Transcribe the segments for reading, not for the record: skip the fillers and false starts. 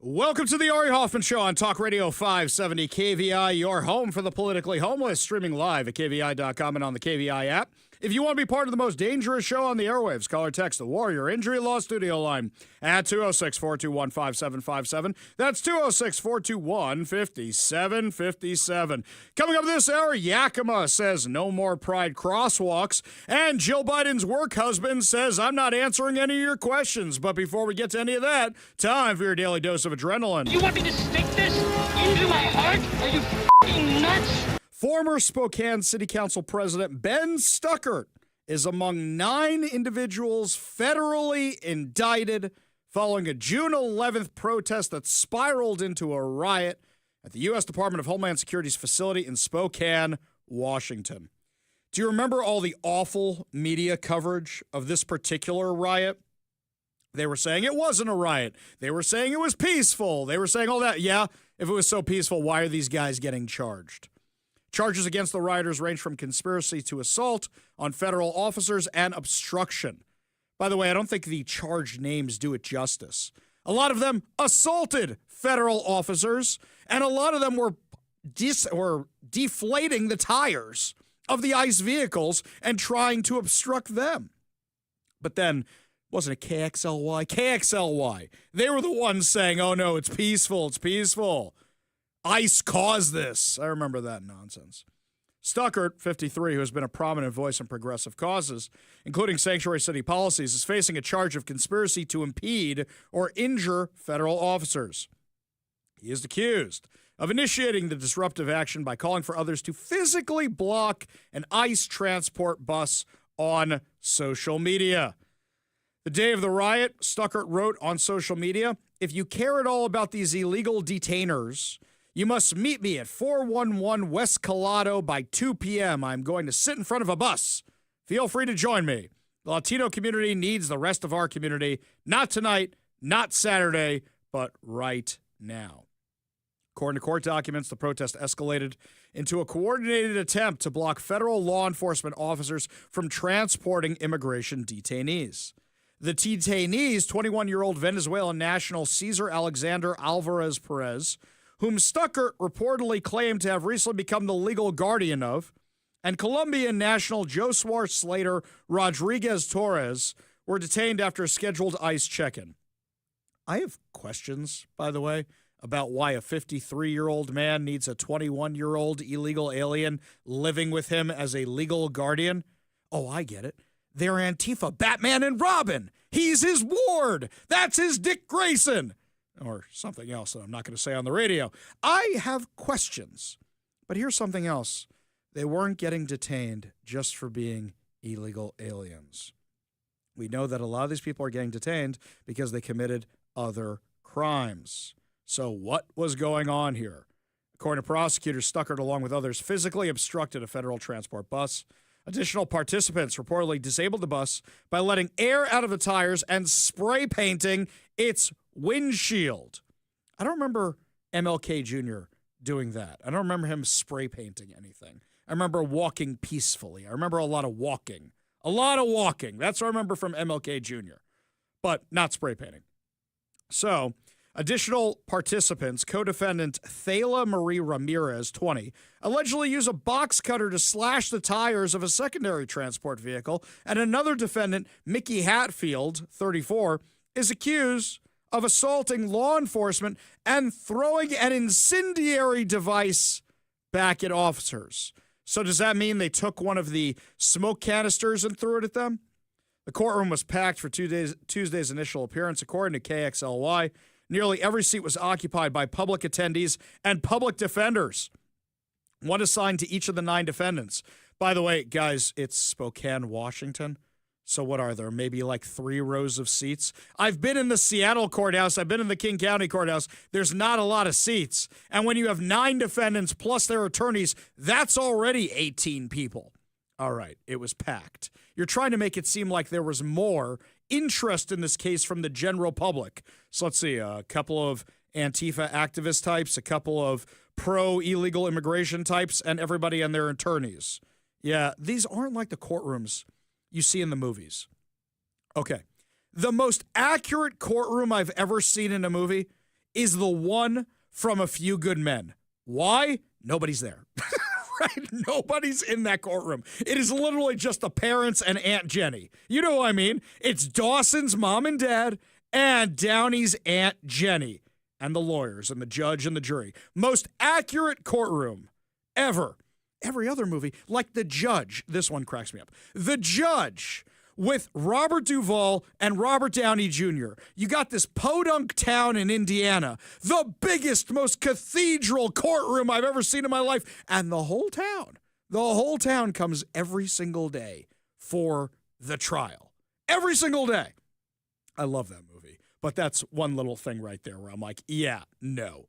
Welcome to the Ari Hoffman Show on Talk Radio 570 KVI, your home for the politically homeless, streaming live at KVI.com and on the KVI app. If you want to be part of the most dangerous show on the airwaves, call or text the Warrior Injury Law Studio line at 206-421-5757. That's 206-421-5757. Coming up this hour, Yakima says no more pride crosswalks, and Jill Biden's work husband says, I'm not answering any of your questions. But before we get to any of that, time for your daily dose of adrenaline. You want me to stick this into my heart? Are you f***ing nuts? Former Spokane City Council President Ben Stuckert is among 9 individuals federally indicted following a June 11th protest that spiraled into a riot at the U.S. Department of Homeland Security's facility in Spokane, Washington. Do you remember all the awful media coverage of this particular riot? They were saying it wasn't a riot. They were saying it was peaceful. They were saying all that. Yeah, if it was so peaceful, why are these guys getting charged? Charges against the rioters range from conspiracy to assault on federal officers and obstruction. By the way, I don't think the charged names do it justice. A lot of them assaulted federal officers, and a lot of them were deflating the tires of the ICE vehicles and trying to obstruct them. But then, wasn't it KXLY? KXLY. They were the ones saying, oh no, it's peaceful, it's peaceful. ICE caused this. I remember that nonsense. Stuckert, 53, who has been a prominent voice on progressive causes, including sanctuary city policies, is facing a charge of conspiracy to impede or injure federal officers. He is accused of initiating the disruptive action by calling for others to physically block an ICE transport bus on social media. The day of the riot, Stuckert wrote on social media, if you care at all about these illegal detainers, you must meet me at 411 West Colado by 2 p.m. I'm going to sit in front of a bus. Feel free to join me. The Latino community needs the rest of our community. Not tonight, not Saturday, but right now. According to court documents, the protest escalated into a coordinated attempt to block federal law enforcement officers from transporting immigration detainees. The detainees, 21-year-old Venezuelan national Cesar Alexander Alvarez Perez, whom Stuckert reportedly claimed to have recently become the legal guardian of, and Colombian national Josuar Slater Rodriguez Torres were detained after a scheduled ICE check-in. I have questions, by the way, about why a 53-year-old man needs a 21-year-old illegal alien living with him as a legal guardian. Oh, I get it. They're Antifa, Batman, and Robin. He's his ward. That's his Dick Grayson. Or something else that I'm not going to say on the radio. I have questions. But here's something else. They weren't getting detained just for being illegal aliens. We know that a lot of these people are getting detained because they committed other crimes. So what was going on here? According to prosecutors, Stuckert, along with others, physically obstructed a federal transport bus. Additional participants reportedly disabled the bus by letting air out of the tires and spray painting its windshield. I don't remember MLK Jr. doing that. I don't remember him spray painting anything. I remember walking peacefully. I remember a lot of walking. A lot of walking. That's what I remember from MLK Jr., but not spray painting. So, additional participants, co-defendant Thela Marie Ramirez, 20, allegedly used a box cutter to slash the tires of a secondary transport vehicle, and another defendant, Mickey Hatfield, 34, is accused of assaulting law enforcement and throwing an incendiary device back at officers. So does that mean they took one of the smoke canisters and threw it at them? The courtroom was packed for Tuesday's initial appearance, according to KXLY. Nearly every seat was occupied by public attendees and public defenders, one assigned to each of the 9 defendants. By the way, guys, it's Spokane, Washington. So what are there? Maybe like 3 rows of seats? I've been in the Seattle courthouse. I've been in the King County courthouse. There's not a lot of seats. And when you have 9 defendants plus their attorneys, that's already 18 people. All right, it was packed. You're trying to make it seem like there was more interest in this case from the general public. So let's see, a couple of Antifa activist types, a couple of pro-illegal immigration types, and everybody and their attorneys. Yeah, these aren't like the courtrooms you see in the movies. Okay. The most accurate courtroom I've ever seen in a movie is the one from A Few Good Men. Why? Nobody's there. Right? Nobody's in that courtroom. It is literally just the parents and Aunt Jenny. You know what I mean? It's Dawson's mom and dad and Downey's Aunt Jenny and the lawyers and the judge and the jury. Most accurate courtroom ever. Every other movie, like The Judge, this one cracks me up. The Judge with Robert Duvall and Robert Downey Jr. You got this podunk town in Indiana, the biggest, most cathedral courtroom I've ever seen in my life, and the whole town comes every single day for the trial. Every single day. I love that movie, but that's one little thing right there where I'm like, yeah, no.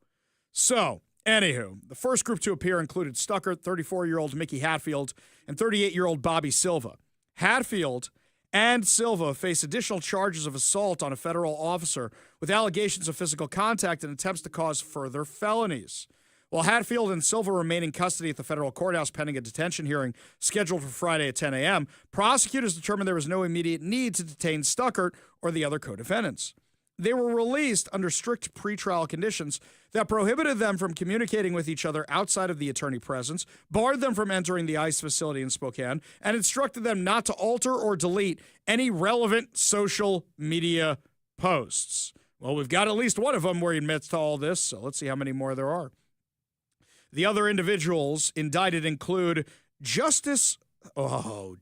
So, anywho, the first group to appear included Stuckert, 34-year-old Mickey Hatfield, and 38-year-old Bobby Silva. Hatfield and Silva face additional charges of assault on a federal officer with allegations of physical contact and attempts to cause further felonies. While Hatfield and Silva remain in custody at the federal courthouse pending a detention hearing scheduled for Friday at 10 a.m., prosecutors determined there was no immediate need to detain Stuckert or the other co-defendants. They were released under strict pretrial conditions that prohibited them from communicating with each other outside of the attorney presence, barred them from entering the ICE facility in Spokane, and instructed them not to alter or delete any relevant social media posts. Well, we've got at least one of them where he admits to all this, so let's see how many more there are. The other individuals indicted include Justice Forall.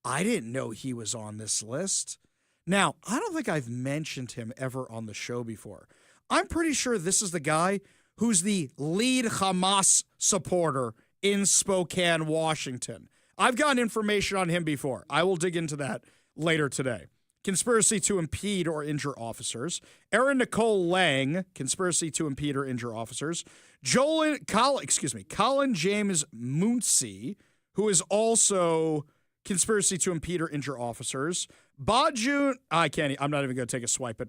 I didn't know he was on this list. Now, I don't think I've mentioned him ever on the show before. I'm pretty sure this is the guy who's the lead Hamas supporter in Spokane, Washington. I've gotten information on him before. I will dig into that later today. Conspiracy to impede or injure officers. Erin Nicole Lang, conspiracy to impede or injure officers. Colin James Muncie, who is also conspiracy to impede or injure officers. Bajun, I'm not even going to take a swipe at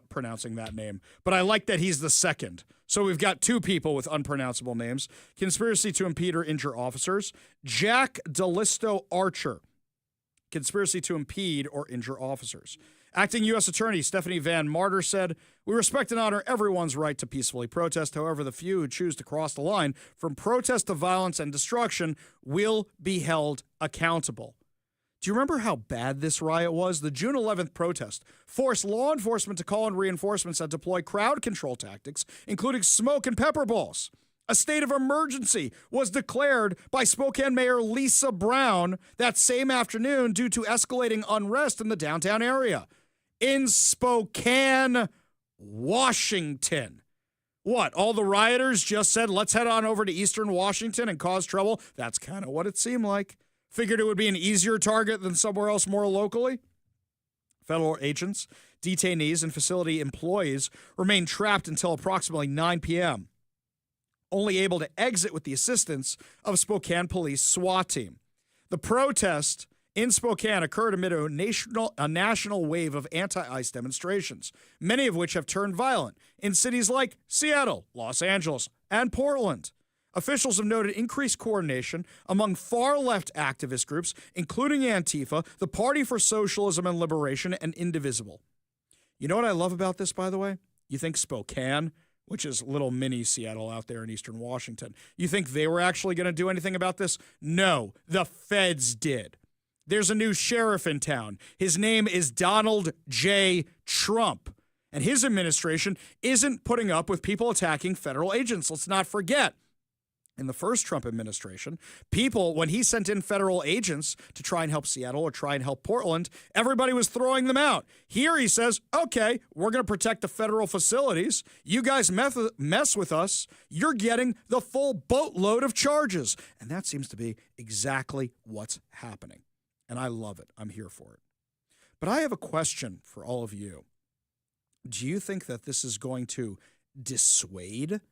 pronouncing that name, but I like that he's the second. So we've got two people with unpronounceable names. Conspiracy to impede or injure officers. Jack DeListo Archer, conspiracy to impede or injure officers. Acting U.S. Attorney Stephanie Van Martyr said, "We respect and honor everyone's right to peacefully protest. However, the few who choose to cross the line from protest to violence and destruction will be held accountable." Do you remember how bad this riot was? The June 11th protest forced law enforcement to call in reinforcements and deploy crowd control tactics, including smoke and pepper balls. A state of emergency was declared by Spokane Mayor Lisa Brown that same afternoon due to escalating unrest in the downtown area. In Spokane, Washington. What, all the rioters just said, let's head on over to Eastern Washington and cause trouble? That's kind of what it seemed like. Figured it would be an easier target than somewhere else more locally. Federal agents, detainees, and facility employees remained trapped until approximately 9 p.m., only able to exit with the assistance of a Spokane police SWAT team. The protest in Spokane occurred amid a national wave of anti-ICE demonstrations, many of which have turned violent in cities like Seattle, Los Angeles, and Portland. Officials have noted increased coordination among far-left activist groups, including Antifa, the Party for Socialism and Liberation, and Indivisible. You know what I love about this, by the way? You think Spokane, which is little mini Seattle out there in Eastern Washington, you think they were actually going to do anything about this? No, the feds did. There's a new sheriff in town. His name is Donald J. Trump, and his administration isn't putting up with people attacking federal agents. Let's not forget. In the first Trump administration, people, when he sent in federal agents to try and help Seattle or try and help Portland, everybody was throwing them out. Here he says, okay, we're going to protect the federal facilities. You guys mess with us, you're getting the full boatload of charges. And that seems to be exactly what's happening. And I love it. I'm here for it. But I have a question for all of you. Do you think that this is going to dissuade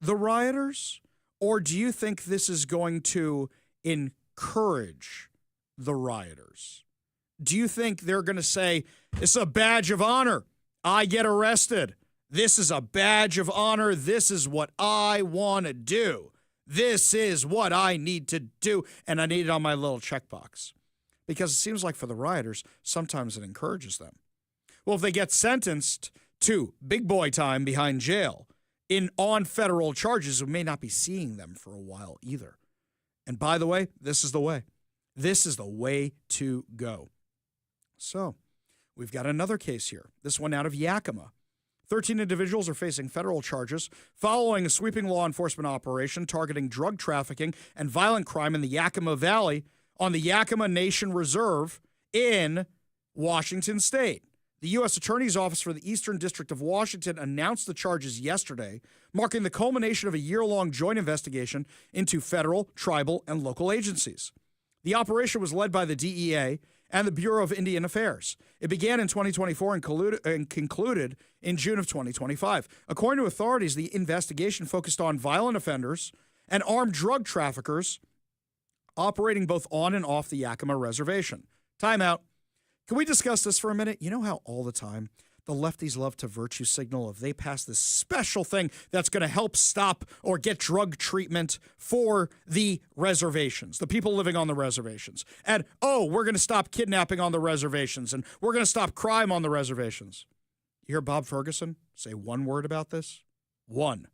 the rioters? Or do you think this is going to encourage the rioters? Do you think they're going to say, it's a badge of honor, I get arrested. This is a badge of honor. This is what I want to do. This is what I need to do. And I need it on my little checkbox. Because it seems like for the rioters, sometimes it encourages them. Well, if they get sentenced to big boy time behind jail on federal charges. We may not be seeing them for a while either. And by the way, this is the way. This is the way to go. So we've got another case here, this one out of Yakima. 13 individuals are facing federal charges following a sweeping law enforcement operation targeting drug trafficking and violent crime in the Yakima Valley on the Yakima Nation Reserve in Washington State. The U.S. Attorney's Office for the Eastern District of Washington announced the charges yesterday, marking the culmination of a year-long joint investigation into federal, tribal, and local agencies. The operation was led by the DEA and the Bureau of Indian Affairs. It began in 2024 and concluded in June of 2025. According to authorities, the investigation focused on violent offenders and armed drug traffickers operating both on and off the Yakima Reservation. Time out. Can we discuss this for a minute? You know how all the time the lefties love to virtue signal if they pass this special thing that's going to help stop or get drug treatment for the reservations, the people living on the reservations. And, we're going to stop kidnapping on the reservations, and we're going to stop crime on the reservations. You hear Bob Ferguson say one word about this? One.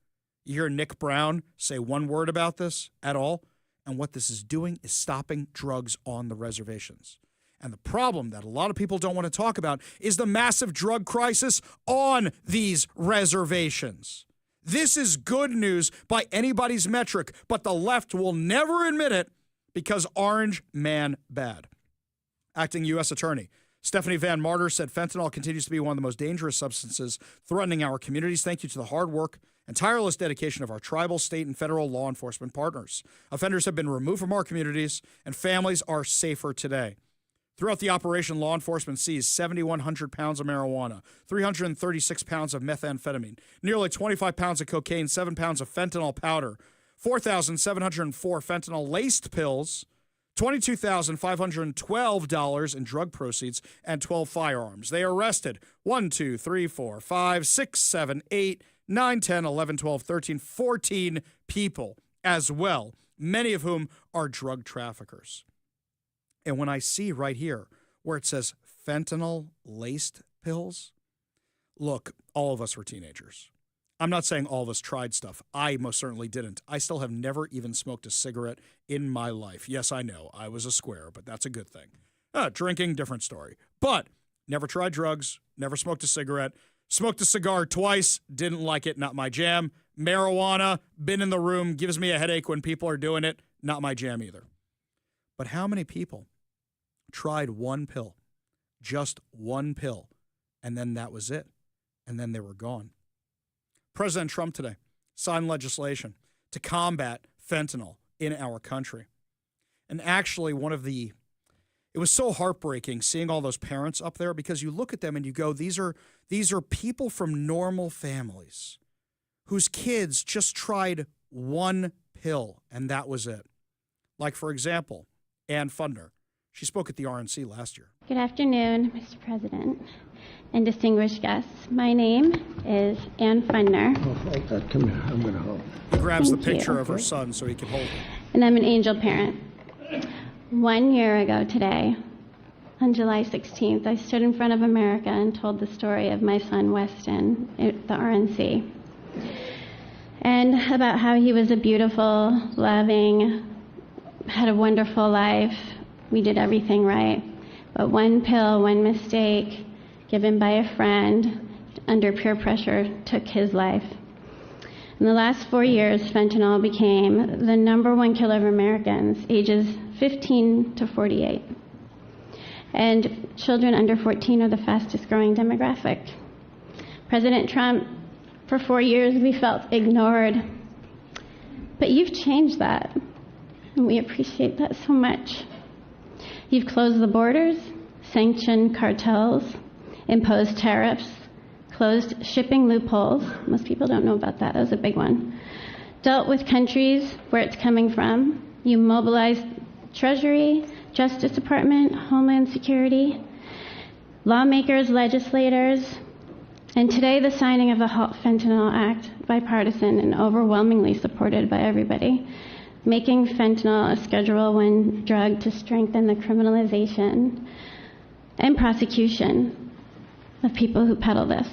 You hear Nick Brown say one word about this at all? And what this is doing is stopping drugs on the reservations. And the problem that a lot of people don't want to talk about is the massive drug crisis on these reservations. This is good news by anybody's metric, but the left will never admit it because orange man bad. Acting U.S. Attorney Stephanie Van Martyr said fentanyl continues to be one of the most dangerous substances threatening our communities. Thank you to the hard work and tireless dedication of our tribal, state, and federal law enforcement partners. Offenders have been removed from our communities, and families are safer today. Throughout the operation, law enforcement seized 7,100 pounds of marijuana, 336 pounds of methamphetamine, nearly 25 pounds of cocaine, 7 pounds of fentanyl powder, 4,704 fentanyl-laced pills, $22,512 in drug proceeds, and 12 firearms. They arrested 1, 2, 3, 4, 5, 6, 7, 8, 9, 10, 11, 12, 13, 14 people as well, many of whom are drug traffickers. And when I see right here where it says fentanyl-laced pills, look, all of us were teenagers. I'm not saying all of us tried stuff. I most certainly didn't. I still have never even smoked a cigarette in my life. Yes, I know, I was a square, but that's a good thing. Drinking, different story. But never tried drugs, never smoked a cigarette, smoked a cigar twice, didn't like it, not my jam. Marijuana, been in the room, gives me a headache when people are doing it, not my jam either. But how many people tried one pill, just one pill, and then that was it, and then they were gone? President Trump today signed legislation to combat fentanyl in our country. And actually, it was so heartbreaking seeing all those parents up there, because you look at them and you go, these are people from normal families whose kids just tried one pill, and that was it. Like, for example, Ann Fundner. She spoke at the RNC last year. Good afternoon, Mr. President and distinguished guests. My name is Ann Fundner. Oh, hold that. Come here. I'm going to hold. He grabs the picture of her son so he can hold it. And I'm an angel parent. 1 year ago today, on July 16th, I stood in front of America and told the story of my son, Weston, at the RNC. And about how he was a beautiful, loving, had a wonderful life. We did everything right. But one pill, one mistake, given by a friend under peer pressure, took his life. In the last 4 years, fentanyl became the #1 killer of Americans ages 15 to 48. And children under 14 are the fastest growing demographic. President Trump, for 4 years, we felt ignored. But you've changed that, and we appreciate that so much. You've closed the borders, sanctioned cartels, imposed tariffs, closed shipping loopholes. Most people don't know about that. That was a big one. Dealt with countries where it's coming from. You mobilized Treasury, Justice Department, Homeland Security, lawmakers, legislators, and today the signing of the Halt Fentanyl Act, bipartisan and overwhelmingly supported by everybody, making fentanyl a Schedule I drug to strengthen the criminalization and prosecution of people who peddle this.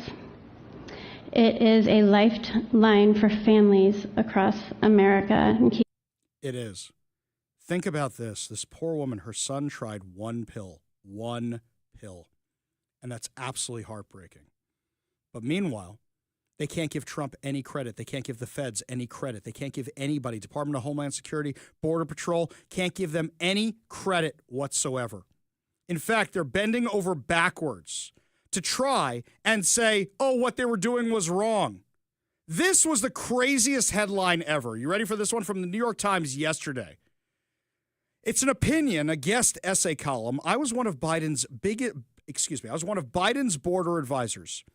It is a lifeline for families across America. It is. Think about this. This poor woman, her son tried one pill. And that's absolutely heartbreaking. But meanwhile, they can't give Trump any credit. They can't give the feds any credit. They can't give anybody, Department of Homeland Security, Border Patrol, can't give them any credit whatsoever. In fact, they're bending over backwards to try and say, oh, what they were doing was wrong. This was the craziest headline ever. You ready for this one from the New York Times yesterday? It's an opinion, a guest essay column. I was one of Biden's border advisors.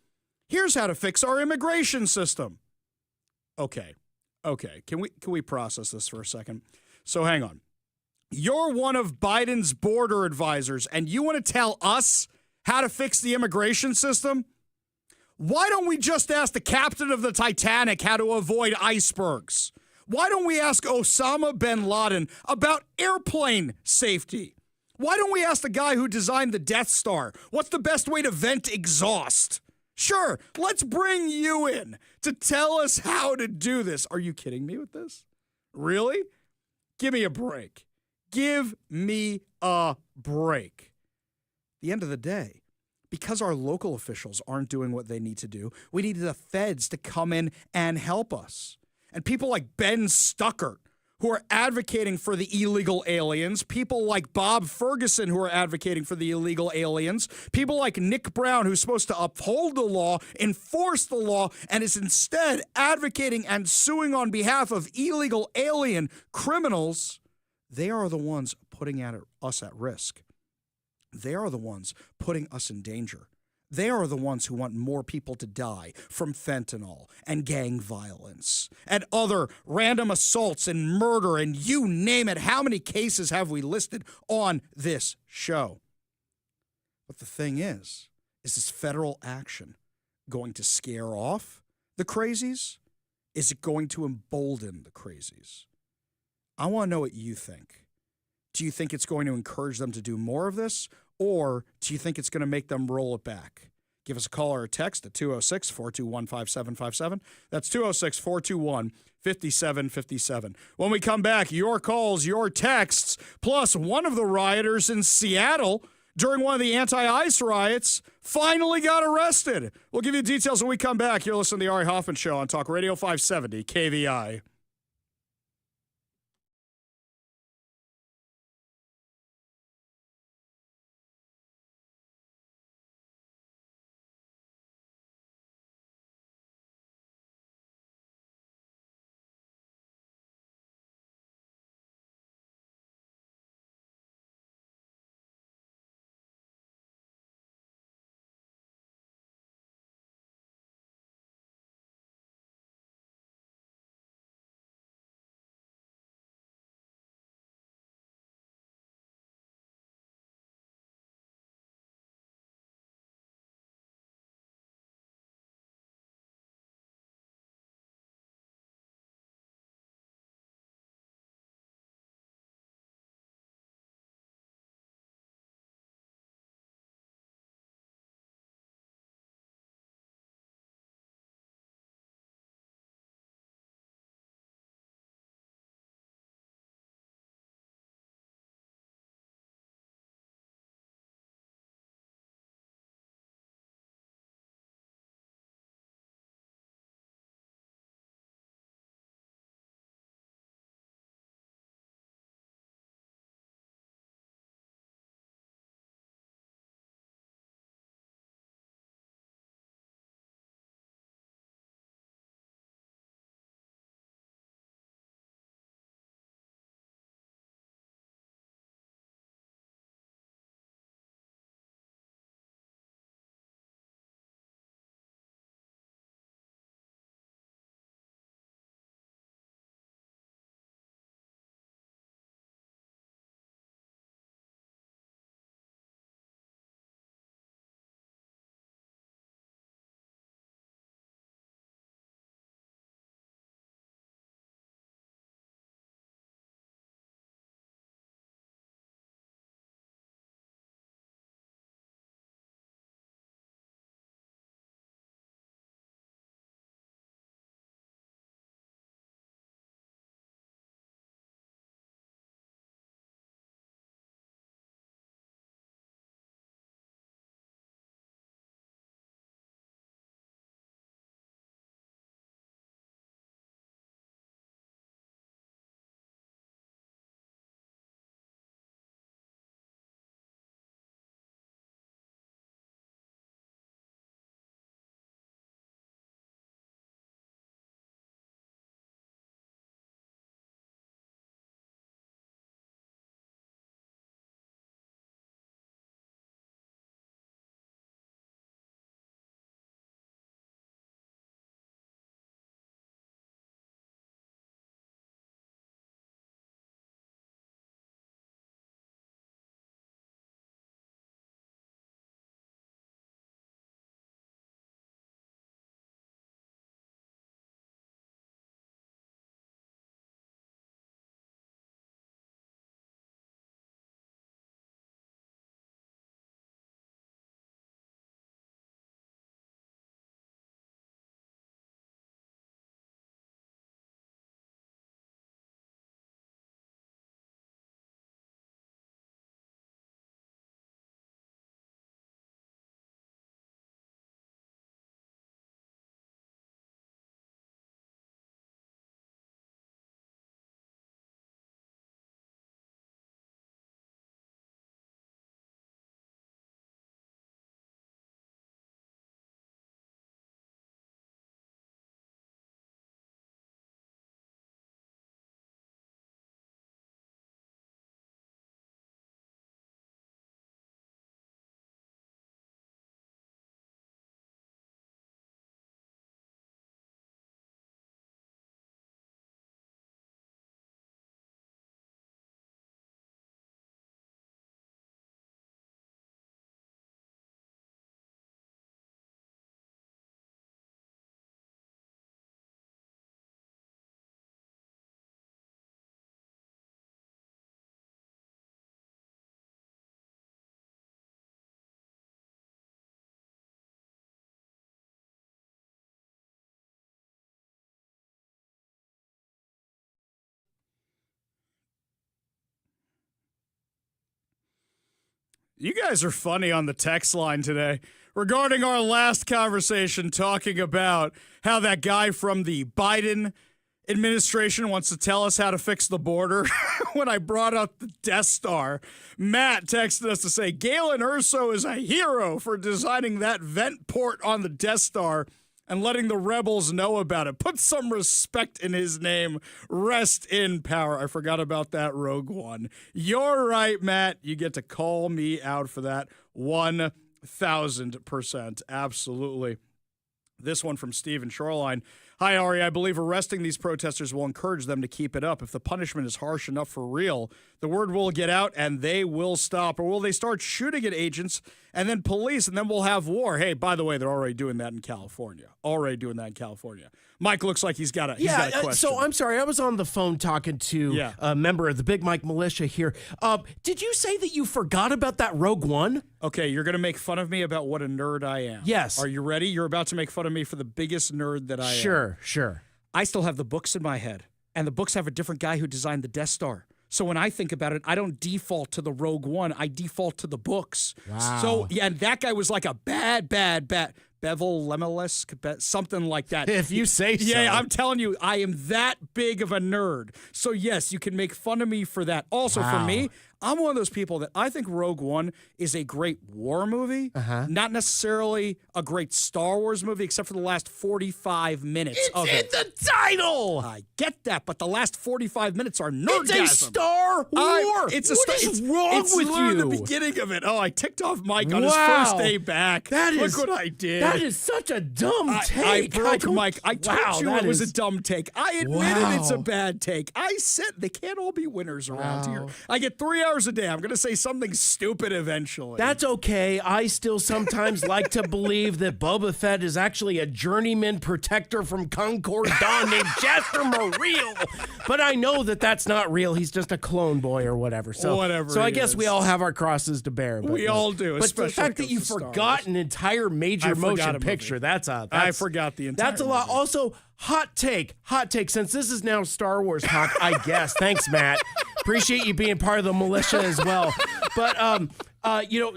Here's how to fix our immigration system. Okay. Can we process this for a second? So hang on. You're one of Biden's border advisors, and you want to tell us how to fix the immigration system? Why don't we just ask the captain of the Titanic how to avoid icebergs? Why don't we ask Osama bin Laden about airplane safety? Why don't we ask the guy who designed the Death Star what's the best way to vent exhaust? Sure, let's bring you in to tell us how to do this. Are you kidding me with this? Really? Give me a break. Give me a break. At the end of the day, because our local officials aren't doing what they need to do, we need the feds to come in and help us. And people like Ben Stuckert, who are advocating for the illegal aliens, people like Bob Ferguson, who are advocating for the illegal aliens, people like Nick Brown, who's supposed to uphold the law, enforce the law, and is instead advocating and suing on behalf of illegal alien criminals, they are the ones putting us at risk. They are the ones putting us in danger. They are the ones who want more people to die from fentanyl and gang violence and other random assaults and murder and you name it. How many cases have we listed on this show? But the thing is this federal action going to scare off the crazies? Is it going to embolden the crazies? I want to know what you think. Do you think it's going to encourage them to do more of this? Or do you think it's going to make them roll it back? Give us a call or a text at 206-421-5757. That's 206-421-5757. When we come back, your calls, your texts, plus one of the rioters in Seattle during one of the anti-ICE riots finally got arrested. We'll give you details when we come back. You're listening to the Ari Hoffman Show on Talk Radio 570 KVI. You guys are funny on the text line today regarding our last conversation talking about how that guy from the Biden administration wants to tell us how to fix the border. When I brought up the Death Star, Matt texted us to say Galen Erso is a hero for designing that vent port on the Death Star and letting the rebels know about it. Put some respect in his name. Rest in power. I forgot about that, Rogue One. You're right, Matt. You get to call me out for that 1,000%. Absolutely. This one from Steven Shoreline. Hi, Ari. I believe arresting these protesters will encourage them to keep it up. If the punishment is harsh enough for real, the word will get out and they will stop. Or will they start shooting at agents and then police and then we'll have war? Hey, by the way, they're already doing that in California. Mike looks like he's got a question. So I'm sorry. I was on the phone talking to a member of the Big Mike militia here. Did you say that you forgot about that Rogue One? Okay, you're going to make fun of me about what a nerd I am. Yes. Are you ready? You're about to make fun of me for the biggest nerd that I am. Sure. I still have the books in my head, and the books have a different guy who designed the Death Star. So when I think about it, I don't default to the Rogue One. I default to the books. Wow. So, yeah, and that guy was like a bad Bevel Lemelesk, something like that. If you say so. Yeah, I'm telling you, I am that big of a nerd. So, yes, you can make fun of me for that. Also, for me, I'm one of those people that I think Rogue One is a great war movie, not necessarily a great Star Wars movie, except for the last 45 minutes of it. It's in the title! I get that, but the last 45 minutes are nerdgasm. It's a Star War! What is it's wrong with you? the beginning of it. Oh, I ticked off Mike on his first day back. Look what I did. That is such a dumb take. I broke Mike. I told you it was a dumb take. I admitted it's a bad take. I said they can't all be winners around here. I get 3 hours a day. I'm going to say something stupid eventually. That's okay. I still sometimes like to believe that Boba Fett is actually a journeyman protector from Concord Dawn named Jasper Moreel. But I know that that's not real. He's just a clone boy or whatever. So I guess we all have our crosses to bear. But we all do. But the fact that you forgot an entire major motion picture, I forgot the entire That's a lot. Movie. Also, hot take. Since this is now Star Wars talk, I guess. Thanks, Matt. Appreciate you being part of the militia as well. But,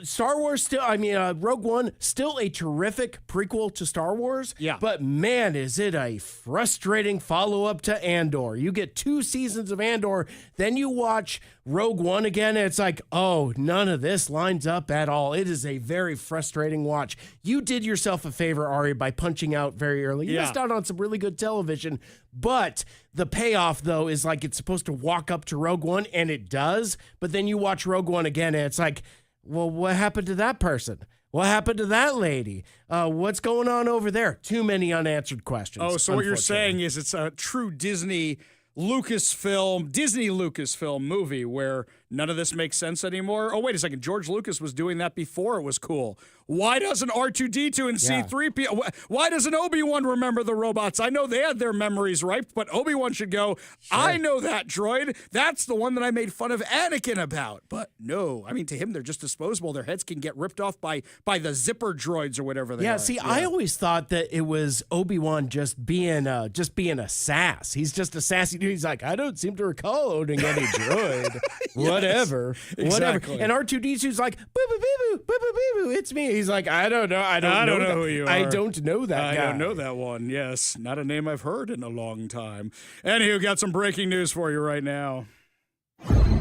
Star Wars Rogue One, still a terrific prequel to Star Wars. Yeah. But man, is it a frustrating follow-up to Andor. You get 2 seasons of Andor, then you watch Rogue One again, and it's like, oh, none of this lines up at all. It is a very frustrating watch. You did yourself a favor, Ari, by punching out very early. You missed out on some really good television, but the payoff, though, is like it's supposed to walk up to Rogue One, and it does, but then you watch Rogue One again, and it's like, well, what happened to that person? What happened to that lady? What's going on over there? Too many unanswered questions. Oh, so what you're saying is it's a true Disney Lucasfilm movie where none of this makes sense anymore. Oh, wait a second. George Lucas was doing that before it was cool. Why doesn't R2-D2 and C-3PO, why doesn't Obi-Wan remember the robots? I know they had their memories ripe, but Obi-Wan should go, I know that droid. That's the one that I made fun of Anakin about. But no, I mean, to him, they're just disposable. Their heads can get ripped off by the zipper droids or whatever they are. See, I always thought that it was Obi-Wan just being a sass. He's just a sassy dude. He's like, I don't seem to recall owning any droid. Whatever. And R2-D2's like, boo-boo-boo-boo, boo-boo-boo-boo, it's me. He's like, I don't know. I don't know who you are. I don't know that guy. I don't know that one. Yes, not a name I've heard in a long time. Anywho, got some breaking news for you right now.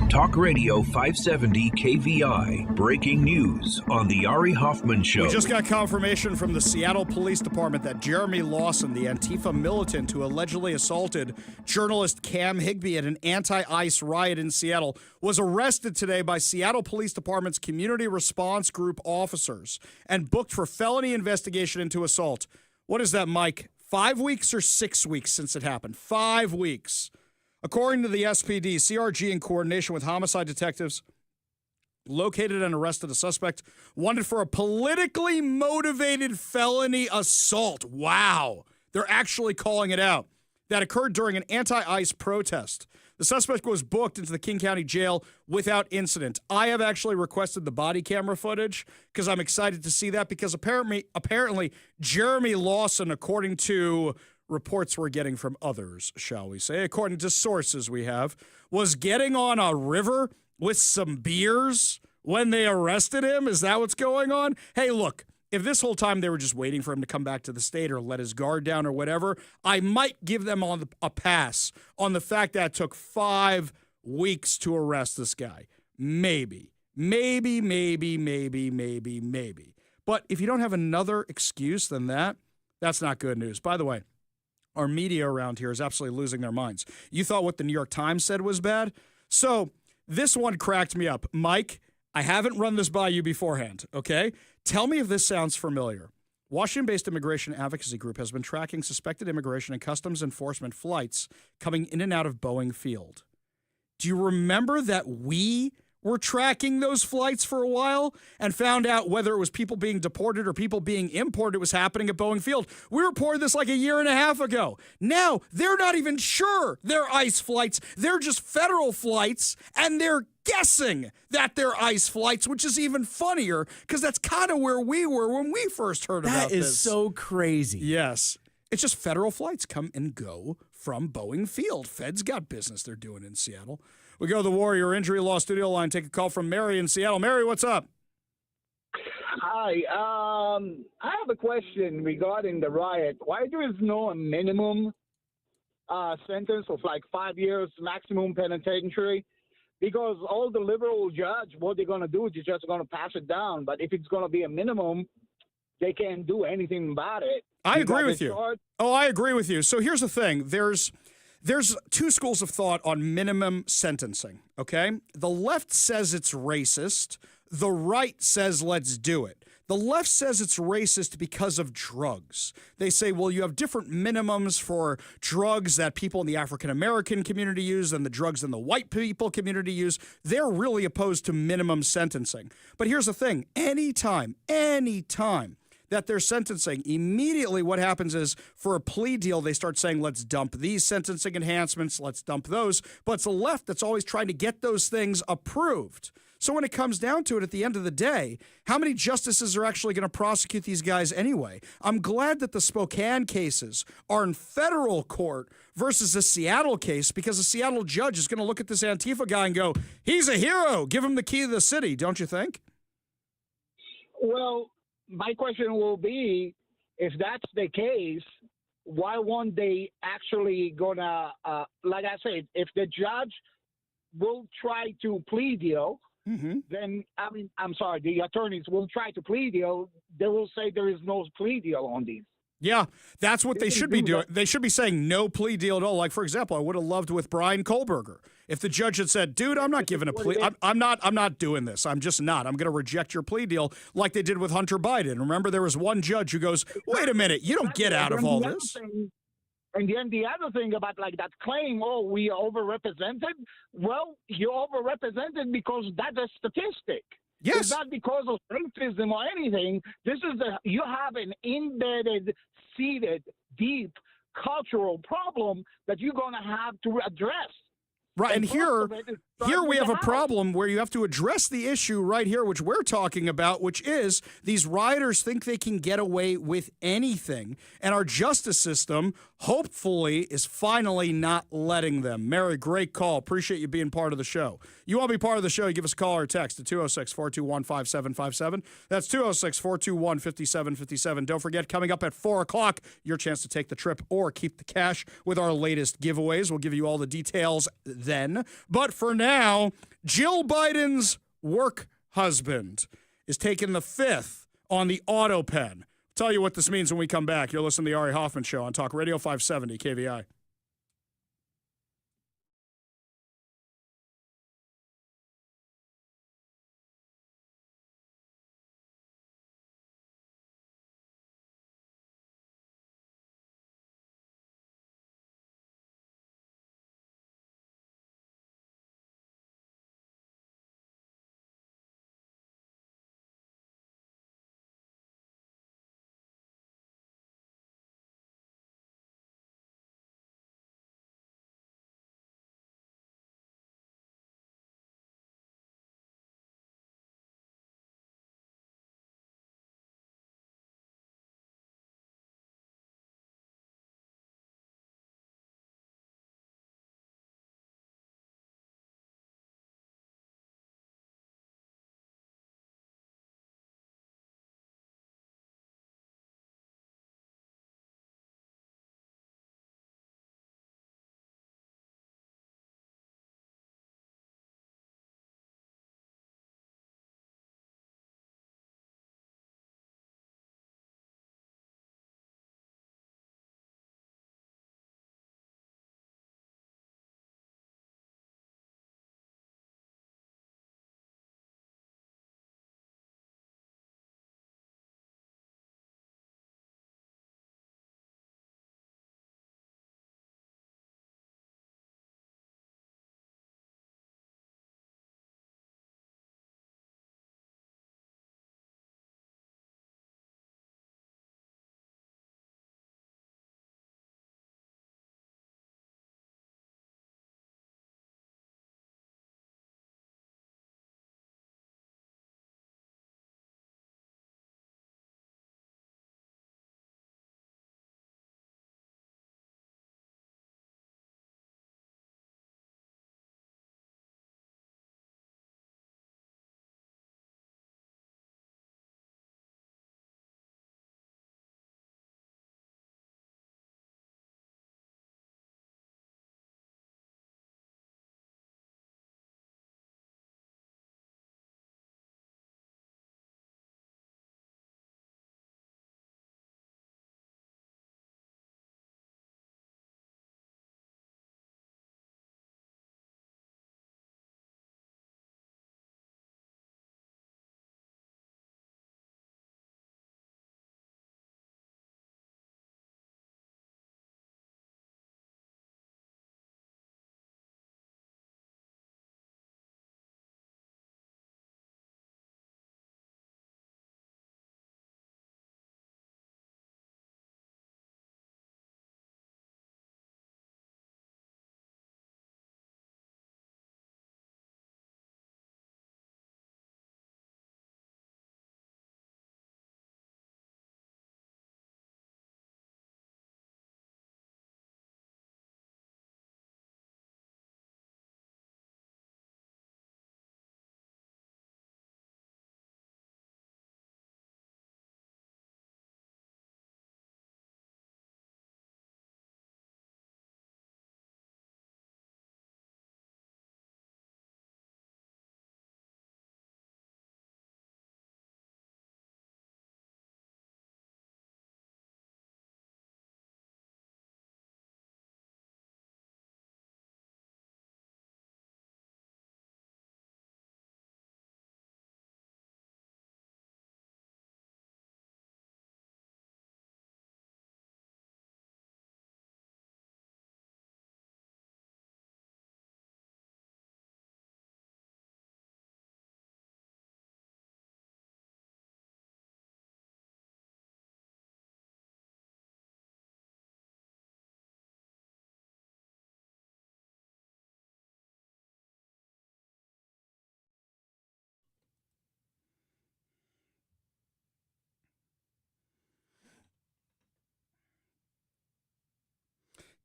Talk Radio 570 KVI. Breaking news on the Ari Hoffman Show. We just got confirmation from the Seattle Police Department that Jeremy Lawson, the Antifa militant who allegedly assaulted journalist Cam Higbee at an anti-ICE riot in Seattle, was arrested today by Seattle Police Department's Community Response Group officers and booked for felony investigation into assault. What is that, Mike? 5 weeks or 6 weeks since it happened? 5 weeks. According to the SPD, CRG, in coordination with homicide detectives, located and arrested a suspect wanted for a politically motivated felony assault. Wow. They're actually calling it out. That occurred during an anti-ICE protest. The suspect was booked into the King County Jail without incident. I have actually requested the body camera footage because I'm excited to see that because apparently Jeremy Lawson, according to reports we're getting from others, shall we say, according to sources we have, was getting on a river with some beers when they arrested him? Is that what's going on? Hey, look, if this whole time they were just waiting for him to come back to the state or let his guard down or whatever, I might give them a pass on the fact that it took 5 weeks to arrest this guy. Maybe. But if you don't have another excuse than that, that's not good news. By the way, our media around here is absolutely losing their minds. You thought what the New York Times said was bad? So this one cracked me up. Mike, I haven't run this by you beforehand, okay? Tell me if this sounds familiar. Washington-based immigration advocacy group has been tracking suspected immigration and customs enforcement flights coming in and out of Boeing Field. Do you remember that we were tracking those flights for a while and found out whether it was people being deported or people being imported? It was happening at Boeing Field. We reported this like a year and a half ago. Now, they're not even sure they're ICE flights. They're just federal flights, and they're guessing that they're ICE flights, which is even funnier because that's kind of where we were when we first heard about this. That is so crazy. Yes. It's just federal flights come and go from Boeing Field. Feds got business they're doing in Seattle. We go to the Warrior Injury Law Studio line. Take a call from Mary in Seattle. Mary, what's up? Hi. I have a question regarding the riot. Why there is no minimum sentence of like 5 years maximum penitentiary? Because all the liberal judge, what they're going to do is they're just going to pass it down. But if it's going to be a minimum, they can't do anything about it. I agree with you. Oh, I agree with you. So here's the thing. There's 2 schools of thought on minimum sentencing, okay? The left says it's racist. The right says let's do it. The left says it's racist because of drugs. They say, well, you have different minimums for drugs that people in the African-American community use than the drugs in the white people community use. They're really opposed to minimum sentencing. But here's the thing. Anytime that they're sentencing, immediately what happens is for a plea deal, they start saying, let's dump these sentencing enhancements, let's dump those. But it's the left that's always trying to get those things approved. So when it comes down to it, at the end of the day, how many justices are actually going to prosecute these guys anyway? I'm glad that the Spokane cases are in federal court versus the Seattle case, because a Seattle judge is going to look at this Antifa guy and go, he's a hero, give him the key to the city, don't you think? Well, my question will be, if that's the case, why won't they actually gonna, like I said, if the judge will try to plea deal, then, I mean, I'm sorry, the attorneys will try to plea deal, they will say there is no plea deal on these. Yeah, that's what they should be doing. They should be saying no plea deal at all. Like, for example, I would have loved with Brian Kohlberger. If the judge had said, dude, I'm not giving a plea. I'm not doing this. I'm just not. I'm going to reject your plea deal like they did with Hunter Biden. Remember, there was one judge who goes, wait a minute, you don't get out of all this. And then the other thing about like that claim, oh, we are overrepresented. Well, you're overrepresented because that's a statistic. Yes. It's not because of racism or anything. This is you have an embedded, seated, deep cultural problem that you're going to have to address. Right, and here we have a problem where you have to address the issue right here, which we're talking about, which is these rioters think they can get away with anything, and our justice system, hopefully, is finally not letting them. Mary, great call. Appreciate you being part of the show. You want to be part of the show, you give us a call or a text at 206-421-5757. That's 206-421-5757. Don't forget, coming up at 4 o'clock, your chance to take the trip or keep the cash with our latest giveaways. We'll give you all the details then. But for now, Jill Biden's work husband is taking the 5th on the auto pen. Tell you what this means when we come back. You're listening to the Ari Hoffman Show on Talk Radio 570 KVI.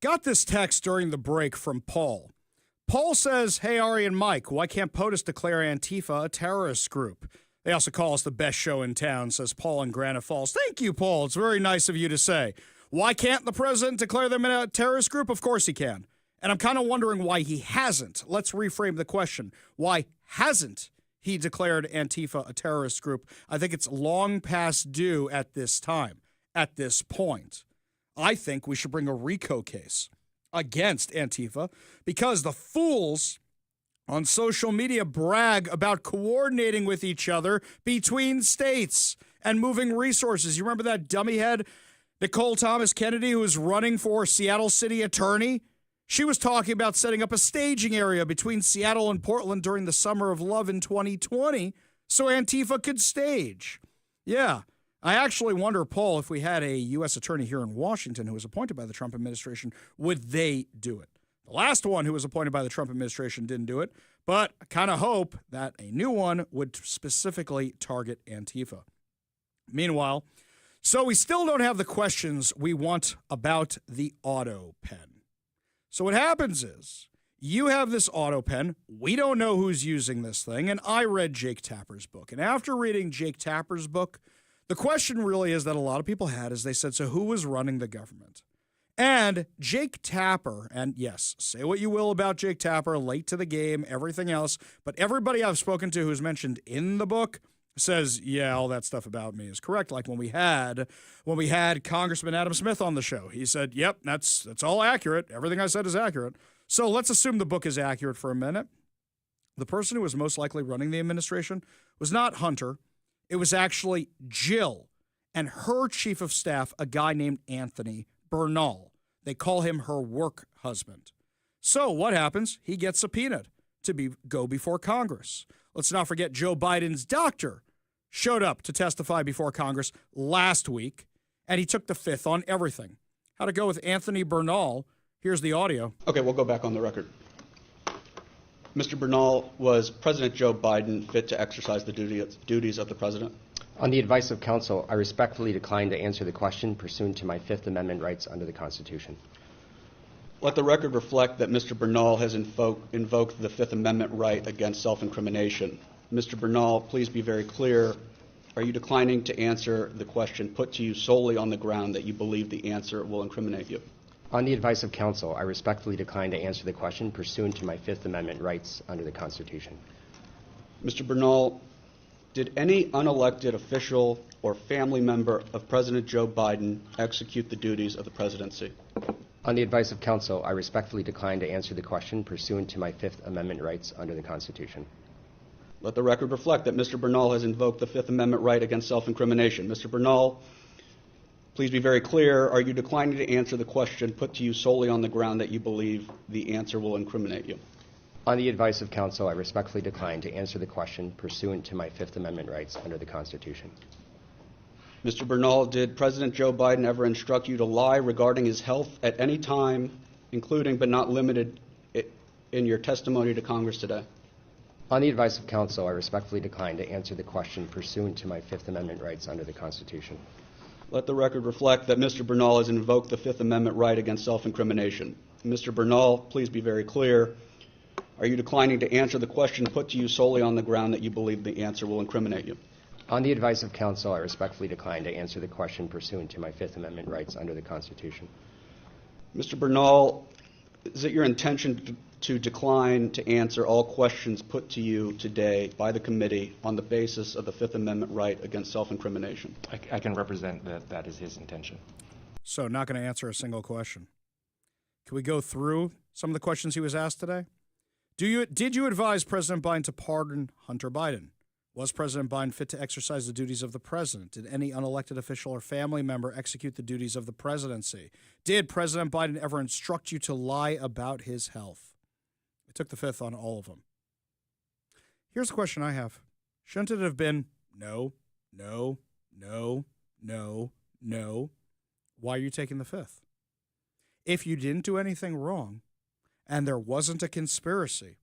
Got this text during the break from Paul. Paul says, hey, Ari and Mike, why can't POTUS declare Antifa a terrorist group? They also call us the best show in town, says Paul in Granite Falls. Thank you, Paul. It's very nice of you to say. Why can't the president declare them a terrorist group? Of course he can. And I'm kind of wondering why he hasn't. Let's reframe the question. Why hasn't he declared Antifa a terrorist group? I think it's long past due at this time, at this point. I think we should bring a RICO case against Antifa because the fools on social media brag about coordinating with each other between states and moving resources. You remember that dummy head, Nicole Thomas Kennedy, who was running for Seattle City Attorney? She was talking about setting up a staging area between Seattle and Portland during the Summer of Love in 2020 so Antifa could stage. Yeah. I actually wonder, Paul, if we had a U.S. attorney here in Washington who was appointed by the Trump administration, would they do it? The last one who was appointed by the Trump administration didn't do it, but I kind of hope that a new one would specifically target Antifa. Meanwhile, so we still don't have the questions we want about the auto pen. So what happens is you have this auto pen. We don't know who's using this thing, and I read Jake Tapper's book. And after reading Jake Tapper's book, the question really is that a lot of people had is they said, so who was running the government? And Jake Tapper, and yes, say what you will about Jake Tapper, late to the game, everything else, but everybody I've spoken to who's mentioned in the book says, yeah, all that stuff about me is correct. Like when we had Congressman Adam Smith on the show, he said, yep, that's all accurate. Everything I said is accurate. So let's assume the book is accurate for a minute. The person who was most likely running the administration was not Hunter. It was actually Jill and her chief of staff, a guy named Anthony Bernal. They call him her work husband. So what happens? He gets subpoenaed to go before Congress. Let's not forget Joe Biden's doctor showed up to testify before Congress last week, and he took the fifth on everything. How'd it go with Anthony Bernal? Here's the audio. Okay, we'll go back on the record. Mr. Bernal, was President Joe Biden fit to exercise the duties of the president? On the advice of counsel, I respectfully decline to answer the question pursuant to my Fifth Amendment rights under the Constitution. Let the record reflect that Mr. Bernal has invoked the Fifth Amendment right against self-incrimination. Mr. Bernal, please be very clear. Are you declining to answer the question put to you solely on the ground that you believe the answer will incriminate you? On the advice of counsel, I respectfully decline to answer the question pursuant to my Fifth Amendment rights under the Constitution. Mr. Bernal, did any unelected official or family member of President Joe Biden execute the duties of the presidency? On the advice of counsel, I respectfully decline to answer the question pursuant to my Fifth Amendment rights under the Constitution. Let the record reflect that Mr. Bernal has invoked the Fifth Amendment right against self-incrimination. Mr. Bernal, please be very clear. Are you declining to answer the question put to you solely on the ground that you believe the answer will incriminate you? On the advice of counsel, I respectfully decline to answer the question pursuant to my Fifth Amendment rights under the Constitution. Mr. Bernal, did President Joe Biden ever instruct you to lie regarding his health at any time, including but not limited in your testimony to Congress today? On the advice of counsel, I respectfully decline to answer the question pursuant to my Fifth Amendment rights under the Constitution. Let the record reflect that Mr. Bernal has invoked the Fifth Amendment right against self-incrimination. Mr. Bernal, please be very clear. Are you declining to answer the question put to you solely on the ground that you believe the answer will incriminate you? On the advice of counsel, I respectfully decline to answer the question pursuant to my Fifth Amendment rights under the Constitution. Mr. Bernal, is it your intention to decline to answer all questions put to you today by the committee on the basis of the Fifth Amendment right against self-incrimination? I can represent that that is his intention. So not going to answer a single question. Can we go through some of the questions he was asked today? Did you advise President Biden to pardon Hunter Biden? Was President Biden fit to exercise the duties of the president? Did any unelected official or family member execute the duties of the presidency? Did President Biden ever instruct you to lie about his health? I took the fifth on all of them. Here's the question I have. Shouldn't it have been no, no, no, no, no? Why are you taking the fifth? If you didn't do anything wrong and there wasn't a conspiracy,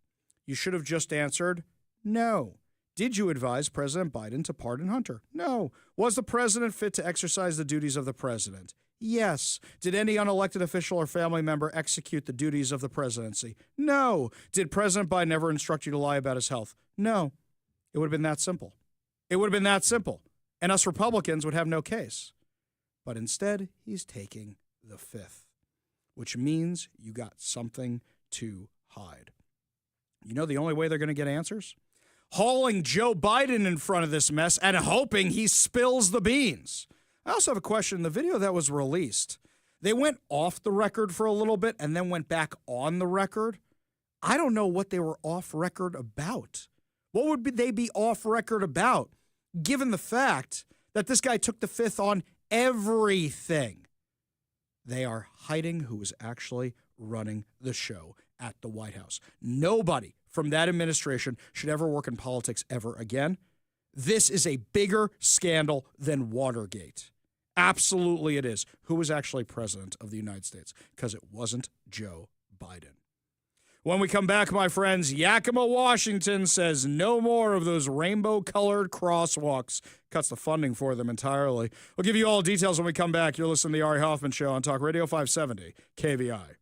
you should have just answered no. Did you advise President Biden to pardon Hunter? No. Was the president fit to exercise the duties of the president? Yes. Did any unelected official or family member execute the duties of the presidency? No. Did President Biden ever instruct you to lie about his health? No. It would have been that simple. It would have been that simple. And us Republicans would have no case. But instead, he's taking the fifth, which means you got something to hide. You know the only way they're going to get answers? Hauling Joe Biden in front of this mess and hoping he spills the beans. I also have a question. The video that was released, they went off the record for a little bit and then went back on the record. I don't know what they were off record about. What would they be off record about, given the fact that this guy took the fifth on everything? They are hiding who is actually running the show at the White House. Nobody from that administration should ever work in politics ever again. This is a bigger scandal than Watergate. Absolutely it is. Who was actually president of the United States? Because it wasn't Joe Biden. When we come back, my friends, Yakima, Washington says no more of those rainbow-colored crosswalks. Cuts the funding for them entirely. We'll give you all details when we come back. You're listening to The Ari Hoffman Show on Talk Radio 570 KVI.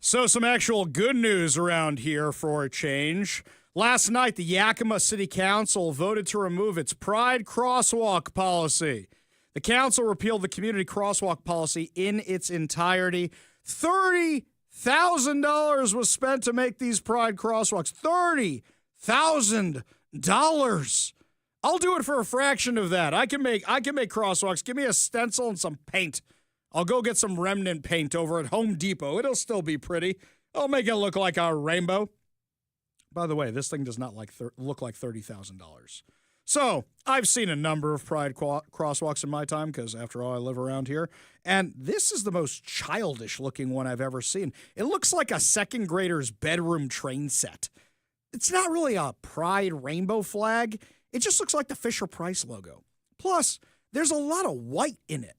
So some actual good news around here for a change. Last night, the Yakima City Council voted to remove its Pride crosswalk policy. The council repealed the community crosswalk policy in its entirety. $30,000 was spent to make these Pride crosswalks. $30,000. I'll do it for a fraction of that. I can make crosswalks. Give me a stencil and some paint. I'll go get some remnant paint over at Home Depot. It'll still be pretty. I'll make it look like a rainbow. By the way, this thing does not look like $30,000. So I've seen a number of Pride crosswalks in my time because, after all, I live around here. And this is the most childish-looking one I've ever seen. It looks like a second grader's bedroom train set. It's not really a Pride rainbow flag. It just looks like the Fisher-Price logo. Plus, there's a lot of white in it.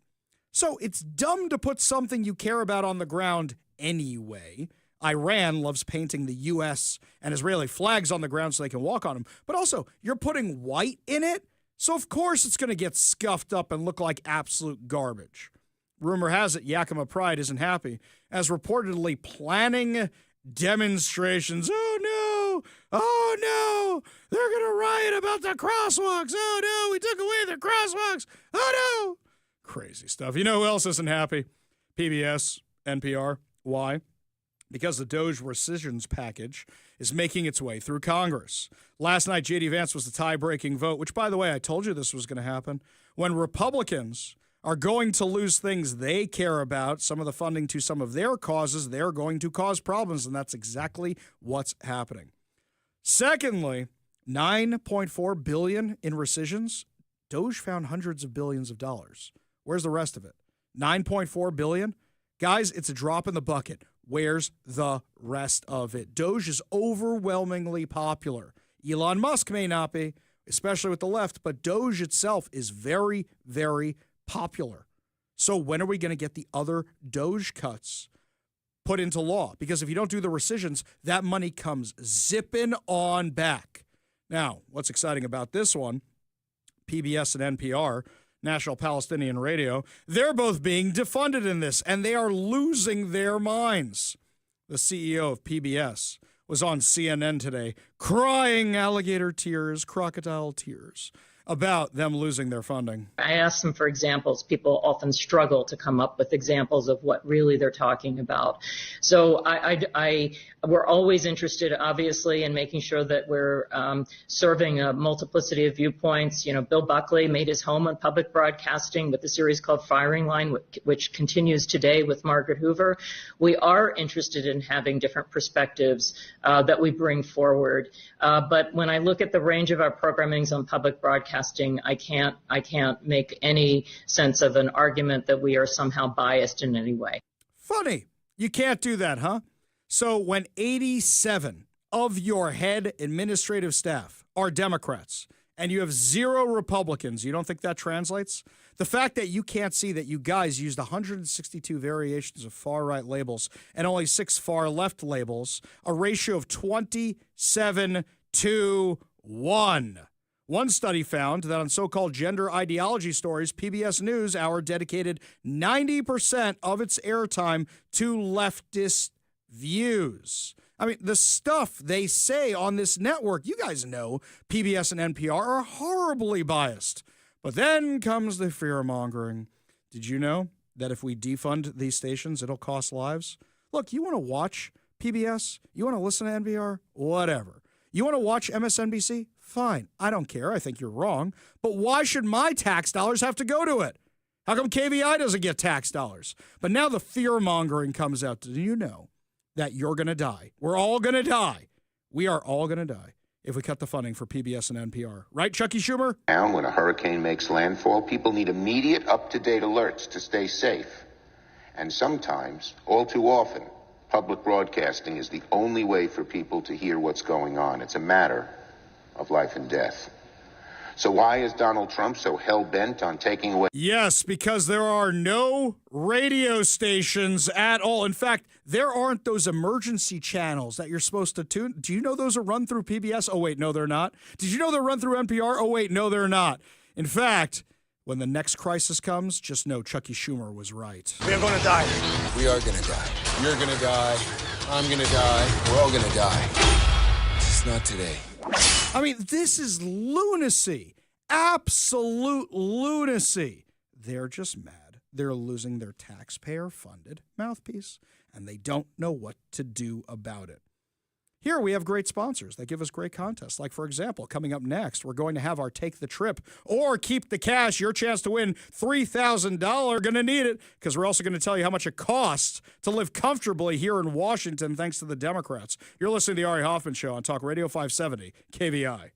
So it's dumb to put something you care about on the ground anyway. Iran loves painting the U.S. and Israeli flags on the ground so they can walk on them. But also, you're putting white in it, so of course it's going to get scuffed up and look like absolute garbage. Rumor has it Yakima Pride isn't happy, as reportedly planning demonstrations. Oh no, they're going to riot about the crosswalks. Oh no, we took away the crosswalks. Oh no. Crazy stuff. You know who else isn't happy? PBS, NPR. Why? Because the Doge rescissions package is making its way through Congress. Last night, J.D. Vance was the tie-breaking vote, which, by the way, I told you this was going to happen. When Republicans are going to lose things they care about, some of the funding to some of their causes, they're going to cause problems, and that's exactly what's happening. Secondly, $9.4 billion in rescissions. Doge found hundreds of billions of dollars. Where's the rest of it? $9.4 billion? Guys, it's a drop in the bucket. Where's the rest of it? Doge is overwhelmingly popular. Elon Musk may not be, especially with the left, but Doge itself is very, very popular. So when are we going to get the other Doge cuts put into law? Because if you don't do the rescissions, that money comes zipping on back. Now, what's exciting about this one, PBS and NPR, National Palestinian Radio, they're both being defunded in this, and they are losing their minds. The CEO of PBS was on CNN today crying alligator tears, crocodile tears, about them losing their funding. I asked them for examples. People often struggle to come up with examples of what really they're talking about. So we're always interested, obviously, in making sure that we're serving a multiplicity of viewpoints. You know, Bill Buckley made his home on public broadcasting with a series called Firing Line, which continues today with Margaret Hoover. We are interested in having different perspectives that we bring forward. But when I look at the range of our programmings on public broadcasting, I can't make any sense of an argument that we are somehow biased in any way. Funny. You can't do that, huh? So when 87 of your head administrative staff are Democrats and you have 0 Republicans, you don't think that translates? The fact that you can't see that you guys used 162 variations of far-right labels and only 6 far-left labels, a ratio of 27 to 1. One study found that on so-called gender ideology stories, PBS NewsHour dedicated 90% of its airtime to leftist views. I mean, the stuff they say on this network, you guys know PBS and NPR are horribly biased. But then comes the fear-mongering. Did you know that if we defund these stations, it'll cost lives? Look, you want to watch PBS? You want to listen to NPR? Whatever. You want to watch MSNBC? Fine. I don't care. I think you're wrong. But why should my tax dollars have to go to it? How come KVI doesn't get tax dollars? But now the fear-mongering comes out. Do you know that you're going to die? We're all going to die. We are all going to die if we cut the funding for PBS and NPR. Right, Chucky Schumer? Now, when a hurricane makes landfall, people need immediate, up-to-date alerts to stay safe. And sometimes, all too often, public broadcasting is the only way for people to hear what's going on. It's a matter of life and death. So why is Donald Trump so hell-bent on taking away... Yes, because there are no radio stations at all. In fact, there aren't those emergency channels that you're supposed to tune. Do you know those are run through PBS? Oh, wait, no, they're not. Did you know they're run through NPR? Oh, wait, no, they're not. In fact, when the next crisis comes, just know Chucky Schumer was right. We are going to die. We are going to die. You're going to die. I'm going to die. We're all going to die. It's not today. I mean, this is lunacy. Absolute lunacy. They're just mad. They're losing their taxpayer-funded mouthpiece, and they don't know what to do about it. Here we have great sponsors that give us great contests. Like, for example, coming up next, we're going to have our Take the Trip or Keep the Cash, your chance to win $3,000. Going to need it because we're also going to tell you how much it costs to live comfortably here in Washington thanks to the Democrats. You're listening to the Ari Hoffman Show on Talk Radio 570 KVI.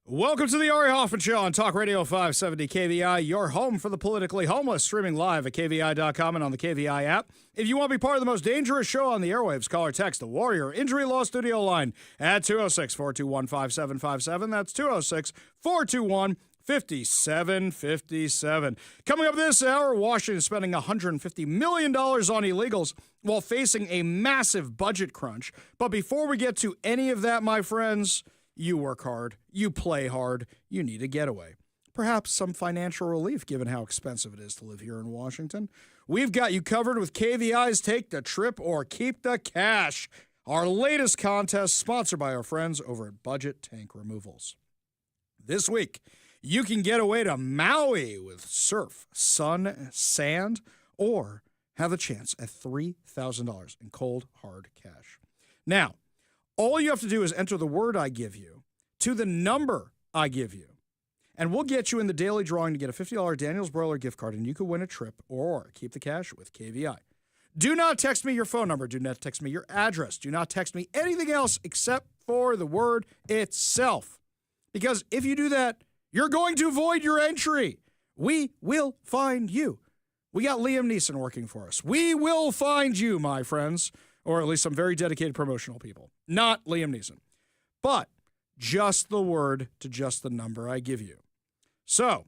Welcome to the Ari Hoffman Show on Talk Radio 570 KVI, your home for the politically homeless, streaming live at KVI.com and on the KVI app. If you want to be part of the most dangerous show on the airwaves, call or text the Warrior Injury Law Studio line at 206-421-5757. That's 206-421-5757. Coming up this hour, Washington is spending $150 million on illegals while facing a massive budget crunch. But before we get to any of that, my friends, you work hard, you play hard, you need a getaway. Perhaps some financial relief given how expensive it is to live here in Washington. We've got you covered with KVI's Take the Trip or Keep the Cash, our latest contest sponsored by our friends over at Budget Tank Removals. This week, you can get away to Maui with surf, sun, sand, or have a chance at $3,000 in cold, hard cash. Now, all you have to do is enter the word I give you to the number I give you, and we'll get you in the daily drawing to get a $50 Daniel's Broiler gift card, and you could win a trip or keep the cash with KVI. Do not text me your phone number. Do not text me your address. Do not text me anything else except for the word itself, because if you do that, you're going to void your entry. We will find you. We got Liam Neeson working for us. We will find you, my friends. Or at least some very dedicated promotional people. Not Liam Neeson. But just the word to just the number I give you. So,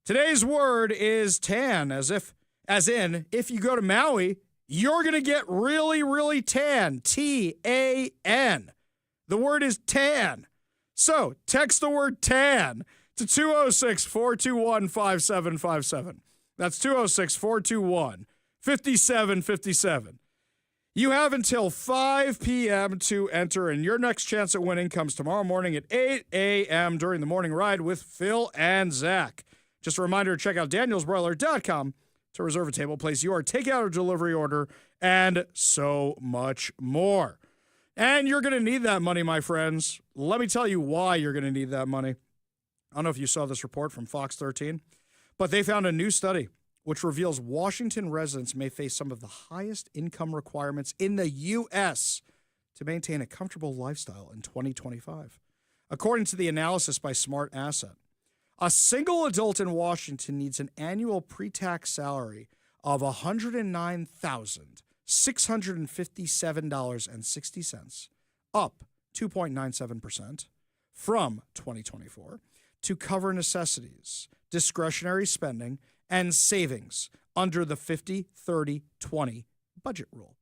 today's word is tan, as in, if you go to Maui, you're going to get really, really tan. T-A-N. The word is tan. So, text the word tan to 206-421-5757. That's 206-421-5757. You have until 5 p.m. to enter, and your next chance at winning comes tomorrow morning at 8 a.m. during the morning ride with Phil and Zach. Just a reminder to check out danielsbroiler.com to reserve a table, place your takeout or delivery order, and so much more. And you're going to need that money, my friends. Let me tell you why you're going to need that money. I don't know if you saw this report from Fox 13, but they found a new study which reveals Washington residents may face some of the highest income requirements in the U.S. to maintain a comfortable lifestyle in 2025. According to the analysis by Smart Asset, a single adult in Washington needs an annual pre-tax salary of $109,657.60, up 2.97% from 2024, to cover necessities, discretionary spending, and savings under the 50-30-20 budget rule.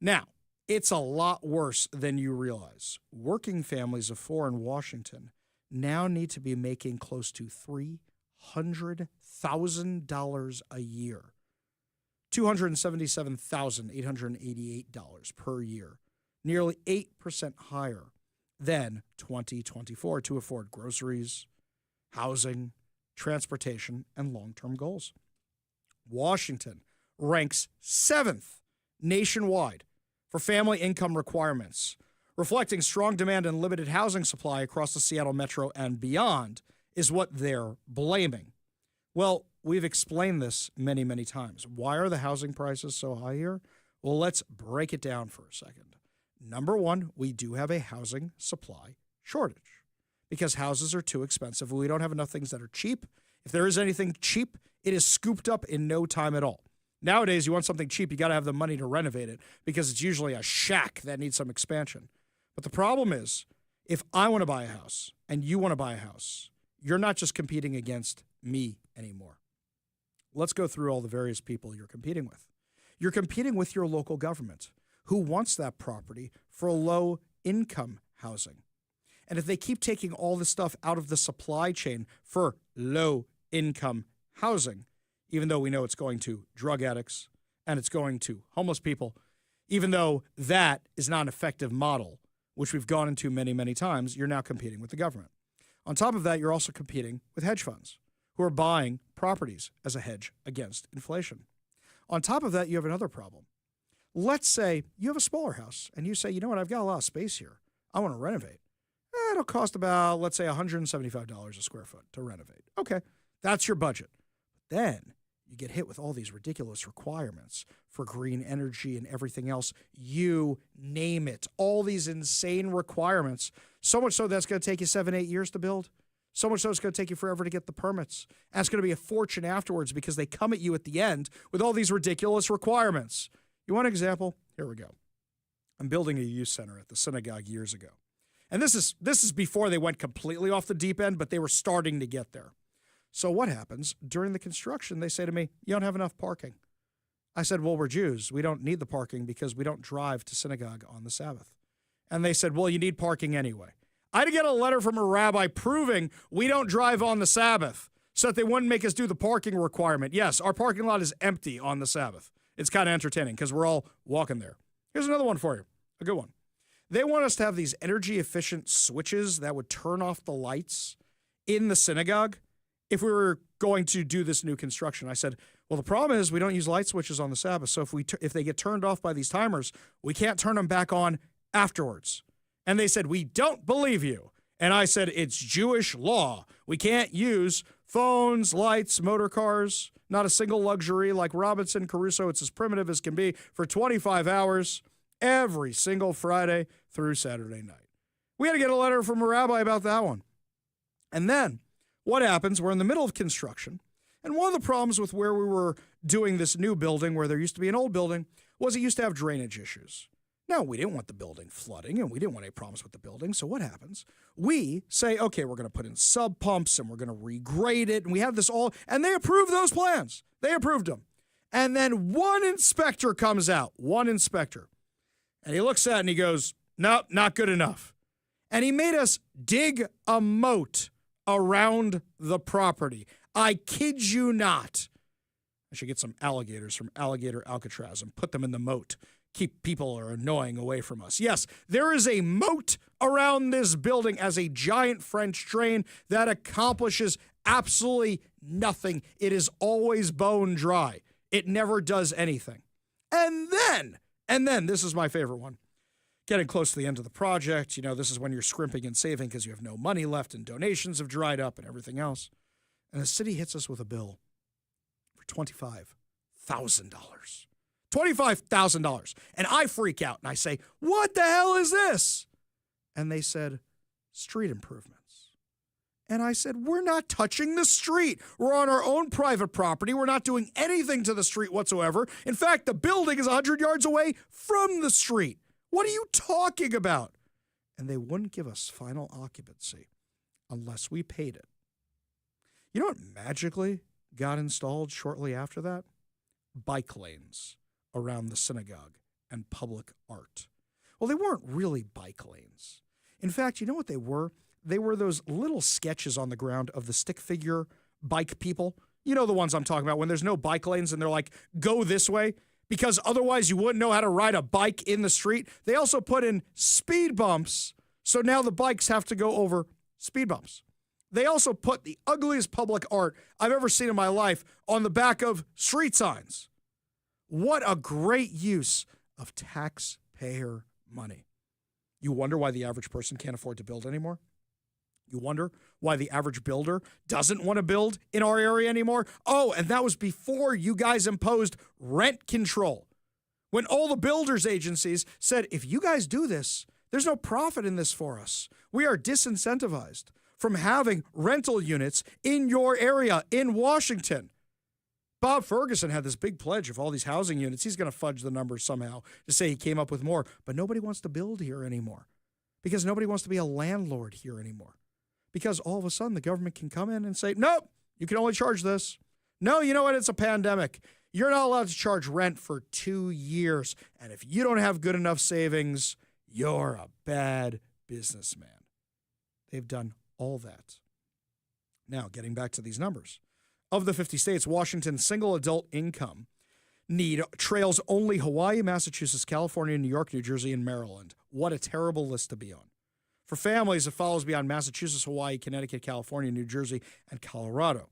Now, it's a lot worse than you realize. Working families of four in Washington now need to be making close to $300,000 a year, $277,888 per year, nearly 8% higher than 2024 to afford groceries, housing, transportation, and long-term goals. Washington ranks 7th nationwide for family income requirements, reflecting strong demand and limited housing supply across the Seattle metro and beyond is what they're blaming. Well, we've explained this many, many times. Why are the housing prices so high here? Well, let's break it down for a second. Number one, we do have a housing supply shortage because houses are too expensive. We don't have enough things that are cheap. If there is anything cheap, it is scooped up in no time at all. Nowadays, you want something cheap, you got to have the money to renovate it because it's usually a shack that needs some expansion. But the problem is, if I want to buy a house and you want to buy a house, you're not just competing against me anymore. Let's go through all the various people you're competing with. You're competing with your local government, who wants that property for low-income housing. And if they keep taking all this stuff out of the supply chain for low-income housing, even though we know it's going to drug addicts and it's going to homeless people, even though that is not an effective model, which we've gone into many, many times, you're now competing with the government. On top of that, you're also competing with hedge funds who are buying properties as a hedge against inflation. On top of that, you have another problem. Let's say you have a smaller house and you say, you know what, I've got a lot of space here. I want to renovate. It'll cost about, let's say, $175 a square foot to renovate. Okay, that's your budget. Then you get hit with all these ridiculous requirements for green energy and everything else. You name it. All these insane requirements. So much so that's going to take you 7-8 years to build. So much so it's going to take you forever to get the permits. And it's going to be a fortune afterwards because they come at you at the end with all these ridiculous requirements. You want an example? Here we go. I'm building a youth center at the synagogue years ago. And this is before they went completely off the deep end, but they were starting to get there. So what happens? During the construction, they say to me, you don't have enough parking. I said, well, we're Jews. We don't need the parking because we don't drive to synagogue on the Sabbath. And they said, well, you need parking anyway. I had to get a letter from a rabbi proving we don't drive on the Sabbath so that they wouldn't make us do the parking requirement. Yes, our parking lot is empty on the Sabbath. It's kind of entertaining because we're all walking there. Here's another one for you, a good one. They want us to have these energy-efficient switches that would turn off the lights in the synagogue if we were going to do this new construction. I said, well, the problem is we don't use light switches on the Sabbath, so if they get turned off by these timers, we can't turn them back on afterwards. And they said, we don't believe you. And I said, it's Jewish law. We can't use phones, lights, motor cars, not a single luxury like Robinson Crusoe. It's as primitive as can be for 25 hours every single Friday through Saturday night. We had to get a letter from a rabbi about that one. And then what happens? We're in the middle of construction. And one of the problems with where we were doing this new building, where there used to be an old building, was it used to have drainage issues. Now, we didn't want the building flooding, and we didn't want any problems with the building. So what happens? We say, okay, we're going to put in sub pumps, and we're going to regrade it, and we have this all, and they approved those plans. They approved them. And then one inspector comes out, and he looks at it, and he goes, nope, not good enough. And he made us dig a moat around the property. I kid you not. I should get some alligators from Alligator Alcatraz and put them in the moat. Keep people are annoying away from us. Yes, there is a moat around this building as a giant French drain that accomplishes absolutely nothing. It is always bone dry. It never does anything. And then, this is my favorite one. Getting close to the end of the project, this is when you're scrimping and saving because you have no money left and donations have dried up and everything else. And the city hits us with a bill for $25,000. $25,000. And I freak out and I say, what the hell is this? And they said, street improvements. And I said, we're not touching the street. We're on our own private property. We're not doing anything to the street whatsoever. In fact, the building is 100 yards away from the street. What are you talking about? And they wouldn't give us final occupancy unless we paid it. You know what magically got installed shortly after that? Bike lanes around the synagogue and public art. Well, they weren't really bike lanes. In fact, you know what they were? They were those little sketches on the ground of the stick figure bike people. You know the ones I'm talking about when there's no bike lanes and they're like, go this way, because otherwise you wouldn't know how to ride a bike in the street. They also put in speed bumps, so now the bikes have to go over speed bumps. They also put the ugliest public art I've ever seen in my life on the back of street signs. What a great use of taxpayer money. You wonder why the average person can't afford to build anymore? You wonder why the average builder doesn't want to build in our area anymore? Oh, and that was before you guys imposed rent control. When all the builders agencies said, if you guys do this, there's no profit in this for us. We are disincentivized from having rental units in your area in Washington. Bob Ferguson had this big pledge of all these housing units. He's going to fudge the numbers somehow to say he came up with more. But nobody wants to build here anymore because nobody wants to be a landlord here anymore. Because all of a sudden the government can come in and say, nope, you can only charge this. No, you know what? It's a pandemic. You're not allowed to charge rent for 2 years. And if you don't have good enough savings, you're a bad businessman. They've done all that. Now, getting back to these numbers. Of the 50 states, Washington's single adult income need trails only Hawaii, Massachusetts, California, New York, New Jersey, and Maryland. What a terrible list to be on. For families, it follows beyond Massachusetts, Hawaii, Connecticut, California, New Jersey, and Colorado.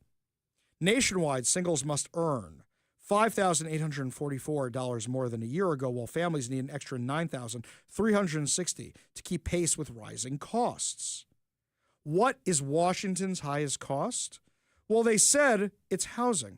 Nationwide, singles must earn $5,844 more than a year ago, while families need an extra $9,360 to keep pace with rising costs. What is Washington's highest cost? Well, they said it's housing.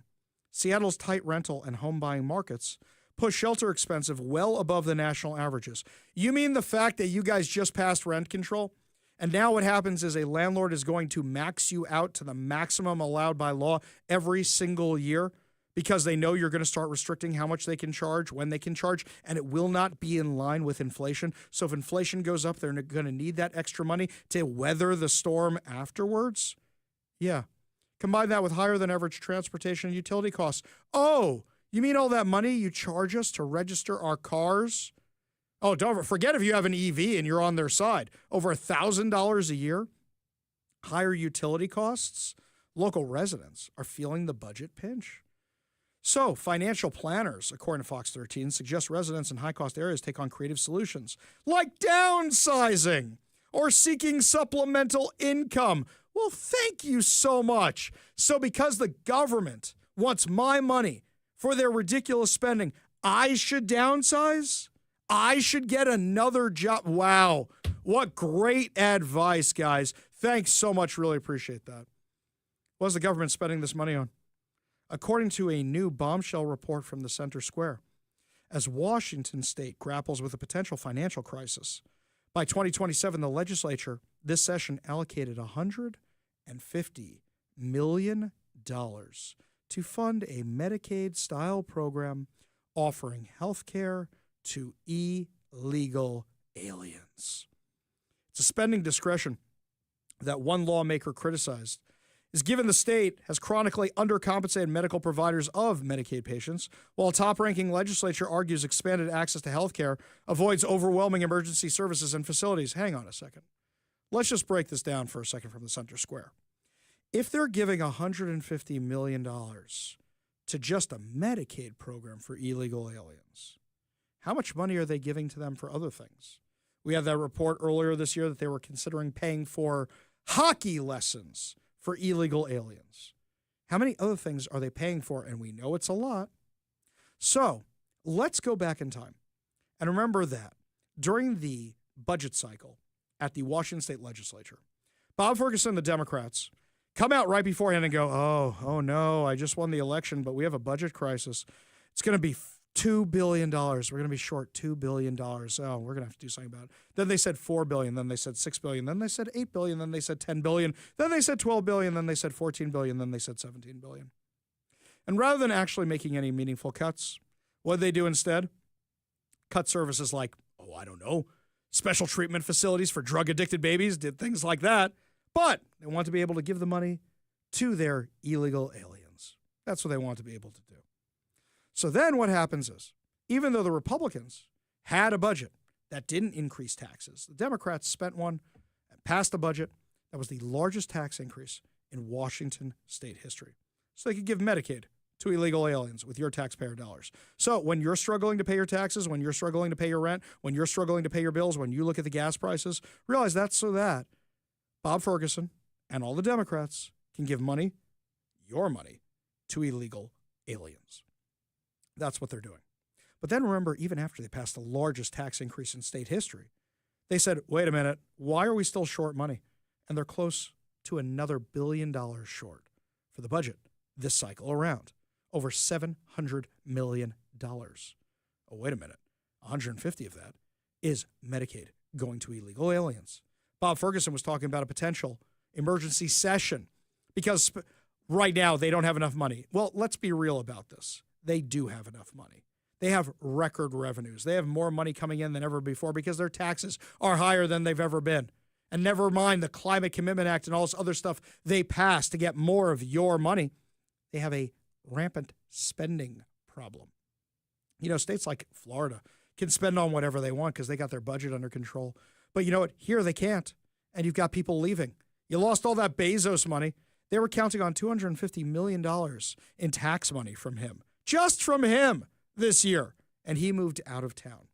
Seattle's tight rental and home buying markets push shelter expensive well above the national averages. You mean the fact that you guys just passed rent control? And now what happens is a landlord is going to max you out to the maximum allowed by law every single year because they know you're going to start restricting how much they can charge, when they can charge, and it will not be in line with inflation. So if inflation goes up, they're going to need that extra money to weather the storm afterwards. Yeah. Combine that with higher than average transportation and utility costs. Oh, you mean all that money you charge us to register our cars? Oh, don't forget if you have an EV and you're on their side. Over $1,000 a year. Higher utility costs. Local residents are feeling the budget pinch. So, financial planners, according to Fox 13, suggest residents in high-cost areas take on creative solutions like downsizing or seeking supplemental income. Well, thank you so much. So because the government wants my money for their ridiculous spending, I should downsize? I should get another job? Wow. What great advice, guys. Thanks so much. Really appreciate that. What is the government spending this money on? According to a new bombshell report from the Center Square, as Washington state grapples with a potential financial crisis, by 2027, the legislature this session allocated $150 million to fund a Medicaid-style program offering health care to illegal aliens. It's a spending discretion that one lawmaker criticized is given the state has chronically undercompensated medical providers of Medicaid patients, while a top-ranking legislature argues expanded access to health care avoids overwhelming emergency services and facilities. Hang on a second. Let's just break this down for a second from the Center Square. If they're giving $150 million to just a Medicaid program for illegal aliens, how much money are they giving to them for other things? We had that report earlier this year that they were considering paying for hockey lessons for illegal aliens. How many other things are they paying for? And we know it's a lot. So let's go back in time and remember that during the budget cycle at the Washington State Legislature, Bob Ferguson, the Democrats, come out right beforehand and go, oh no, I just won the election, but we have a budget crisis. It's going to be $2 billion. We're going to be short $2 billion. Oh, we're going to have to do something about it. Then they said $4 billion. Then they said $6 billion. Then they said $8 billion. Then they said $10 billion. Then they said $12 billion. Then they said $14 billion. Then they said $17 billion. And rather than actually making any meaningful cuts, what did they do instead? Cut services like, I don't know, special treatment facilities for drug-addicted babies, did things like that. But they want to be able to give the money to their illegal aliens. That's what they want to be able to do. So then what happens is, even though the Republicans had a budget that didn't increase taxes, the Democrats spent one and passed a budget that was the largest tax increase in Washington state history. So they could give Medicaid to illegal aliens with your taxpayer dollars. So when you're struggling to pay your taxes, when you're struggling to pay your rent, when you're struggling to pay your bills, when you look at the gas prices, realize that's so that Bob Ferguson and all the Democrats can give money, your money, to illegal aliens. That's what they're doing. But then remember, even after they passed the largest tax increase in state history, they said, wait a minute, why are we still short money? And they're close to another $1 billion short for the budget this cycle around. Over $700 million. Oh, wait a minute. 150 of that is Medicaid going to illegal aliens. Bob Ferguson was talking about a potential emergency session because right now they don't have enough money. Well, let's be real about this. They do have enough money. They have record revenues. They have more money coming in than ever before because their taxes are higher than they've ever been. And never mind the Climate Commitment Act and all this other stuff they passed to get more of your money. They have a rampant spending problem. You know, states like Florida can spend on whatever they want because they got their budget under control. But you know what? Here they can't. And you've got people leaving. You lost all that Bezos money. They were counting on $250 million in tax money from him. Just from him this year. And he moved out of town.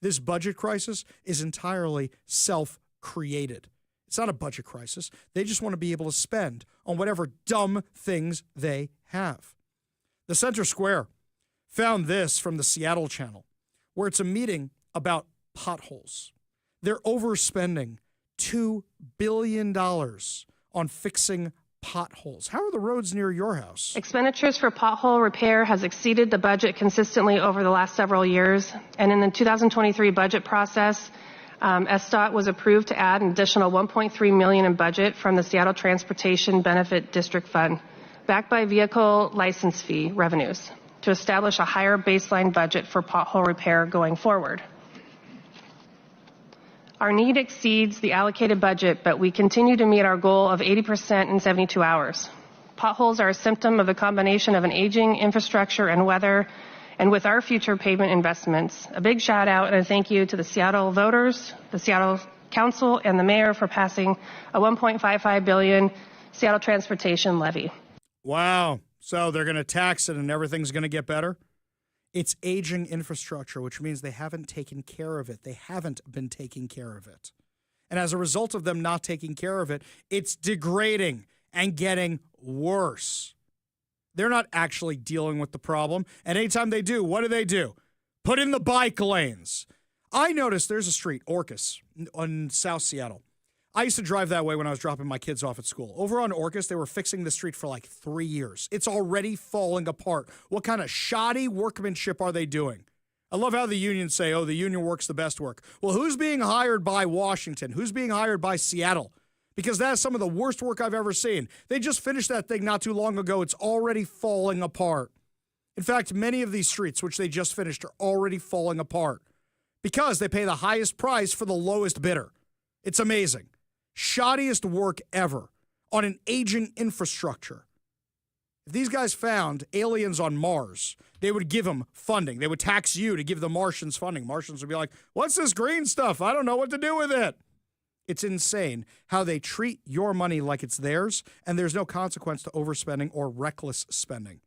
This budget crisis is entirely self-created. It's not a budget crisis. They just want to be able to spend on whatever dumb things they have. The Center Square found this from the Seattle Channel, where it's a meeting about potholes. They're overspending $2 billion on fixing potholes. How are the roads near your house? Expenditures for pothole repair has exceeded the budget consistently over the last several years, and in the 2023 budget process, SDOT was approved to add an additional $1.3 million in budget from the Seattle Transportation Benefit District Fund, backed by vehicle license fee revenues, to establish a higher baseline budget for pothole repair going forward. Our need exceeds the allocated budget, but we continue to meet our goal of 80% in 72 hours. Potholes are a symptom of the combination of an aging infrastructure and weather, and with our future pavement investments. A big shout out and a thank you to the Seattle voters, the Seattle Council, and the mayor for passing a $1.55 billion Seattle transportation levy. Wow. So they're going to tax it and everything's going to get better? It's aging infrastructure, which means they haven't taken care of it. They haven't been taking care of it. And as a result of them not taking care of it, it's degrading and getting worse. They're not actually dealing with the problem. And anytime they do, what do? Put in the bike lanes. I noticed there's a street, Orcas, in South Seattle. I used to drive that way when I was dropping my kids off at school. Over on Orcas, they were fixing the street for like 3 years. It's already falling apart. What kind of shoddy workmanship are they doing? I love how the unions say, oh, the union work's the best work. Well, who's being hired by Washington? Who's being hired by Seattle? Because that's some of the worst work I've ever seen. They just finished that thing not too long ago. It's already falling apart. In fact, many of these streets, which they just finished, are already falling apart because they pay the highest price for the lowest bidder. It's amazing. Shoddiest work ever on an aging infrastructure. If these guys found aliens on Mars, they would give them funding. They would tax you to give the Martians funding. Martians would be like, what's this green stuff? I don't know what to do with it. It's insane how they treat your money like it's theirs, and there's no consequence to overspending or reckless spending.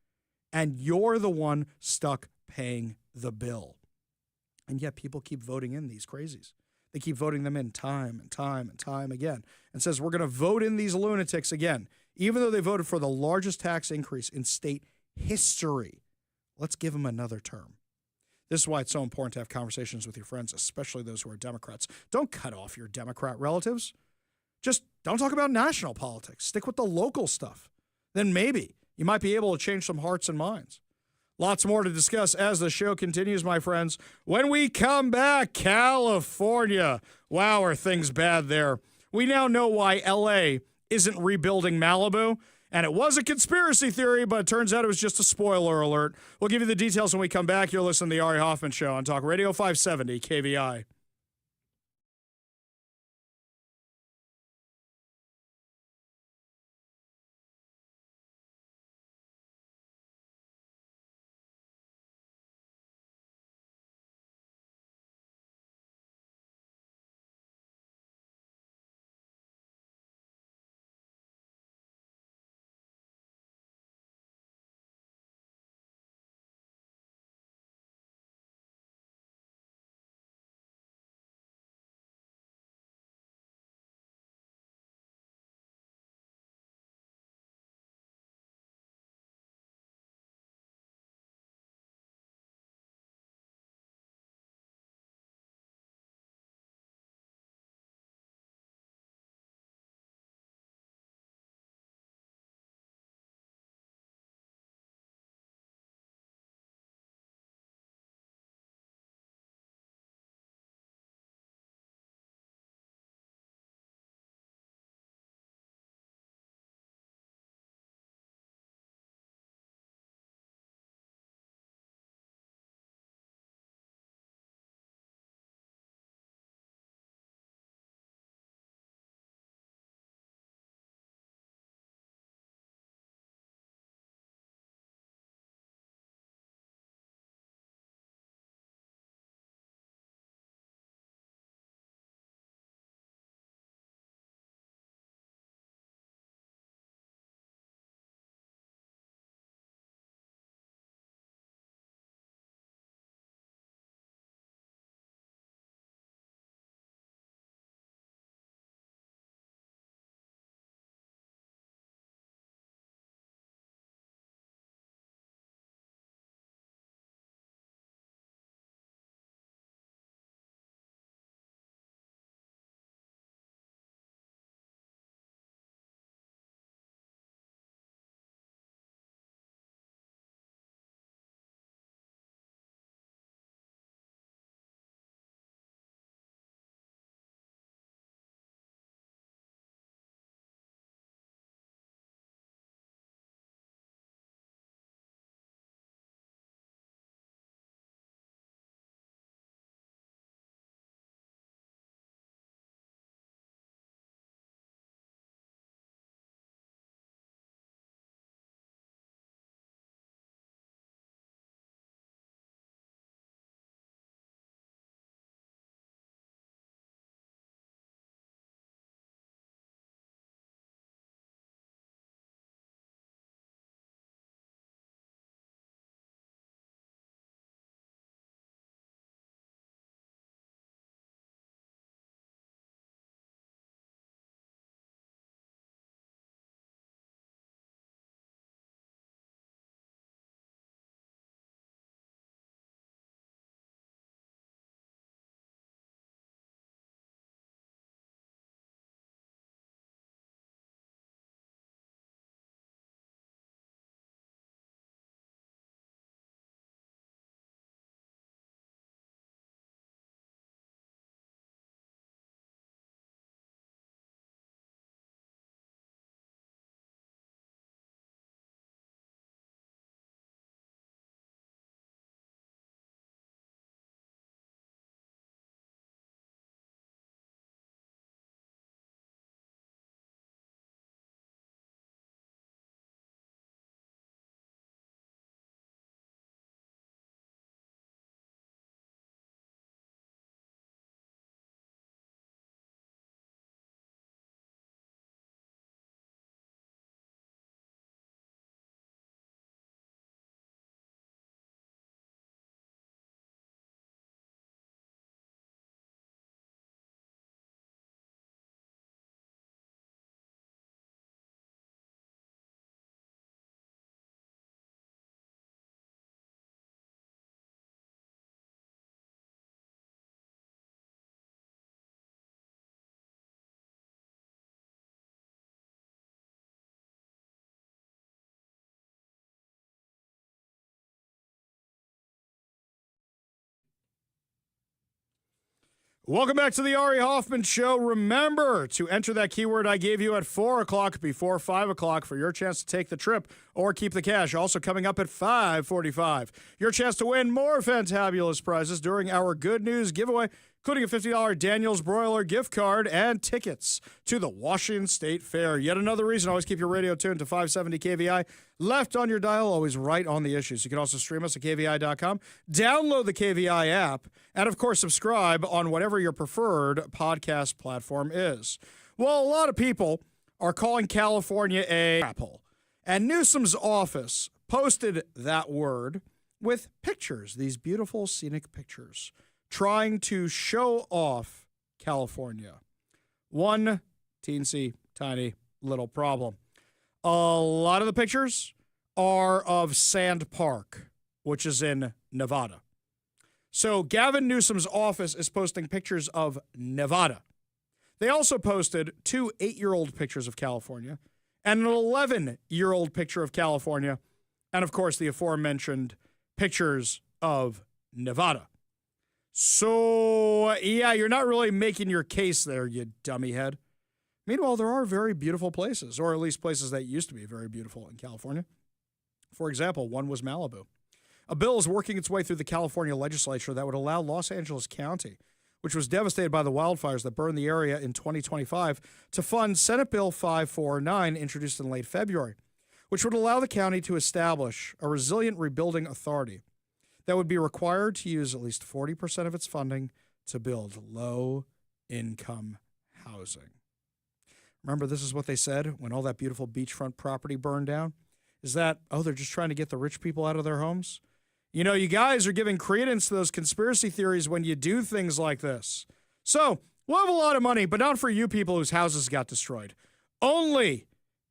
And you're the one stuck paying the bill. And yet people keep voting in these crazies. They keep voting them in time and time and time again and says, we're going to vote in these lunatics again, even though they voted for the largest tax increase in state history. Let's give them another term. This is why it's so important to have conversations with your friends, especially those who are Democrats. Don't cut off your Democrat relatives. Just don't talk about national politics. Stick with the local stuff. Then maybe you might be able to change some hearts and minds. Lots more to discuss as the show continues, my friends. When we come back, California. Wow, are things bad there. We now know why L.A. isn't rebuilding Malibu. And it was a conspiracy theory, but it turns out it was just a spoiler alert. We'll give you the details when we come back. You're listening to The Ari Hoffman Show on Talk Radio 570 KVI. Welcome back to the Ari Hoffman Show. Remember to enter that keyword I gave you at 4 o'clock before 5 o'clock for your chance to take the trip or keep the cash. Also coming up at 5:45, your chance to win more fantabulous prizes during our Good News giveaway, including a $50 Daniel's Broiler gift card and tickets to the Washington State Fair. Yet another reason, always keep your radio tuned to 570 KVI, left on your dial, always right on the issues. You can also stream us at KVI.com, download the KVI app, and of course, subscribe on whatever your preferred podcast platform is. Well, a lot of people are calling California a crap hole, and Newsom's office posted that word with pictures, these beautiful scenic pictures, trying to show off California. One teensy tiny little problem. A lot of the pictures are of Sand Park, which is in Nevada. So Gavin Newsom's office is posting pictures of Nevada. They also posted 2 8-year-old pictures of California and an 11-year-old picture of California, and of course the aforementioned pictures of Nevada. So, yeah, you're not really making your case there, you dummy head. Meanwhile, there are very beautiful places, or at least places that used to be very beautiful in California. For example, one was Malibu. A bill is working its way through the California legislature that would allow Los Angeles County, which was devastated by the wildfires that burned the area in 2025, to fund Senate Bill 549, introduced in late February, which would allow the county to establish a resilient rebuilding authority that would be required to use at least 40% of its funding to build low-income housing. Remember, this is what they said when all that beautiful beachfront property burned down? Is that, they're just trying to get the rich people out of their homes? You know, you guys are giving credence to those conspiracy theories when you do things like this. So, we'll have a lot of money, but not for you people whose houses got destroyed. Only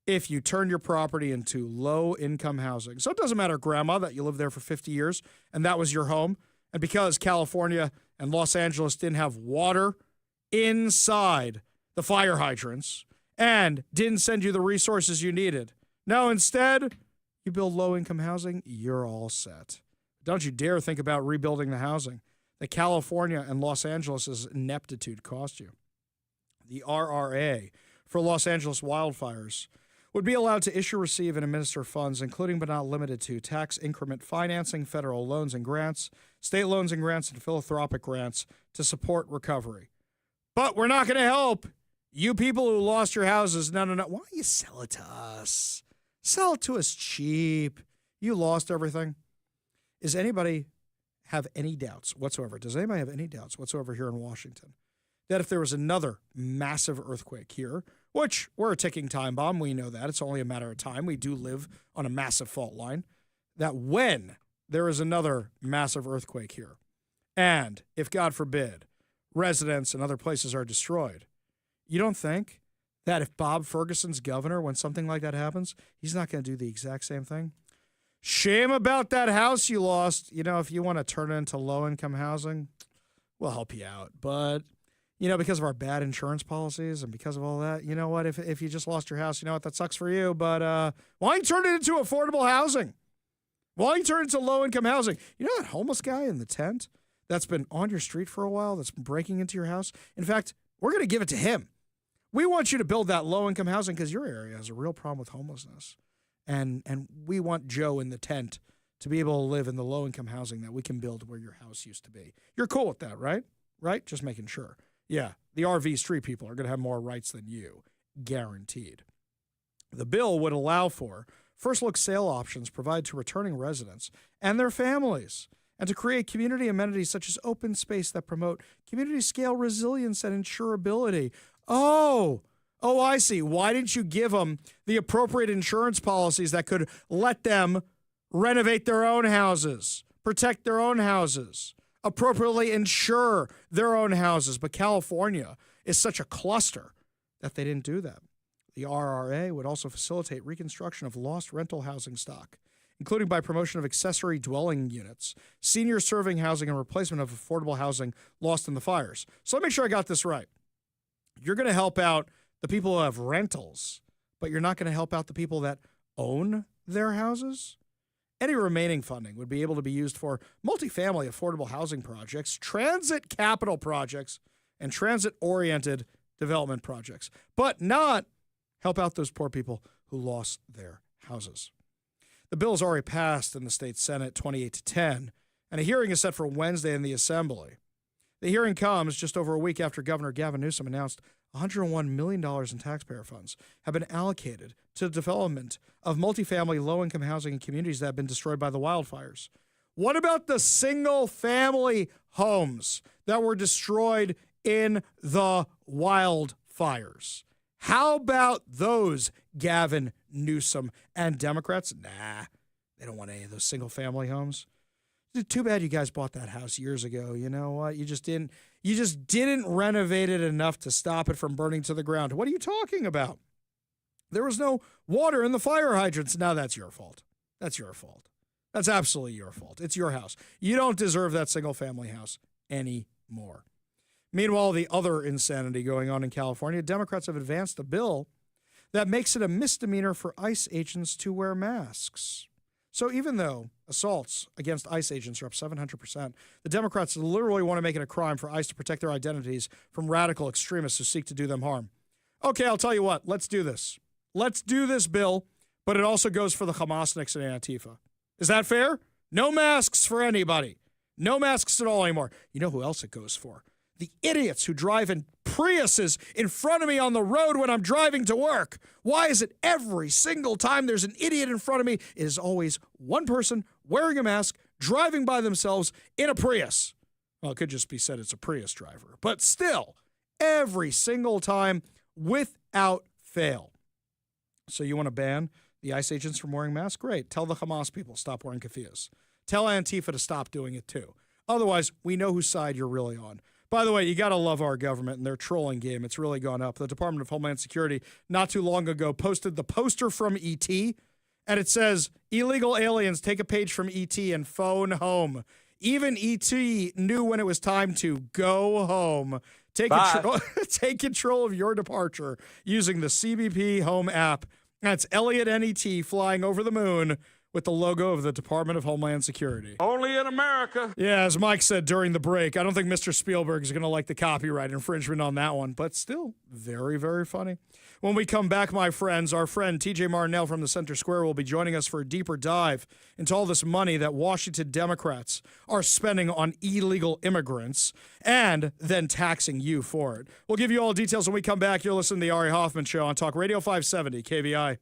if you turn your property into low-income housing. So it doesn't matter, Grandma, that you lived there for 50 years and that was your home. And because California and Los Angeles didn't have water inside the fire hydrants and didn't send you the resources you needed. No, instead, you build low-income housing, you're all set. Don't you dare think about rebuilding the housing that California and Los Angeles' ineptitude cost you. The RRA for Los Angeles wildfires would be allowed to issue, receive, and administer funds, including but not limited to tax increment financing, federal loans and grants, state loans and grants, and philanthropic grants to support recovery. But we're not going to help you people who lost your houses. No. Why don't you sell it to us? Sell it to us cheap. You lost everything. Does anybody have any doubts whatsoever? Does anybody have any doubts whatsoever here in Washington that if there was another massive earthquake here, which we're a ticking time bomb, we know that. It's only a matter of time. We do live on a massive fault line. That when there is another massive earthquake here, and if, God forbid, residents and other places are destroyed, you don't think that if Bob Ferguson's governor, when something like that happens, he's not going to do the exact same thing? Shame about that house you lost. You know, if you want to turn it into low-income housing, we'll help you out. But you know, because of our bad insurance policies and because of all that, you know what? If you just lost your house, you know what? That sucks for you. But why don't you turn it into affordable housing? Why don't you turn it into low-income housing? You know that homeless guy in the tent that's been on your street for a while, that's been breaking into your house? In fact, we're going to give it to him. We want you to build that low-income housing because your area has a real problem with homelessness. And we want Joe in the tent to be able to live in the low-income housing that we can build where your house used to be. You're cool with that, right? Right? Just making sure. Yeah, the RV street people are going to have more rights than you, guaranteed. The bill would allow for first-look sale options provided to returning residents and their families, and to create community amenities such as open space that promote community-scale resilience and insurability. Oh, I see. Why didn't you give them the appropriate insurance policies that could let them renovate their own houses, protect their own houses, appropriately insure their own houses? But California is such a cluster that they didn't do that. The RRA would also facilitate reconstruction of lost rental housing stock, including by promotion of accessory dwelling units, senior serving housing, and replacement of affordable housing lost in the fires. So let me make sure I got this right. You're going to help out the people who have rentals, but you're not going to help out the people that own their houses? Any remaining funding would be able to be used for multifamily affordable housing projects, transit capital projects, and transit-oriented development projects, but not help out those poor people who lost their houses. The bill has already passed in the state Senate 28-10, and a hearing is set for Wednesday in the Assembly. The hearing comes just over a week after Governor Gavin Newsom announced $101 million in taxpayer funds have been allocated to the development of multifamily low-income housing in communities that have been destroyed by the wildfires. What about the single-family homes that were destroyed in the wildfires? How about those, Gavin Newsom and Democrats? Nah, they don't want any of those single-family homes. Too bad you guys bought that house years ago. You know what? You just didn't renovate it enough to stop it from burning to the ground. What are you talking about? There was no water in the fire hydrants. Now that's your fault. That's your fault. That's absolutely your fault. It's your house. You don't deserve that single-family house anymore. Meanwhile, the other insanity going on in California, Democrats have advanced a bill that makes it a misdemeanor for ICE agents to wear masks. So even though assaults against ICE agents are up 700%, the Democrats literally want to make it a crime for ICE to protect their identities from radical extremists who seek to do them harm. Okay, I'll tell you what. Let's do this. Let's do this bill, but it also goes for the Hamasniks and Antifa. Is that fair? No masks for anybody. No masks at all anymore. You know who else it goes for? The idiots who drive in Priuses in front of me on the road when I'm driving to work. Why is it every single time there's an idiot in front of me, it is always one person wearing a mask, driving by themselves in a Prius? Well, it could just be said it's a Prius driver. But still, every single time, without fail. So you want to ban the ICE agents from wearing masks? Great. Tell the Hamas people stop wearing keffiyehs. Tell Antifa to stop doing it too. Otherwise, we know whose side you're really on. By the way, you got to love our government and their trolling game. It's really gone up. The Department of Homeland Security not too long ago posted the poster from E.T., and it says, illegal aliens, take a page from E.T. and phone home. Even E.T. knew when it was time to go home. Take control of your departure using the CBP Home app. That's Elliot NET flying over the moon with the logo of the Department of Homeland Security. Only in America. Yeah, as Mike said during the break, I don't think Mr. Spielberg is going to like the copyright infringement on that one, but still very, very funny. When we come back, my friends, our friend TJ Martinell from the Center Square will be joining us for a deeper dive into all this money that Washington Democrats are spending on illegal immigrants and then taxing you for it. We'll give you all details when we come back. You're listening to the Ari Hoffman Show on Talk Radio 570 KVI.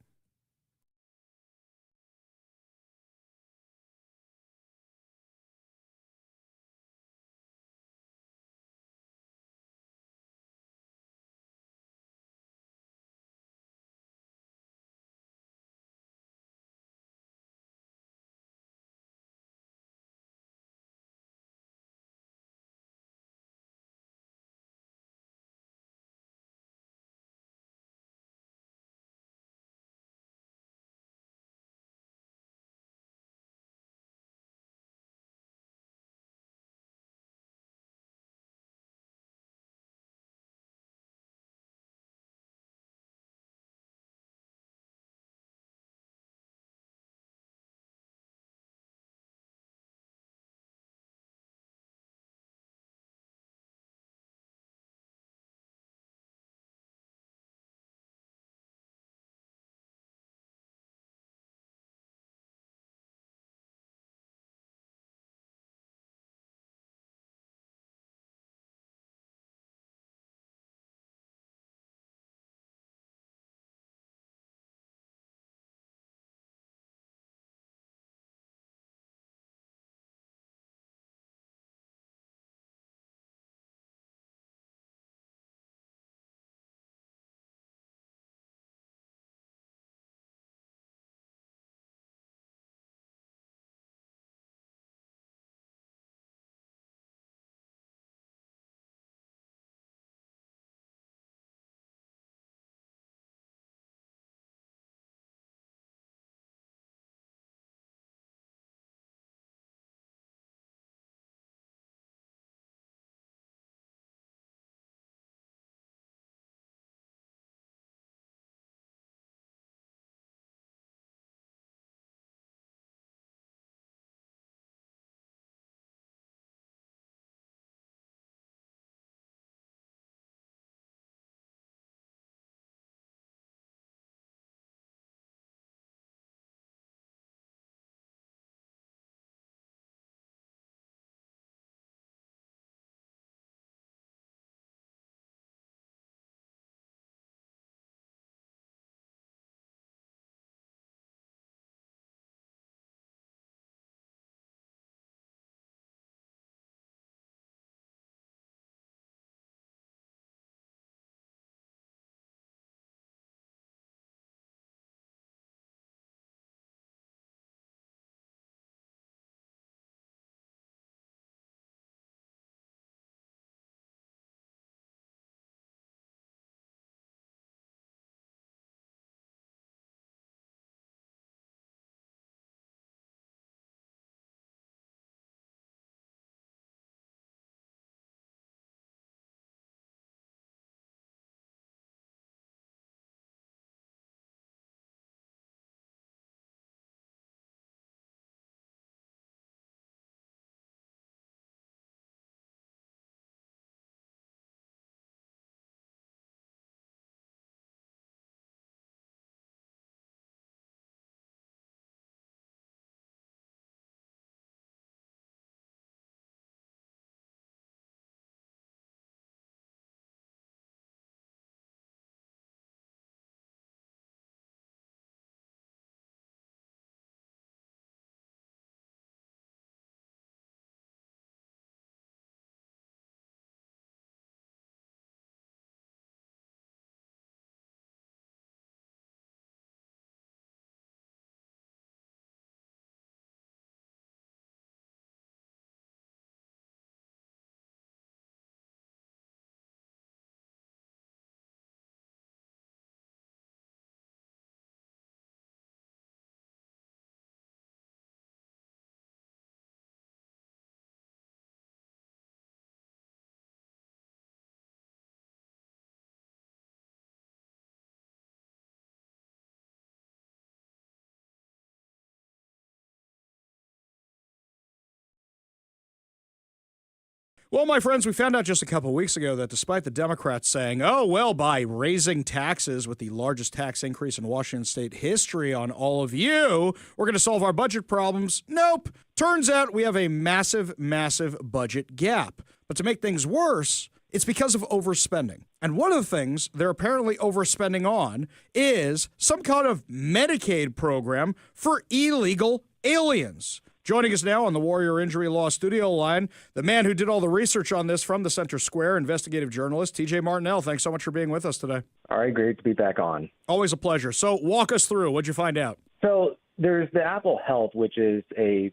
Well, my friends, we found out just a couple weeks ago that despite the Democrats saying, oh, well, by raising taxes with the largest tax increase in Washington state history on all of you, we're going to solve our budget problems. Nope. Turns out we have a massive, massive budget gap. But to make things worse, it's because of overspending. And one of the things they're apparently overspending on is some kind of Medicaid program for illegal aliens. Joining us now on the Warrior Injury Law studio line, the man who did all the research on this from the Center Square, investigative journalist, TJ Martinell. Thanks so much for being with us today. All right, great to be back on. Always a pleasure. So walk us through. What'd you find out? So there's the Apple Health, which is a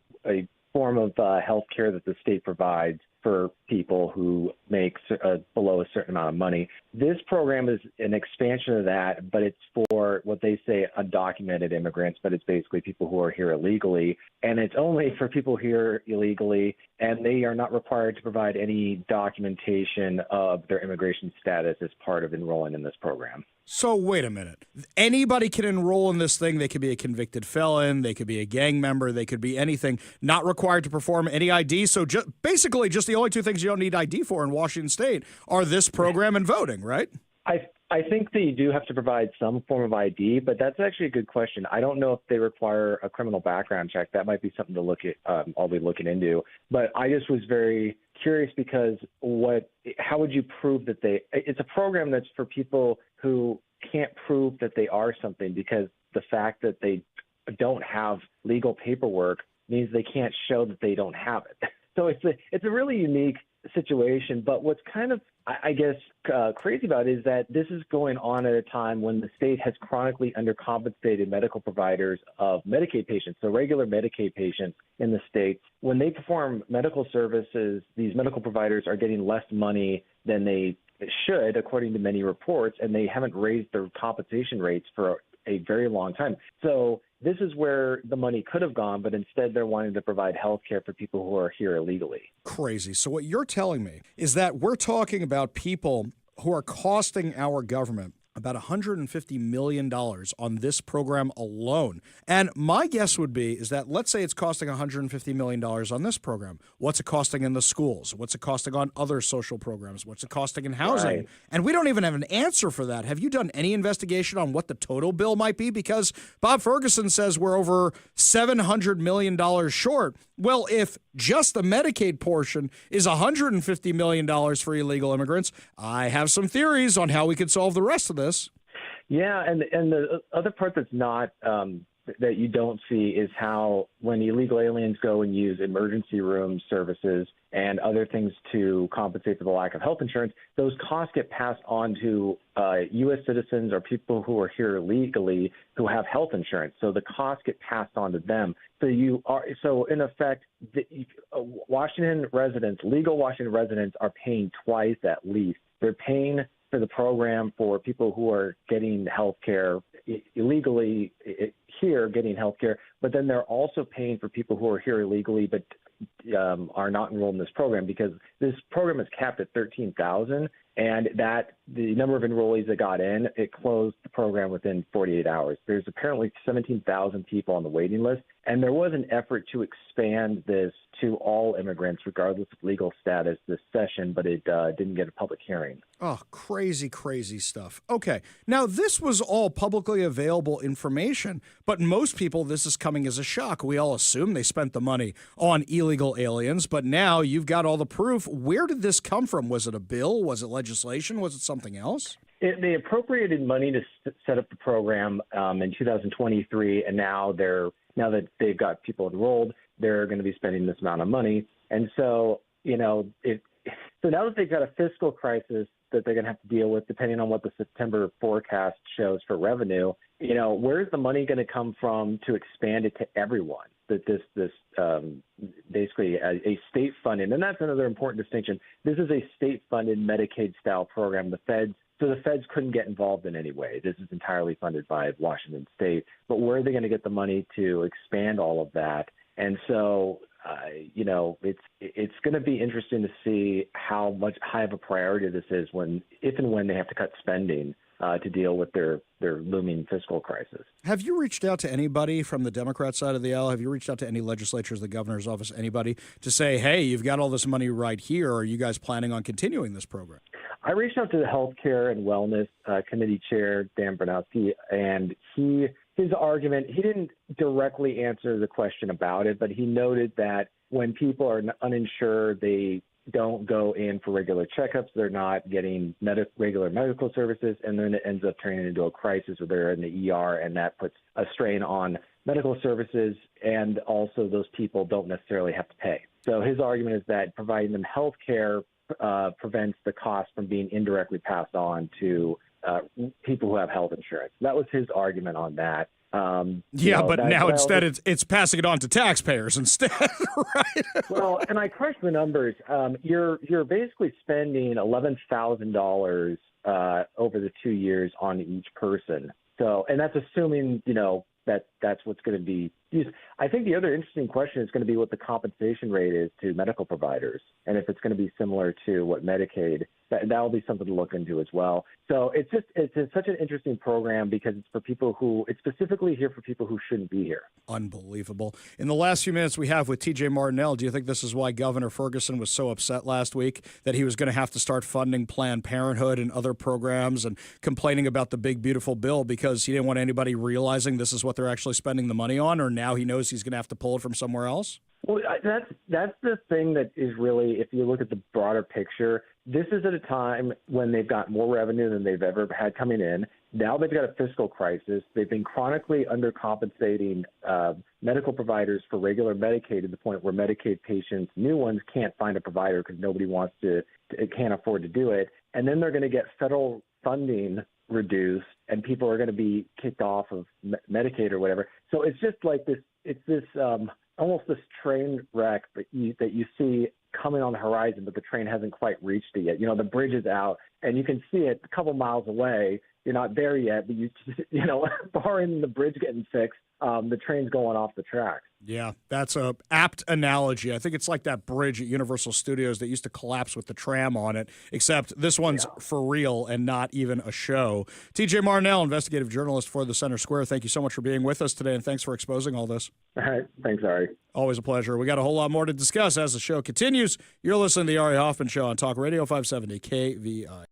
form of health care that the state provides for people who make below a certain amount of money. This program is an expansion of that, but it's for what they say undocumented immigrants, but it's basically people who are here illegally. And it's only for people here illegally, and they are not required to provide any documentation of their immigration status as part of enrolling in this program. So wait a minute. Anybody can enroll in this thing. They could be a convicted felon. They could be a gang member. They could be anything, not required to perform any ID. So basically just the only two things you don't need ID for in Washington state are this program and voting, right? I think they do have to provide some form of ID, but that's actually a good question. I don't know if they require a criminal background check. That might be something to look at. I'll be looking into. But I just was very curious because how would you prove that it's a program that's for people who can't prove that they are something, because the fact that they don't have legal paperwork means they can't show that they don't have it. So it's a really unique situation. But what's kind of, I guess, crazy about it is that this is going on at a time when the state has chronically undercompensated medical providers of Medicaid patients, so regular Medicaid patients in the state. When they perform medical services, these medical providers are getting less money than they should, according to many reports, and they haven't raised their compensation rates for a very long time. So this is where the money could have gone, but instead they're wanting to provide health care for people who are here illegally. Crazy. So what you're telling me is that we're talking about people who are costing our government about $150 million on this program alone. And my guess would be is that let's say it's costing $150 million on this program. What's it costing in the schools? What's it costing on other social programs? What's it costing in housing? Right. And we don't even have an answer for that. Have you done any investigation on what the total bill might be? Because Bob Ferguson says we're over $700 million short. Well, if just the Medicaid portion is $150 million for illegal immigrants, I have some theories on how we could solve the rest of this. Yeah, and the other part that's not that you don't see is how when illegal aliens go and use emergency room services and other things to compensate for the lack of health insurance, those costs get passed on to U.S. citizens or people who are here illegally who have health insurance. So the costs get passed on to them. So in effect, Washington residents, legal Washington residents, are paying twice at least. They're paying for the program for people who are getting health care illegally here, getting health care, but then they're also paying for people who are here illegally but are not enrolled in this program, because this program is capped at 13,000, and that the number of enrollees that got in, it closed the program within 48 hours. There's apparently 17,000 people on the waiting list, and there was an effort to expand this to all immigrants, regardless of legal status, this session, but it didn't get a public hearing. Oh, crazy, crazy stuff. Okay. Now, this was all publicly available information, but most people, this is coming as a shock. We all assume they spent the money on illegal aliens, but now you've got all the proof. Where did this come from? Was it a bill? Was it legislation? Was it something else? They appropriated money to set up the program in 2023, and now that they've got people enrolled, they're going to be spending this amount of money. And so, so now that they've got a fiscal crisis that they're going to have to deal with, depending on what the September forecast shows for revenue, where's the money going to come from to expand it to everyone? That this basically a state-funded, and that's another important distinction. This is a state-funded Medicaid-style program. The feds couldn't get involved in any way. This is entirely funded by Washington State. But where are they going to get the money to expand all of that? And so, it's going to be interesting to see how high of a priority this is if and when they have to cut spending to deal with their looming fiscal crisis. Have you reached out to anybody from the Democrat side of the aisle? Have you reached out to any legislatures, the governor's office, anybody to say, hey, you've got all this money right here. Are you guys planning on continuing this program? I reached out to the Health Care and Wellness Committee Chair, Dan Bernowski, and his argument, he didn't directly answer the question about it, but he noted that when people are uninsured, they don't go in for regular checkups, they're not getting regular medical services, and then it ends up turning into a crisis where they're in the ER, and that puts a strain on medical services, and also those people don't necessarily have to pay. So his argument is that providing them health care prevents the cost from being indirectly passed on to people who have health insurance. That was his argument on that. But now instead it's passing it on to taxpayers instead, right? Well, and I crunched the numbers. You're basically spending $11,000 over the 2 years on each person. So, and that's assuming that's what's going to be used. I think the other interesting question is going to be what the compensation rate is to medical providers, and if it's going to be similar to what Medicaid. That'll be something to look into as well. So it's such an interesting program because it's specifically here for people who shouldn't be here. Unbelievable. In the last few minutes we have with TJ Martinell, do you think this is why Governor Ferguson was so upset last week that he was going to have to start funding Planned Parenthood and other programs and complaining about the big, beautiful bill because he didn't want anybody realizing this is what they're actually spending the money on, or now he knows he's going to have to pull it from somewhere else? Well, that's the thing that is really, if you look at the broader picture, this is at a time when they've got more revenue than they've ever had coming in. Now they've got a fiscal crisis. They've been chronically undercompensating medical providers for regular Medicaid to the point where Medicaid patients, new ones, can't find a provider because nobody can't afford to do it. And then they're going to get federal funding reduced, and people are going to be kicked off of Medicaid or whatever. So it's just like this. It's this almost this train wreck that you see coming on the horizon, but the train hasn't quite reached it yet. The bridge is out, and you can see it a couple miles away. You're not there yet, but barring the bridge getting fixed, the train's going off the tracks. Yeah, that's a apt analogy. I think it's like that bridge at Universal Studios that used to collapse with the tram on it, except this one's for real and not even a show. TJ Martinell, investigative journalist for the Center Square, thank you so much for being with us today, and thanks for exposing all this. All right. Thanks, Ari. Always a pleasure. We got a whole lot more to discuss as the show continues. You're listening to the Ari Hoffman Show on Talk Radio 570 KVI.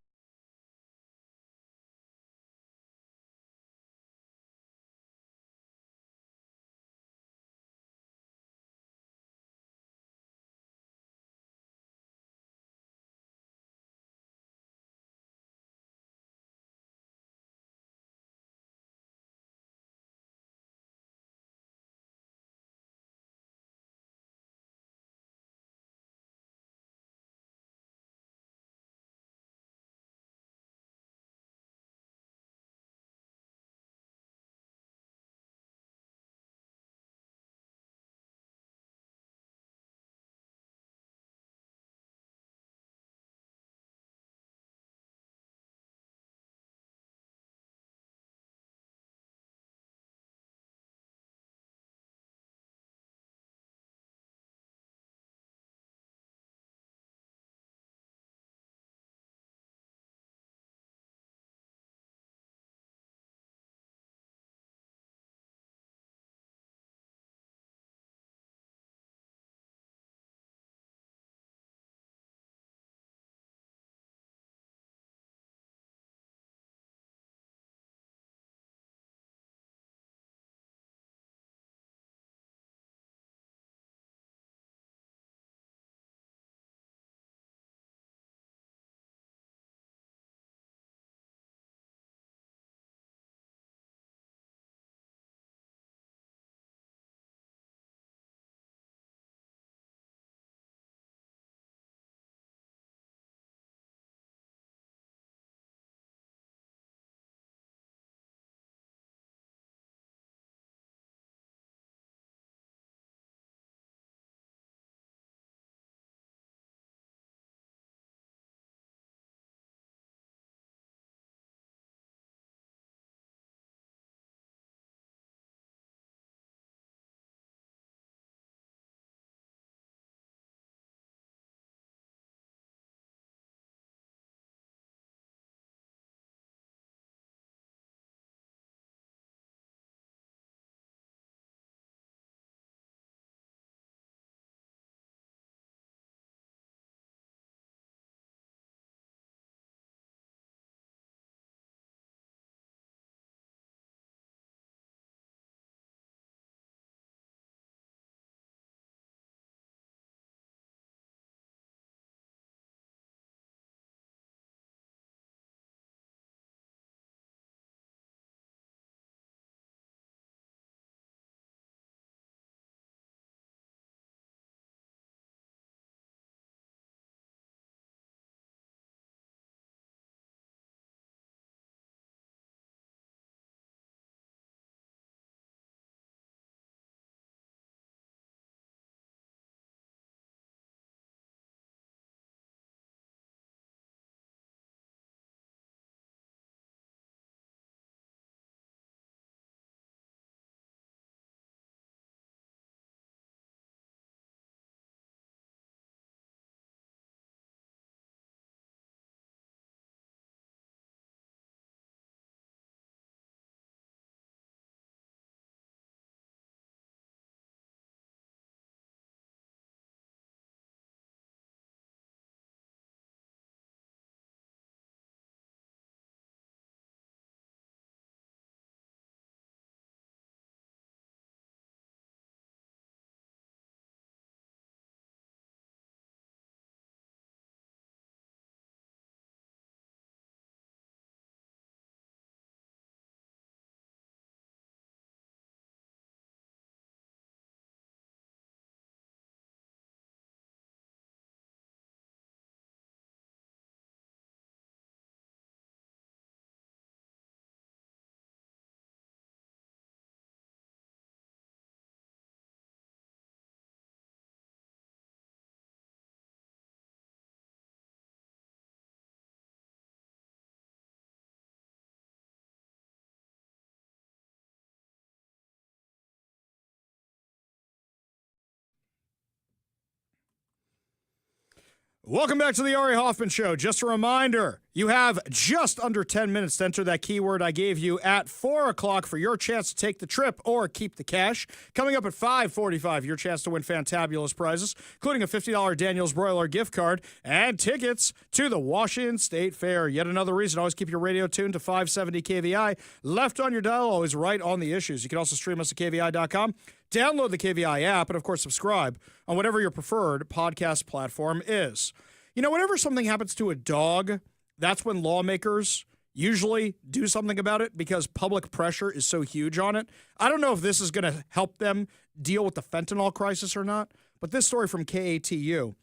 Welcome back to the Ari Hoffman Show. Just a reminder, you have just under 10 minutes to enter that keyword I gave you at 4 o'clock for your chance to take the trip or keep the cash. Coming up at 5:45, your chance to win fantabulous prizes, including a $50 Daniel's Broiler gift card and tickets to the Washington State Fair. Yet another reason, always keep your radio tuned to 570 KVI. Left on your dial, always right on the issues. You can also stream us at KVI.com. Download the KVI app, and of course, subscribe on whatever your preferred podcast platform is. You know, whenever something happens to a dog, that's when lawmakers usually do something about it because public pressure is so huge on it. I don't know if this is going to help them deal with the fentanyl crisis or not, but this story from KATU,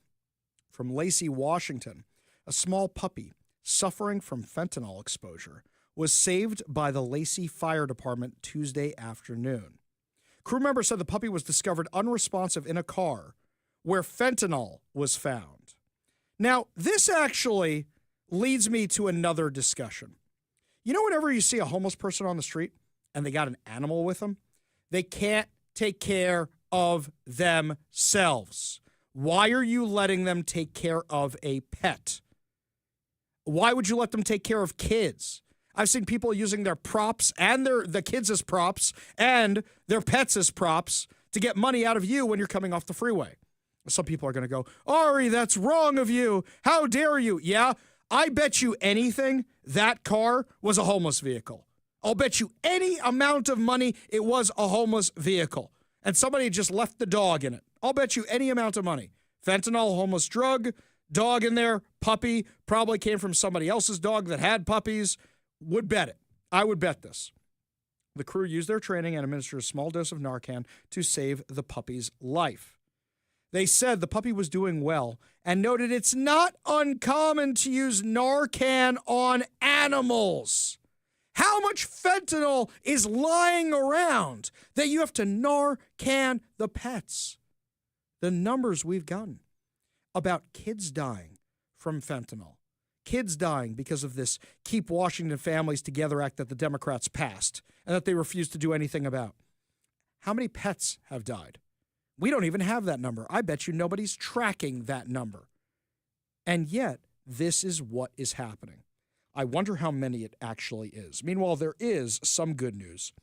from Lacey, Washington, a small puppy suffering from fentanyl exposure was saved by the Lacey Fire Department Tuesday afternoon. Crew members said the puppy was discovered unresponsive in a car where fentanyl was found. Now, this actually leads me to another discussion. You know, whenever you see a homeless person on the street and they got an animal with them, they can't take care of themselves. Why are you letting them take care of a pet? Why would you let them take care of kids? I've seen people using their props and the kids as props and their pets as props to get money out of you when you're coming off the freeway. Some people are going to go, Ari, that's wrong of you. How dare you? Yeah, I bet you anything that car was a homeless vehicle. I'll bet you any amount of money it was a homeless vehicle. And somebody just left the dog in it. I'll bet you any amount of money. Fentanyl, homeless drug, dog in there, puppy, probably came from somebody else's dog that had puppies. Would bet it. I would bet this. The crew used their training and administered a small dose of Narcan to save the puppy's life. They said the puppy was doing well and noted it's not uncommon to use Narcan on animals. How much fentanyl is lying around that you have to Narcan the pets? The numbers we've gotten about kids dying from fentanyl. Kids dying because of this Keep Washington Families Together Act that the Democrats passed and that they refused to do anything about. How many pets have died? We don't even have that number. I bet you nobody's tracking that number. And yet, this is what is happening. I wonder how many it actually is. Meanwhile, there is some good news.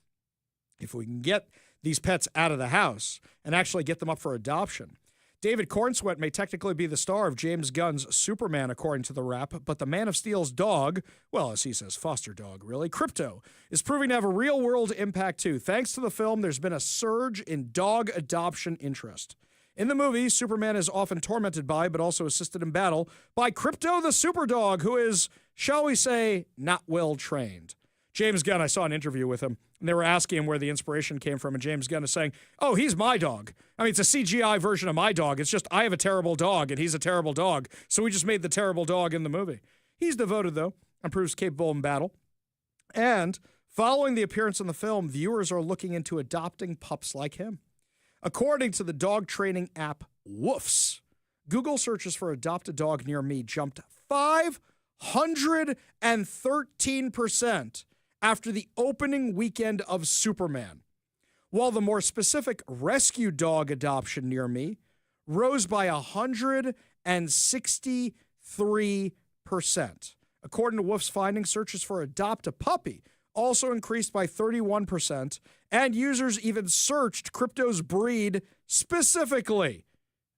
If we can get these pets out of the house and actually get them up for adoption, David Cornsweet may technically be the star of James Gunn's Superman, according to the Wrap, but the Man of Steel's dog, well, as he says, foster dog, really, Crypto, is proving to have a real-world impact, too. Thanks to the film, there's been a surge in dog adoption interest. In the movie, Superman is often tormented by, but also assisted in battle, by Crypto the Superdog, who is, shall we say, not well-trained. James Gunn, I saw an interview with him, and they were asking him where the inspiration came from, and James Gunn is saying, oh, he's my dog. I mean, it's a CGI version of my dog. It's just I have a terrible dog, and he's a terrible dog, so we just made the terrible dog in the movie. He's devoted, though, and proves capable in battle. And following the appearance in the film, viewers are looking into adopting pups like him. According to the dog training app Woofs, Google searches for adopt a dog near me jumped 513% after the opening weekend of Superman, while the more specific rescue dog adoption near me rose by 163%. According to Woof's findings, searches for adopt a puppy also increased by 31%, and users even searched Crypto's breed specifically.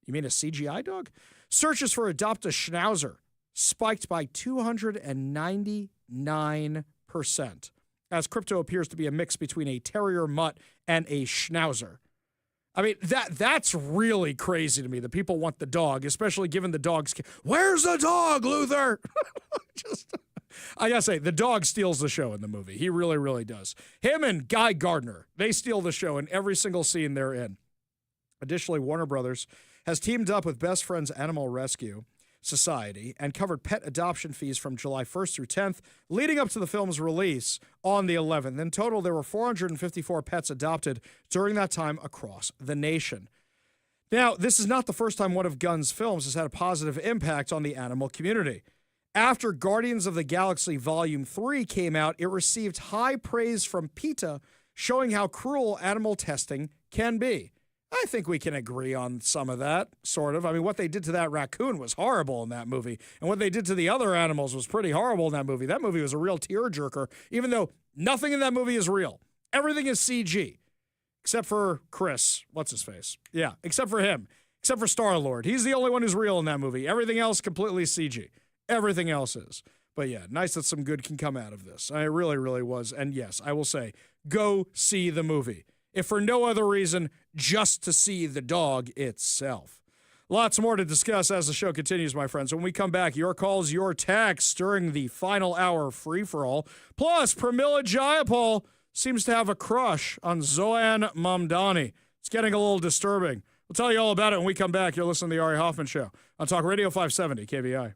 You mean a CGI dog? Searches for adopt a Schnauzer spiked by 299%. As Crypto appears to be a mix between a terrier mutt and a Schnauzer. I mean, that's really crazy to me that people want the dog, especially given the dog's... Where's the dog, Luther? I gotta say, the dog steals the show in the movie. He really, really does. Him and Guy Gardner, they steal the show in every single scene they're in. Additionally, Warner Brothers has teamed up with Best Friends Animal Rescue Society and covered pet adoption fees from July 1st through 10th, leading up to the film's release on the 11th. In total, there were 454 pets adopted during that time across the nation. Now, this is not the first time one of Gunn's films has had a positive impact on the animal community. After Guardians of the Galaxy Volume 3 came out, it received high praise from PETA, showing how cruel animal testing can be. I think we can agree on some of that, sort of. I mean, what they did to that raccoon was horrible in that movie. And what they did to the other animals was pretty horrible in that movie. That movie was a real tearjerker, even though nothing in that movie is real. Everything is CG, except for Chris. What's his face? Yeah, except for him. Except for Star-Lord. He's the only one who's real in that movie. Everything else completely CG. Everything else is. But yeah, nice that some good can come out of this. I really, really was. And yes, I will say, go see the movie. If for no other reason, just to see the dog itself. Lots more to discuss as the show continues, my friends. When we come back, your calls, your texts during the final hour free-for-all. Plus, Pramila Jayapal seems to have a crush on Zohan Mamdani. It's getting a little disturbing. We'll tell you all about it when we come back. You're listening to the Ari Hoffman Show on Talk Radio 570 KVI.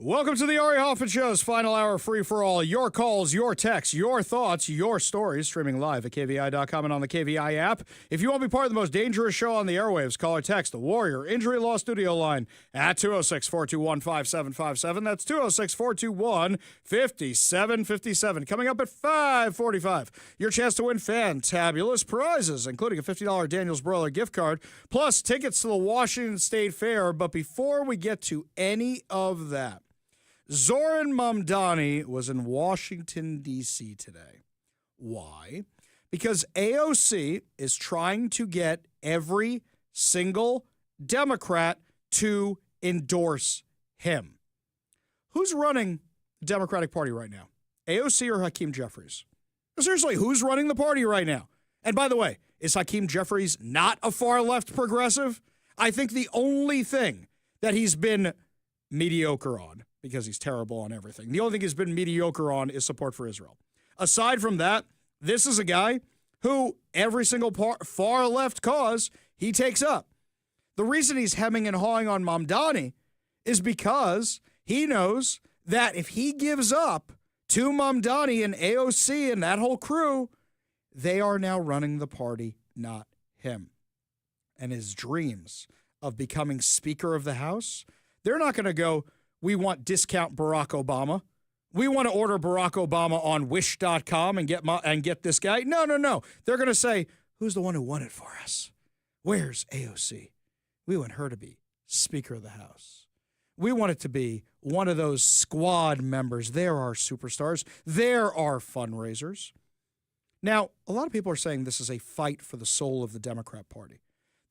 Welcome to the Ari Hoffman Show's final hour free-for-all. Your calls, your texts, your thoughts, your stories, streaming live at KVI.com and on the KVI app. If you want to be part of the most dangerous show on the airwaves, call or text the Warrior Injury Law Studio line at 206-421-5757. That's 206-421-5757. Coming up at 5:45, your chance to win fantabulous prizes, including a $50 Daniel's Broiler gift card, plus tickets to the Washington State Fair. But before we get to any of that, Zoran Mamdani was in Washington, D.C. today. Why? Because AOC is trying to get every single Democrat to endorse him. Who's running the Democratic Party right now? AOC or Hakeem Jeffries? Seriously, who's running the party right now? And by the way, is Hakeem Jeffries not a far-left progressive? I think the only thing that he's been mediocre on, because he's terrible on everything, the only thing he's been mediocre on is support for Israel. Aside from that, this is a guy who every single far-left cause he takes up. The reason he's hemming and hawing on Mamdani is because he knows that if he gives up to Mamdani and AOC and that whole crew, they are now running the party, not him. And his dreams of becoming Speaker of the House, they're not going to go, we want discount Barack Obama. We want to order Barack Obama on Wish.com and get this guy. No. They're going to say, who's the one who won it for us? Where's AOC? We want her to be Speaker of the House. We want it to be one of those squad members. There are superstars. There are fundraisers. Now, a lot of people are saying this is a fight for the soul of the Democrat Party.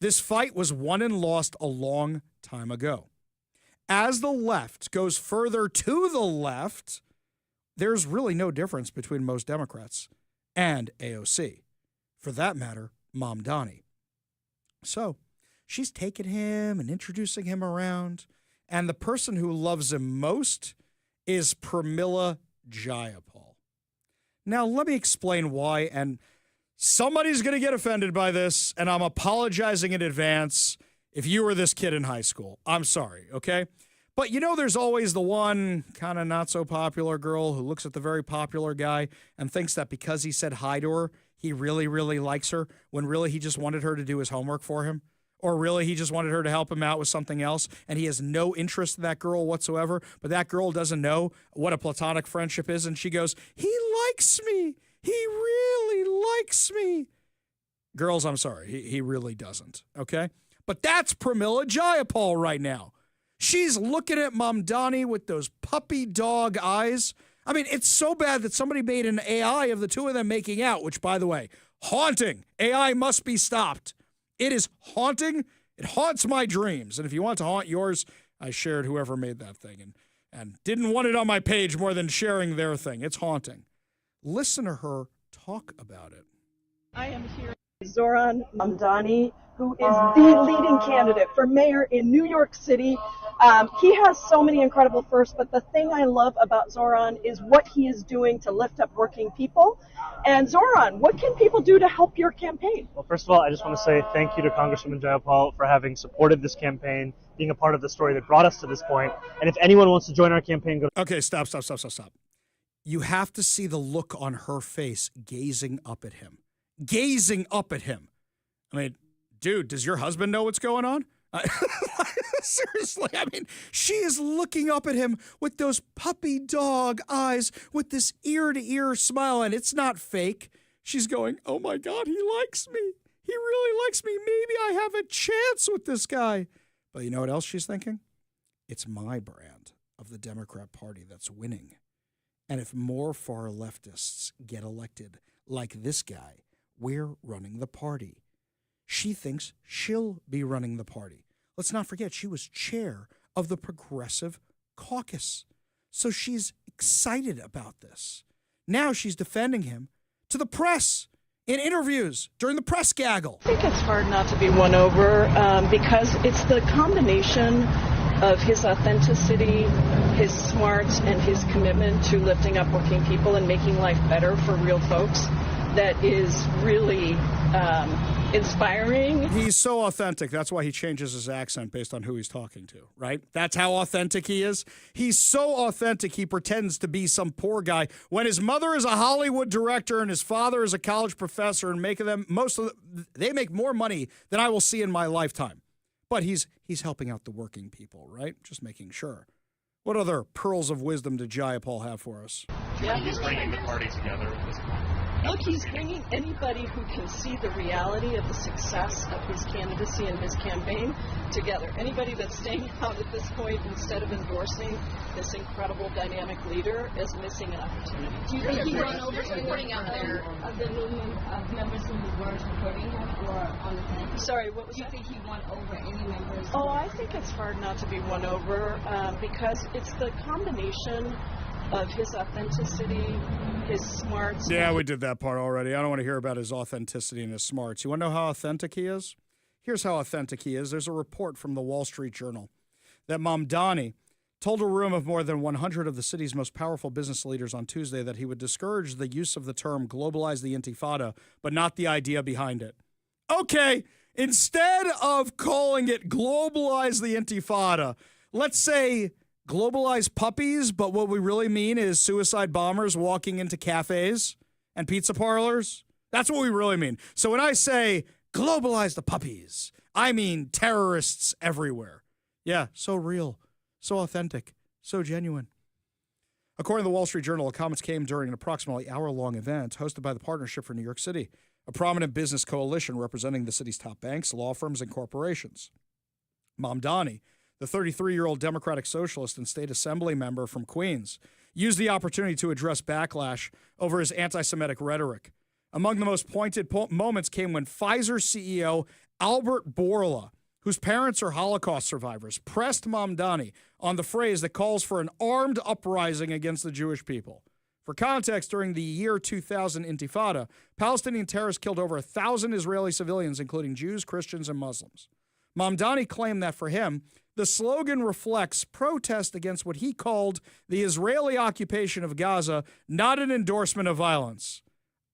This fight was won and lost a long time ago. As the left goes further to the left, there's really no difference between most Democrats and AOC. For that matter, Mamdani. So she's taking him and introducing him around, and the person who loves him most is Pramila Jayapal. Now, let me explain why, and somebody's going to get offended by this, and I'm apologizing in advance if you were this kid in high school. I'm sorry, okay? But you know there's always the one kind of not-so-popular girl who looks at the very popular guy and thinks that because he said hi to her, he really, really likes her, when really he just wanted her to do his homework for him. Or really he just wanted her to help him out with something else, and he has no interest in that girl whatsoever, but that girl doesn't know what a platonic friendship is, and she goes, he likes me. He really likes me. Girls, I'm sorry. He really doesn't, okay? But that's Pramila Jayapal right now. She's looking at Mamdani with those puppy dog eyes. I mean, it's so bad that somebody made an AI of the two of them making out, which, by the way, haunting. AI must be stopped. It is haunting. It haunts my dreams. And if you want to haunt yours, I shared whoever made that thing and didn't want it on my page more than sharing their thing. It's haunting. Listen to her talk about it. I am here with Zoran Mamdani, who is the leading candidate for mayor in New York City. He has so many incredible firsts, but the thing I love about Zoran is what he is doing to lift up working people. And Zoran, what can people do to help your campaign? Well, first of all, I just want to say thank you to Congresswoman Jayapal for having supported this campaign, being a part of the story that brought us to this point. And if anyone wants to join our campaign, go to... Okay, stop. You have to see the look on her face gazing up at him. Gazing up at him. I mean, dude, does your husband know what's going on? Seriously, I mean, she is looking up at him with those puppy dog eyes, with this ear-to-ear smile, and it's not fake. She's going, oh my God, he likes me. He really likes me. Maybe I have a chance with this guy. But you know what else she's thinking? It's my brand of the Democrat Party that's winning. And if more far leftists get elected like this guy, we're running the party. She thinks she'll be running the party. Let's not forget, she was chair of the Progressive Caucus. So she's excited about this. Now she's defending him to the press in interviews during the press gaggle. I think it's hard not to be won over because it's the combination of his authenticity, his smarts, and his commitment to lifting up working people and making life better for real folks that is really inspiring. He's so authentic. That's why he changes his accent based on who he's talking to, right? That's how authentic he is. He's so authentic, he pretends to be some poor guy when his mother is a Hollywood director and his father is a college professor, and they make more money than I will see in my lifetime. But he's helping out the working people, right? Just making sure. What other pearls of wisdom did Jayapal have for us? Yeah. He's bringing the party together at this point. Look, he's bringing anybody who can see the reality of the success of his candidacy and his campaign together. Anybody that's staying out at this point instead of endorsing this incredible dynamic leader is missing an opportunity. Do you think he won over supporting out there of the movement of members who were supporting him or on the fence? Sorry, what was that? Do you think he won over any members? Oh, I think it's hard not to be won over because it's the combination of his authenticity, his smarts. Yeah, we did that part already. I don't want to hear about his authenticity and his smarts. You want to know how authentic he is? Here's how authentic he is. There's a report from the Wall Street Journal that Mamdani told a room of more than 100 of the city's most powerful business leaders on Tuesday that he would discourage the use of the term globalize the Intifada, but not the idea behind it. Okay, instead of calling it globalize the Intifada, let's say globalize puppies, but what we really mean is suicide bombers walking into cafes and pizza parlors. That's what we really mean. So when I say globalize the puppies, I mean terrorists everywhere. Yeah, so real, so authentic, so genuine. According to the Wall Street Journal, the comments came during an approximately hour-long event hosted by the Partnership for New York City, a prominent business coalition representing the city's top banks, law firms, and corporations. Mamdani, the 33-year-old Democratic Socialist and state assembly member from Queens, used the opportunity to address backlash over his anti-Semitic rhetoric. Among the most pointed moments came when Pfizer CEO Albert Bourla, whose parents are Holocaust survivors, pressed Mamdani on the phrase that calls for an armed uprising against the Jewish people. For context, during the year 2000 Intifada, Palestinian terrorists killed over 1,000 Israeli civilians, including Jews, Christians, and Muslims. Mamdani claimed that for him, the slogan reflects protest against what he called the Israeli occupation of Gaza, not an endorsement of violence.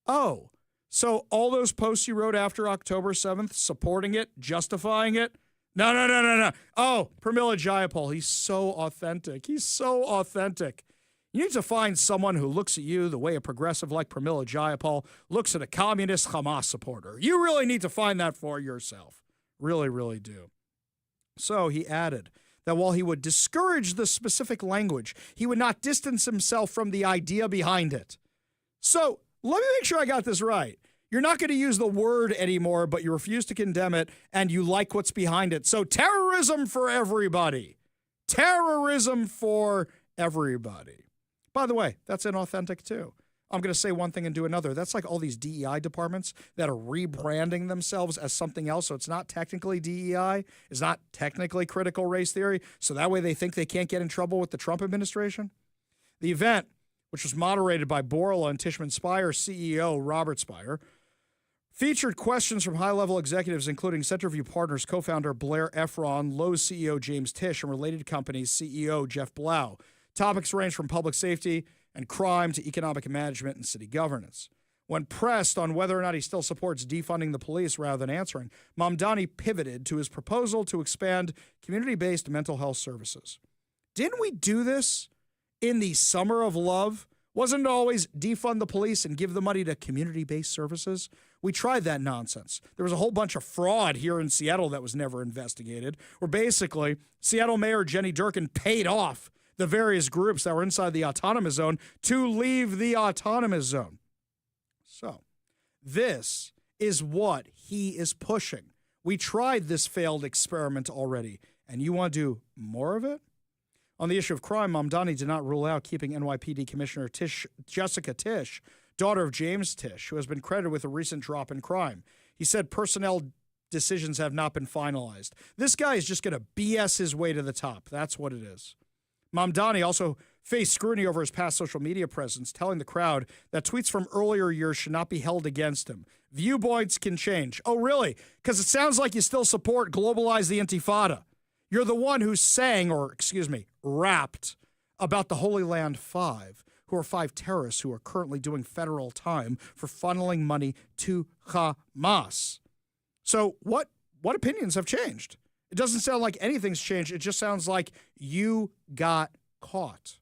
Oh, so all those posts you wrote after October 7th, supporting it, justifying it? No. Oh, Pramila Jayapal, he's so authentic. He's so authentic. You need to find someone who looks at you the way a progressive like Pramila Jayapal looks at a communist Hamas supporter. You really need to find that for yourself. Really, really do. So he added that while he would discourage the specific language, he would not distance himself from the idea behind it. So let me make sure I got this right. You're not going to use the word anymore, but you refuse to condemn it, and you like what's behind it. So terrorism for everybody. Terrorism for everybody. By the way, that's inauthentic too. I'm going to say one thing and do another. That's like all these DEI departments that are rebranding themselves as something else. So it's not technically DEI. It's not technically critical race theory. So that way they think they can't get in trouble with the Trump administration. The event, which was moderated by Bourla and Tishman Speyer CEO Robert Speyer, featured questions from high-level executives, including Centerview Partners co-founder Blair Efron, Lowe's CEO James Tisch, and related companies CEO Jeff Blau. Topics range from public safety and crime to economic management and city governance. When pressed on whether or not he still supports defunding the police rather than answering, Mamdani pivoted to his proposal to expand community-based mental health services. Didn't we do this in the summer of love? Wasn't it always defund the police and give the money to community-based services? We tried that nonsense. There was a whole bunch of fraud here in Seattle that was never investigated, where basically Seattle Mayor Jenny Durkin paid off the various groups that were inside the autonomous zone to leave the autonomous zone. So this is what he is pushing. We tried this failed experiment already, and you want to do more of it? On the issue of crime, Mamdani did not rule out keeping NYPD Commissioner Jessica Tisch, daughter of James Tisch, who has been credited with a recent drop in crime. He said personnel decisions have not been finalized. This guy is just going to BS his way to the top. That's what it is. Mamdani also faced scrutiny over his past social media presence, telling the crowd that tweets from earlier years should not be held against him. Viewpoints can change. Oh, really? Because it sounds like you still support globalize the Intifada. You're the one who sang, rapped about the Holy Land Five, who are 5 terrorists who are currently doing federal time for funneling money to Hamas. So what opinions have changed? It doesn't sound like anything's changed. It just sounds like you got caught.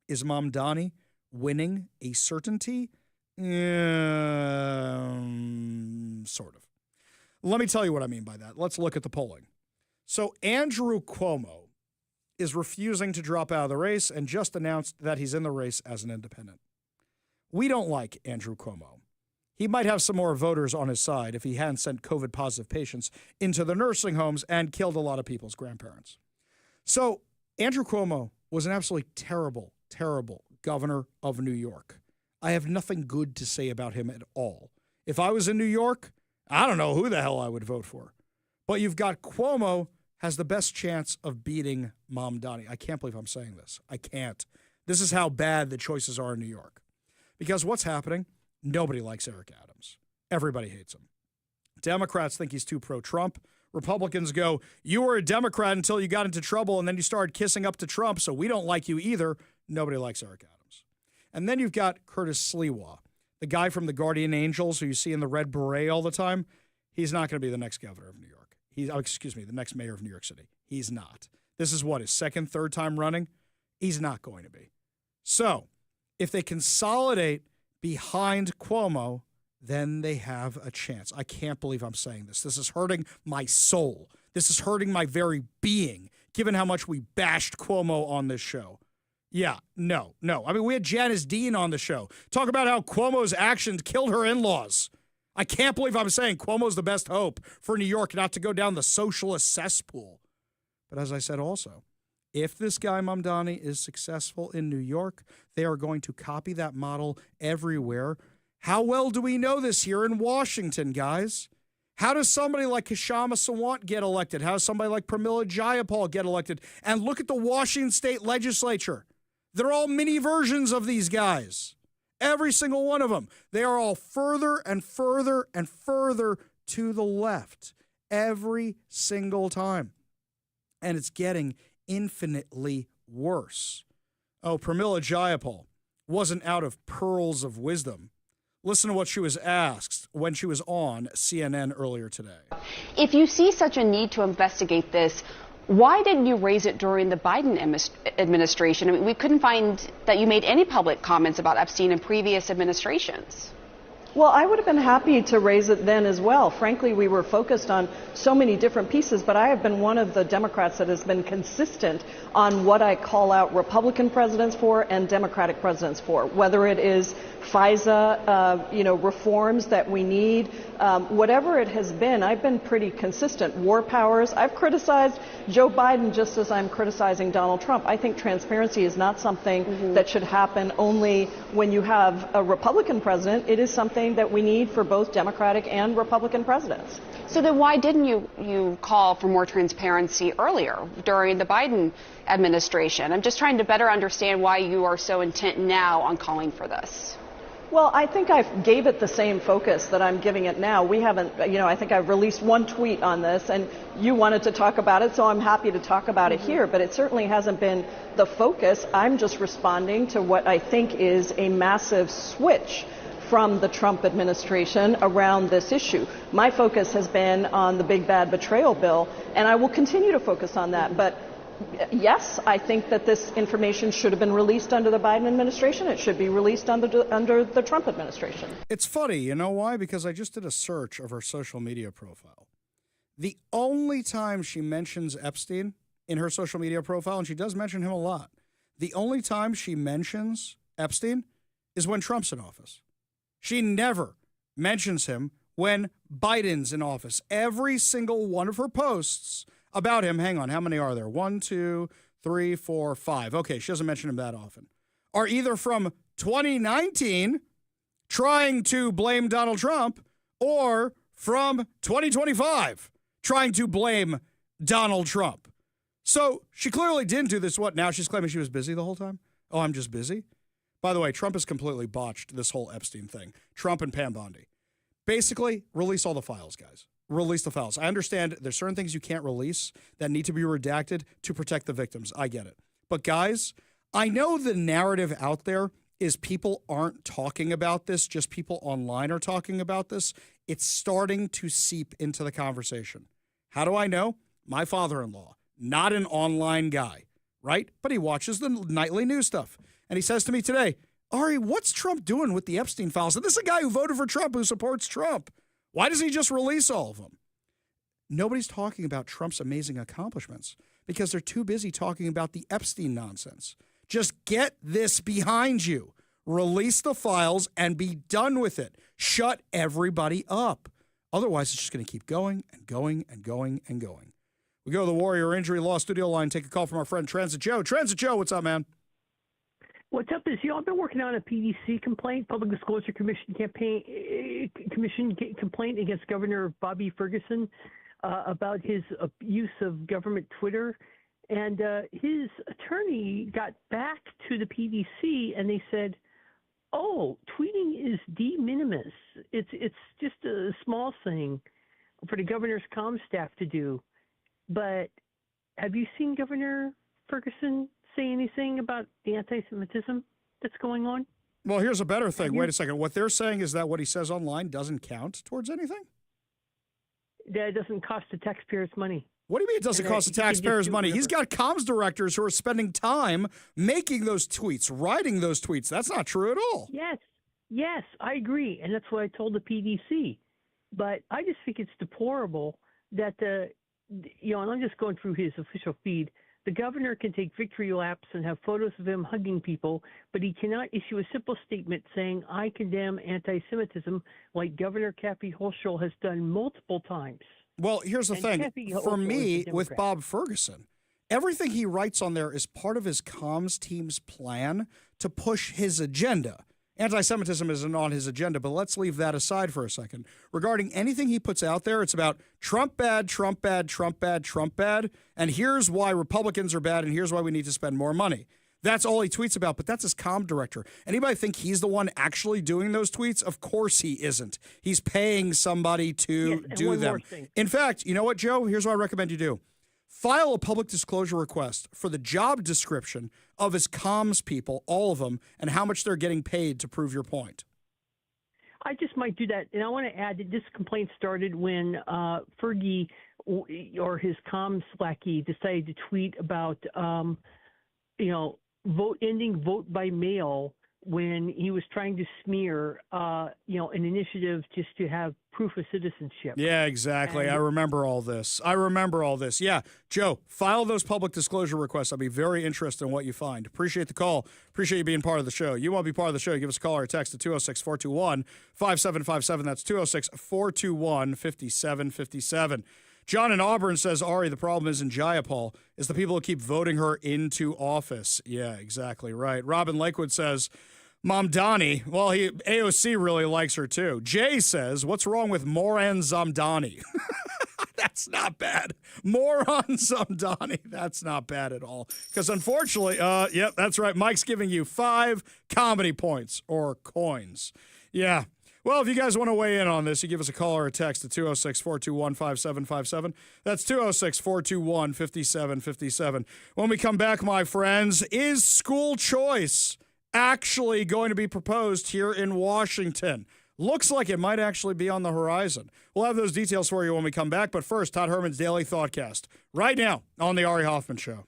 Is Mamdani winning a certainty? Sort of. Let me tell you what I mean by that. Let's look at the polling. So Andrew Cuomo is refusing to drop out of the race and just announced that he's in the race as an independent. We don't like Andrew Cuomo. He might have some more voters on his side if he hadn't sent COVID-positive patients into the nursing homes and killed a lot of people's grandparents. So Andrew Cuomo was an absolutely terrible, terrible governor of New York. I have nothing good to say about him at all. If I was in New York, I don't know who the hell I would vote for. But you've got Cuomo has the best chance of beating Mamdani. I can't believe I'm saying this. I can't. This is how bad the choices are in New York. Because what's happening? Nobody likes Eric Adams. Everybody hates him. Democrats think he's too pro-Trump. Republicans go, you were a Democrat until you got into trouble and then you started kissing up to Trump, so we don't like you either. Nobody likes Eric Adams. And then you've got Curtis Sliwa, the guy from the Guardian Angels who you see in the red beret all the time. He's not going to be the next governor of New York. The next mayor of New York City. He's not. This is what, his second, third time running? He's not going to be. So if they consolidate behind Cuomo, then they have a chance. I can't believe I'm saying this. This is hurting my soul. This is hurting my very being, given how much we bashed Cuomo on this show. Yeah, no. I mean, we had Janice Dean on the show. Talk about how Cuomo's actions killed her in-laws. I can't believe I'm saying Cuomo's the best hope for New York not to go down the socialist cesspool. But as I said also, if this guy Mamdani is successful in New York, they are going to copy that model everywhere. How well do we know this here in Washington, guys? How does somebody like Kshama Sawant get elected? How does somebody like Pramila Jayapal get elected? And look at the Washington State Legislature. They're all mini versions of these guys. Every single one of them. They are all further and further and further to the left every single time. And it's getting infinitely worse. Oh, Pramila Jayapal wasn't out of pearls of wisdom. Listen to what she was asked when she was on CNN earlier today. If you see such a need to investigate this, why didn't you raise it during the Biden administration? I mean, we couldn't find that you made any public comments about Epstein in previous administrations. Well, I would have been happy to raise it then as well. Frankly, we were focused on so many different pieces, but I have been one of the Democrats that has been consistent on what I call out Republican presidents for and Democratic presidents for, whether it is FISA, reforms that we need, whatever it has been. I've been pretty consistent. War powers. I've criticized Joe Biden just as I'm criticizing Donald Trump. I think transparency is not something that should happen only when you have a Republican president. It is something that we need for both Democratic and Republican presidents. So then why didn't you call for more transparency earlier during the Biden administration? I'm just trying to better understand why you are so intent now on calling for this. Well, I think I gave it the same focus that I'm giving it now. We haven't, I think I've released one tweet on this, and you wanted to talk about it, so I'm happy to talk about it here, but it certainly hasn't been the focus. I'm just responding to what I think is a massive switch from the Trump administration around this issue. My focus has been on the big bad betrayal bill, and I will continue to focus on that. But yes, I think that this information should have been released under the Biden administration. It should be released under the Trump administration. It's funny, you know why? Because I just did a search of her social media profile. The only time she mentions Epstein in her social media profile, and she does mention him a lot, the only time she mentions Epstein is when Trump's in office. She never mentions him when Biden's in office. Every single one of her posts about him, hang on, how many are there? 1, 2, 3, 4, 5. Okay, she doesn't mention him that often. Are either from 2019 trying to blame Donald Trump or from 2025 trying to blame Donald Trump. So she clearly didn't do this. What, now she's claiming she was busy the whole time? Oh, I'm just busy? By the way, Trump has completely botched this whole Epstein thing. Trump and Pam Bondi. Basically, release all the files, guys. Release the files. I understand there's certain things you can't release that need to be redacted to protect the victims. I get it. But guys, I know the narrative out there is people aren't talking about this, just people online are talking about this. It's starting to seep into the conversation. How do I know? My father-in-law, not an online guy, right? But he watches the nightly news stuff. And he says to me today, Ari, what's Trump doing with the Epstein files? And this is a guy who voted for Trump, who supports Trump. Why doesn't he just release all of them? Nobody's talking about Trump's amazing accomplishments because they're too busy talking about the Epstein nonsense. Just get this behind you. Release the files and be done with it. Shut everybody up. Otherwise, it's just going to keep going and going and going and going. We go to the Warrior Injury Law studio line, take a call from our friend Transit Joe. Transit Joe, what's up, man? What's up is, I've been working on a PDC complaint, Public Disclosure Commission complaint against Governor Bobby Ferguson about his abuse of government Twitter. And his attorney got back to the PDC and they said, oh, tweeting is de minimis. It's just a small thing for the governor's comm staff to do. But have you seen Governor Ferguson say anything about the anti-Semitism that's going on? Well, here's a better thing. Wait a second. What they're saying is that what he says online doesn't count towards anything? That it doesn't cost the taxpayers money. What do you mean it doesn't cost the taxpayers money? He's got comms directors who are spending time making those tweets, writing those tweets. That's not true at all. Yes, I agree. And that's what I told the PDC. But I just think it's deplorable that and I'm just going through his official feed, the governor can take victory laps and have photos of him hugging people, but he cannot issue a simple statement saying, I condemn anti-Semitism, like Governor Kathy Hochul has done multiple times. Well, here's the thing. For me, with Bob Ferguson, everything he writes on there is part of his comms team's plan to push his agenda. Anti-Semitism isn't on his agenda, but let's leave that aside for a second. Regarding anything he puts out there, it's about Trump bad, Trump bad, Trump bad, Trump bad, and here's why Republicans are bad, and here's why we need to spend more money. That's all he tweets about, but that's his comm director. Anybody think he's the one actually doing those tweets? Of course he isn't. He's paying somebody to do them. In fact, you know what, Joe? Here's what I recommend you do. File a public disclosure request for the job description of his comms people, all of them, and how much they're getting paid to prove your point. I just might do that. And I want to add that this complaint started when Fergie or his comms lackey decided to tweet about, ending vote by mail when he was trying to smear, an initiative just to have proof of citizenship. Yeah, exactly. I remember all this. Yeah, Joe, file those public disclosure requests. I'll be very interested in what you find. Appreciate the call. Appreciate you being part of the show. You want to be part of the show, give us a call or a text at 206-421-5757. That's 206-421-5757. John in Auburn says, Ari, the problem is in Jayapal is the people who keep voting her into office. Yeah, exactly right. Robin Lakewood says, Mamdani, well, AOC really likes her too. Jay says, what's wrong with Moran Zamdani? That's not bad. Moran Zamdani. That's not bad at all. Because unfortunately, yep, that's right. Mike's giving you 5 comedy points or coins. Yeah. Well, if you guys want to weigh in on this, you give us a call or a text at 206-421-5757. That's 206-421-5757. When we come back, my friends, is school choice actually going to be proposed here in Washington? Looks like it might actually be on the horizon. We'll have those details for you when we come back. But first, Todd Herman's Daily Thoughtcast, right now on The Ari Hoffman Show.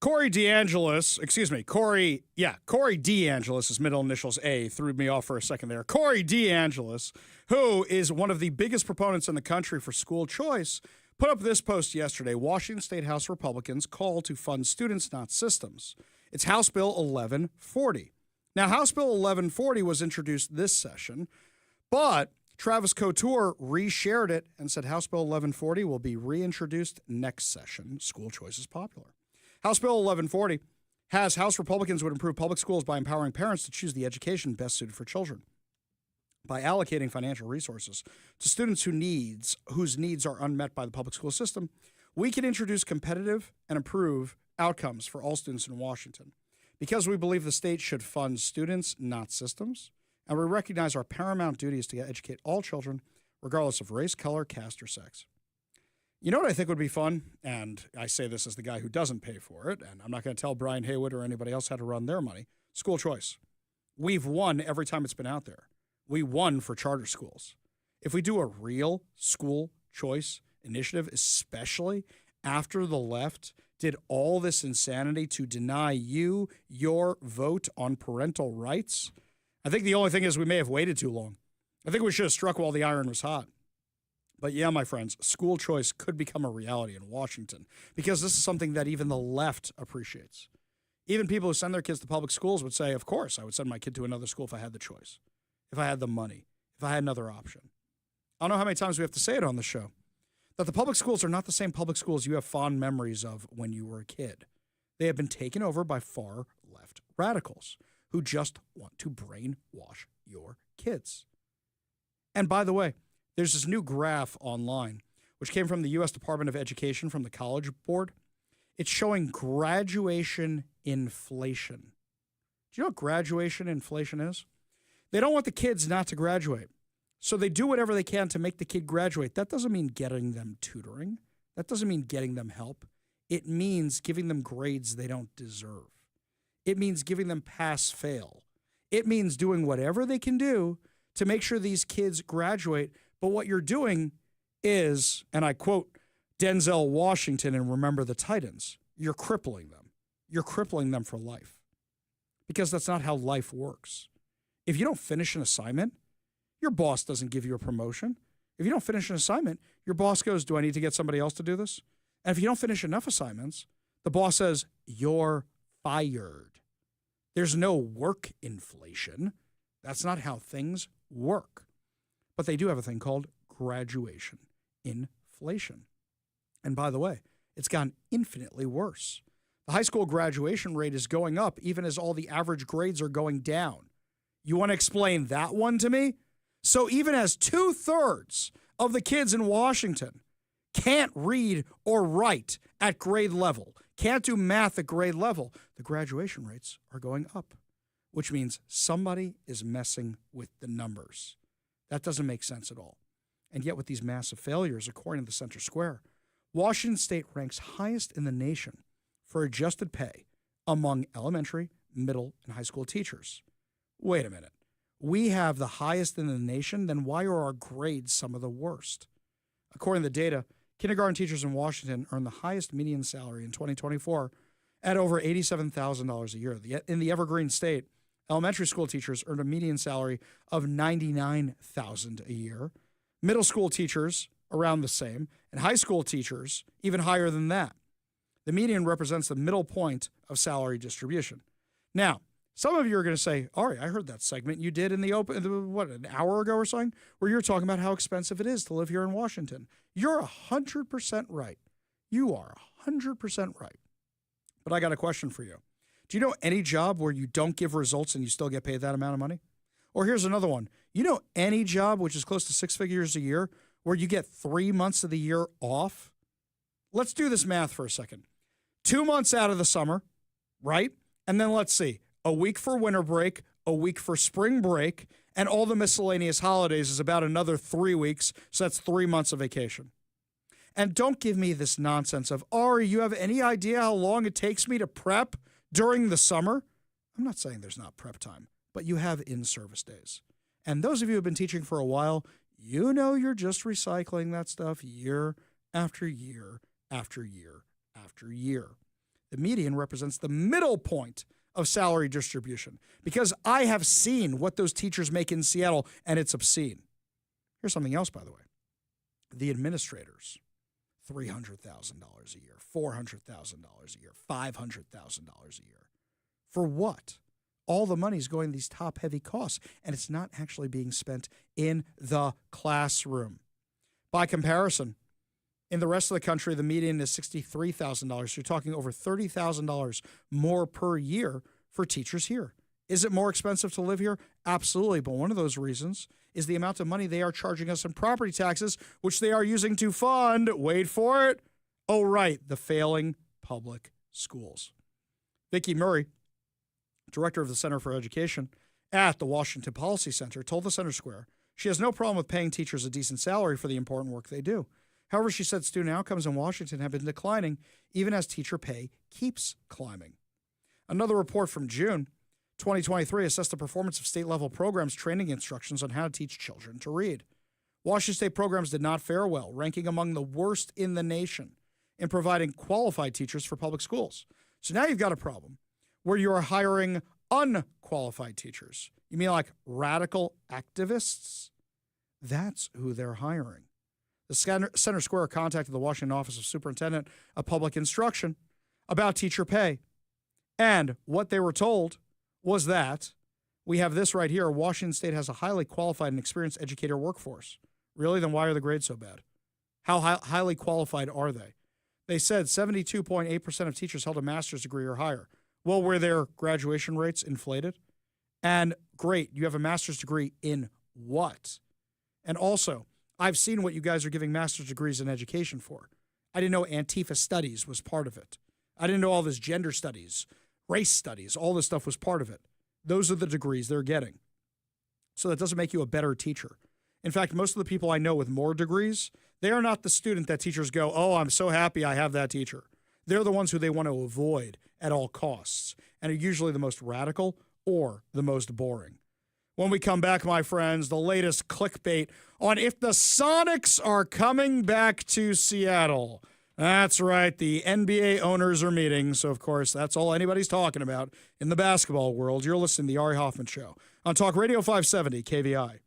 Corey DeAngelis, his middle initials A, threw me off for a second there. Corey DeAngelis, who is one of the biggest proponents in the country for school choice, put up this post yesterday. Washington State House Republicans call to fund students, not systems. It's House Bill 1140. Now, House Bill 1140 was introduced this session, but Travis Couture reshared it and said House Bill 1140 will be reintroduced next session. School choice is popular. House Bill 1140 has House Republicans would improve public schools by empowering parents to choose the education best suited for children. By allocating financial resources to students whose needs are unmet by the public school system, we can introduce competitive and improve outcomes for all students in Washington. Because we believe the state should fund students, not systems, and we recognize our paramount duty is to educate all children, regardless of race, color, caste, or sex. You know what I think would be fun? And I say this as the guy who doesn't pay for it, and I'm not going to tell Brian Haywood or anybody else how to run their money. School choice. We've won every time it's been out there. We won for charter schools. If we do a real school choice initiative, especially after the left did all this insanity to deny you your vote on parental rights, I think the only thing is we may have waited too long. I think we should have struck while the iron was hot. But yeah, my friends, school choice could become a reality in Washington because this is something that even the left appreciates. Even people who send their kids to public schools would say, of course, I would send my kid to another school if I had the choice, if I had the money, if I had another option. I don't know how many times we have to say it on the show, that the public schools are not the same public schools you have fond memories of when you were a kid. They have been taken over by far left radicals who just want to brainwash your kids. And by the way, there's this new graph online, which came from the U.S. Department of Education from the College Board. It's showing graduation inflation. Do you know what graduation inflation is? They don't want the kids not to graduate. So they do whatever they can to make the kid graduate. That doesn't mean getting them tutoring. That doesn't mean getting them help. It means giving them grades they don't deserve. It means giving them pass-fail. It means doing whatever they can do to make sure these kids graduate. But what you're doing is, and I quote Denzel Washington in Remember the Titans, you're crippling them. You're crippling them for life. Because that's not how life works. If you don't finish an assignment, your boss doesn't give you a promotion. If you don't finish an assignment, your boss goes, do I need to get somebody else to do this? And if you don't finish enough assignments, the boss says, you're fired. There's no work inflation. That's not how things work. But they do have a thing called graduation inflation. And by the way, it's gotten infinitely worse. The high school graduation rate is going up even as all the average grades are going down. You want to explain that one to me? So even as 2/3 of the kids in Washington can't read or write at grade level, can't do math at grade level, the graduation rates are going up, which means somebody is messing with the numbers. That doesn't make sense at all. And yet with these massive failures, according to the Center Square, Washington State ranks highest in the nation for adjusted pay among elementary, middle, and high school teachers. Wait a minute. We have the highest in the nation, then why are our grades some of the worst? According to the data, kindergarten teachers in Washington earn the highest median salary in 2024 at over $87,000 a year. In the Evergreen State, elementary school teachers earned a median salary of $99,000 a year. Middle school teachers around the same, and high school teachers even higher than that. The median represents the middle point of salary distribution. Now, some of you are going to say, Ari, I heard that segment you did in the open, an hour ago or something, where you're talking about how expensive it is to live here in Washington. You're 100% right. You are 100% right. But I got a question for you. Do you know any job where you don't give results and you still get paid that amount of money? Or here's another one. You know any job which is close to 6 figures a year where you get 3 months of the year off? Let's do this math for a second. 2 months out of the summer, right? And then let's see. A week for winter break, a week for spring break, and all the miscellaneous holidays is about another 3 weeks, so that's 3 months of vacation. And don't give me this nonsense of, Ari, you have any idea how long it takes me to prep during the summer? I'm not saying there's not prep time, but you have in-service days. And those of you who have been teaching for a while, you know you're just recycling that stuff year after year after year after year. The median represents the middle point of salary distribution, because I have seen what those teachers make in Seattle, and it's obscene. Here's something else, by the way. The administrators, $300,000 a year, $400,000 a year, $500,000 a year. For what? All the money's going to these top-heavy costs, and it's not actually being spent in the classroom. By comparison, in the rest of the country, the median is $63,000. So you're talking over $30,000 more per year for teachers here. Is it more expensive to live here? Absolutely. But one of those reasons is the amount of money they are charging us in property taxes, which they are using to fund, wait for it, oh, right, the failing public schools. Vicki Murray, director of the Center for Education at the Washington Policy Center, told the Center Square she has no problem with paying teachers a decent salary for the important work they do. However, she said student outcomes in Washington have been declining, even as teacher pay keeps climbing. Another report from June 2023 assessed the performance of state-level programs training instructions on how to teach children to read. Washington State programs did not fare well, ranking among the worst in the nation in providing qualified teachers for public schools. So now you've got a problem where you are hiring unqualified teachers. You mean like radical activists? That's who they're hiring. The Center Square contacted the Washington Office of Superintendent of Public Instruction about teacher pay. And what they were told was that we have this right here. Washington State has a highly qualified and experienced educator workforce. Really? Then why are the grades so bad? How highly qualified are they? They said 72.8% of teachers held a master's degree or higher. Well, were their graduation rates inflated? And great, you have a master's degree in what? And also, I've seen what you guys are giving master's degrees in education for. I didn't know Antifa studies was part of it. I didn't know all this gender studies, race studies, all this stuff was part of it. Those are the degrees they're getting. So that doesn't make you a better teacher. In fact, most of the people I know with more degrees, they are not the student that teachers go, oh, I'm so happy I have that teacher. They're the ones who they want to avoid at all costs, and are usually the most radical or the most boring. When we come back, my friends, the latest clickbait on if the Sonics are coming back to Seattle. That's right, the NBA owners are meeting, so of course that's all anybody's talking about in the basketball world. You're listening to the Ari Hoffman Show on Talk Radio 570 KVI.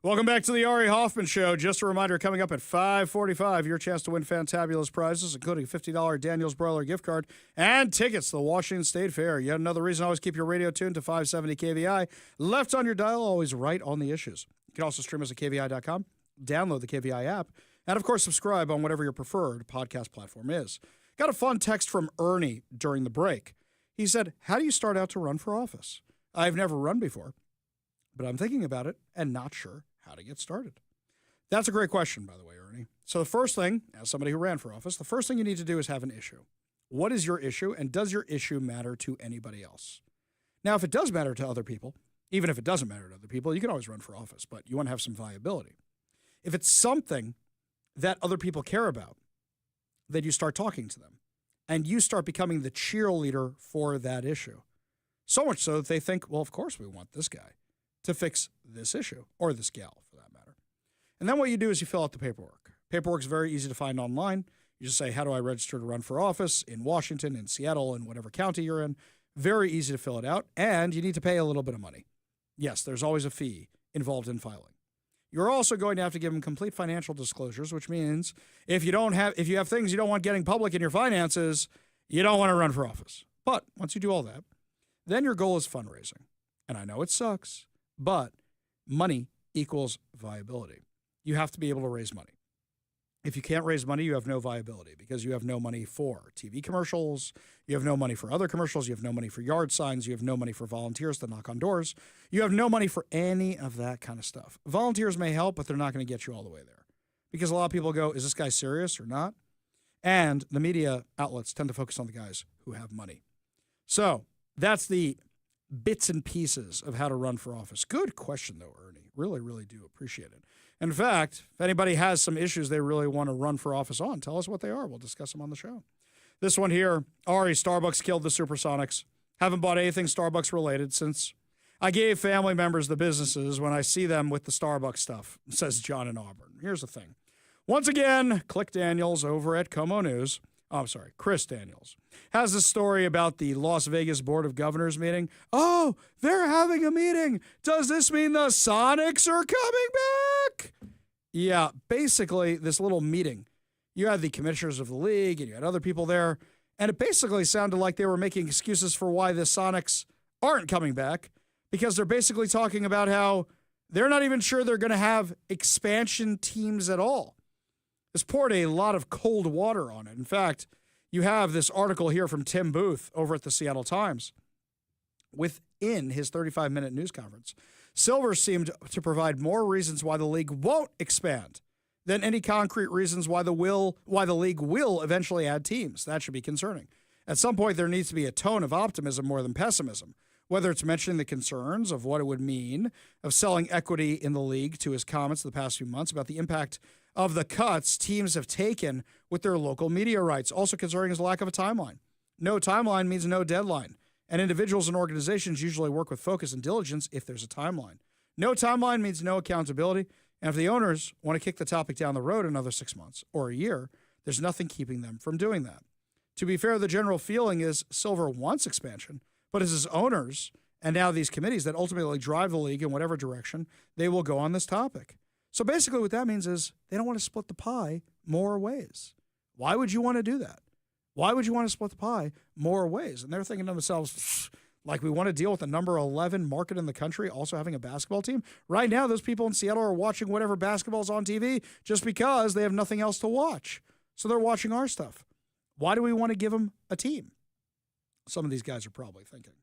Welcome back to the Ari Hoffman Show. Just a reminder, coming up at 5:45, your chance to win fantabulous prizes, including a $50 Daniel's Broiler gift card and tickets to the Washington State Fair. Yet another reason to always keep your radio tuned to 570 KVI. Left on your dial, always right on the issues. You can also stream us at KVI.com, download the KVI app, and, of course, subscribe on whatever your preferred podcast platform is. Got a fun text from Ernie during the break. He said, how do you start out to run for office? I've never run before, but I'm thinking about it and not sure how to get started. That's a great question, by the way, Ernie. So the first thing, as somebody who ran for office, the first thing you need to do is have an issue. What is your issue, and does your issue matter to anybody else? Now, if it does matter to other people, even if it doesn't matter to other people, you can always run for office, but you want to have some viability. If it's something that other people care about, then you start talking to them, and you start becoming the cheerleader for that issue. So much so that they think, well, of course we want this guy to fix this issue, or this gal, for that matter. And then what you do is you fill out the paperwork. Paperwork's very easy to find online. You just say, how do I register to run for office in Washington, in Seattle, in whatever county you're in. Very easy to fill it out, and you need to pay a little bit of money. Yes, there's always a fee involved in filing. You're also going to have to give them complete financial disclosures, which means if you have things you don't want getting public in your finances, you don't want to run for office. But once you do all that, then your goal is fundraising. And I know it sucks, but money equals viability. You have to be able to raise money. If you can't raise money, you have no viability because you have no money for TV commercials. You have no money for other commercials. You have no money for yard signs. You have no money for volunteers to knock on doors. You have no money for any of that kind of stuff. Volunteers may help, but they're not going to get you all the way there because a lot of people go, is this guy serious or not? And the media outlets tend to focus on the guys who have money. So that's the bits and pieces of how to run for office. Good question, though, Ernie. Really, really do appreciate it. In fact, if anybody has some issues they really want to run for office on, tell us what they are. We'll discuss them on the show. This one here, Ari, Starbucks killed the Supersonics. Haven't bought anything Starbucks related since I gave family members the businesses when I see them with the Starbucks stuff, says John in Auburn. Here's the thing. Once again, Click Daniels over at Como News. Chris Daniels, has a story about the Las Vegas Board of Governors meeting. Oh, they're having a meeting. Does this mean the Sonics are coming back? Yeah, basically, this little meeting. You had the commissioners of the league, and you had other people there, and it basically sounded like they were making excuses for why the Sonics aren't coming back, because they're basically talking about how they're not even sure they're going to have expansion teams at all. This poured a lot of cold water on it. In fact, you have this article here from Tim Booth over at the Seattle Times. Within his 35-minute news conference, Silver seemed to provide more reasons why the league won't expand than any concrete reasons why the league will eventually add teams. That should be concerning. At some point, there needs to be a tone of optimism more than pessimism, whether it's mentioning the concerns of what it would mean of selling equity in the league to his comments the past few months about the impact of the cuts teams have taken with their local media rights. Also concerning his lack of a timeline. No timeline means no deadline. And individuals and organizations usually work with focus and diligence if there's a timeline. No timeline means no accountability. And if the owners want to kick the topic down the road another 6 months or a year, there's nothing keeping them from doing that. To be fair, the general feeling is Silver wants expansion, but it's his owners and now these committees that ultimately drive the league in whatever direction they will go on this topic. So basically what that means is they don't want to split the pie more ways. Why would you want to do that? Why would you want to split the pie more ways? And they're thinking to themselves, like, we want to deal with the number 11 market in the country also having a basketball team? Right now, those people in Seattle are watching whatever basketball's on TV just because they have nothing else to watch. So they're watching our stuff. Why do we want to give them a team? Some of these guys are probably thinking.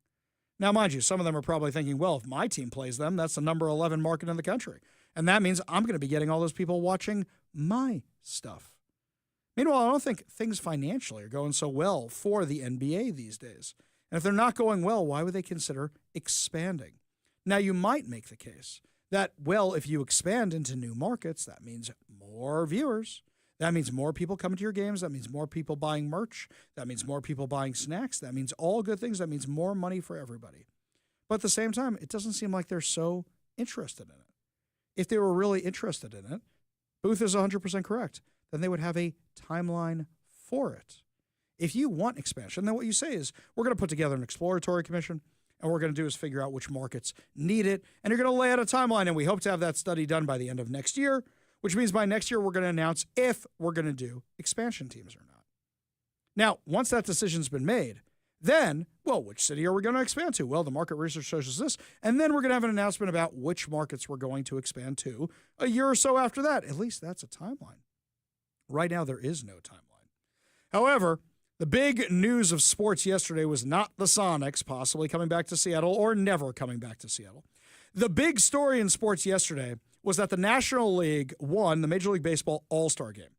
Now, mind you, some of them are probably thinking, well, if my team plays them, that's the number 11 market in the country. And that means I'm going to be getting all those people watching my stuff. Meanwhile, I don't think things financially are going so well for the NBA these days. And if they're not going well, why would they consider expanding? Now, you might make the case that, well, if you expand into new markets, that means more viewers. That means more people coming to your games. That means more people buying merch. That means more people buying snacks. That means all good things. That means more money for everybody. But at the same time, it doesn't seem like they're so interested in it. If they were really interested in it, Booth is 100% correct. Then they would have a timeline for it. If you want expansion, then what you say is, we're going to put together an exploratory commission, And what we're going to do is figure out which markets need it. And you're going to lay out a timeline. And we hope to have that study done by the end of next year, which means by next year, we're going to announce if we're going to do expansion teams or not. Now, once that decision's been made, then, well, which city are we going to expand to? Well, the market research shows us this. And then we're going to have an announcement about which markets we're going to expand to a year or so after that. At least that's a timeline. Right now, there is no timeline. However, the big news of sports yesterday was not the Sonics possibly coming back to Seattle or never coming back to Seattle. The big story in sports yesterday was that the National League won the Major League Baseball All-Star Game.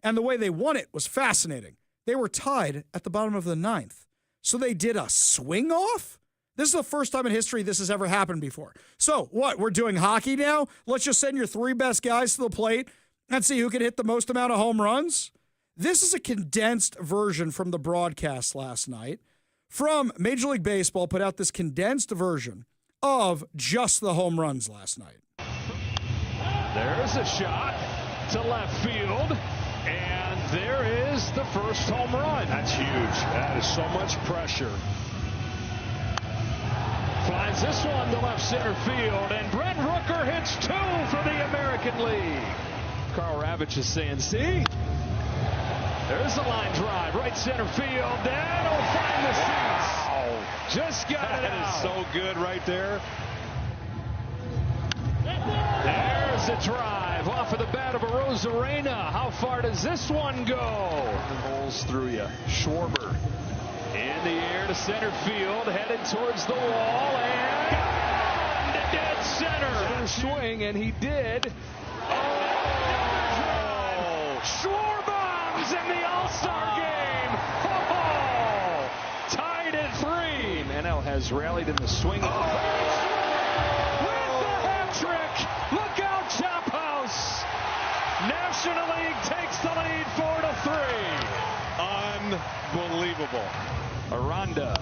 And the way they won it was fascinating. They were tied at the bottom of the ninth. So they did a swing off? This is the first time in history this has ever happened before. So what, we're doing hockey now? Let's just send your three best guys to the plate and see who can hit the most amount of home runs? This is a condensed version from the broadcast last night. From Major League Baseball put out this condensed version of just the home runs last night. There's a shot to left field, and there is the first home run. That's huge. That is so much pressure. Finds this one to left center field, and Brent Rooker hits two for the American League. Carl Ravitch is saying, see? There's the line drive, right center field. That'll find the seats. Just got it out. That is so good right there. There's the drive off of the bat of Arozarena. How far does this one go? Holes through you. Schwarber in the air to center field, headed towards the wall, and to dead center. Swing, and he did. Schwarber's in the All-Star game. Oh, tied at 3. NL has rallied in the swing. With the hat trick. Look out, Chop House. National League takes the lead 4-3. Unbelievable. Aranda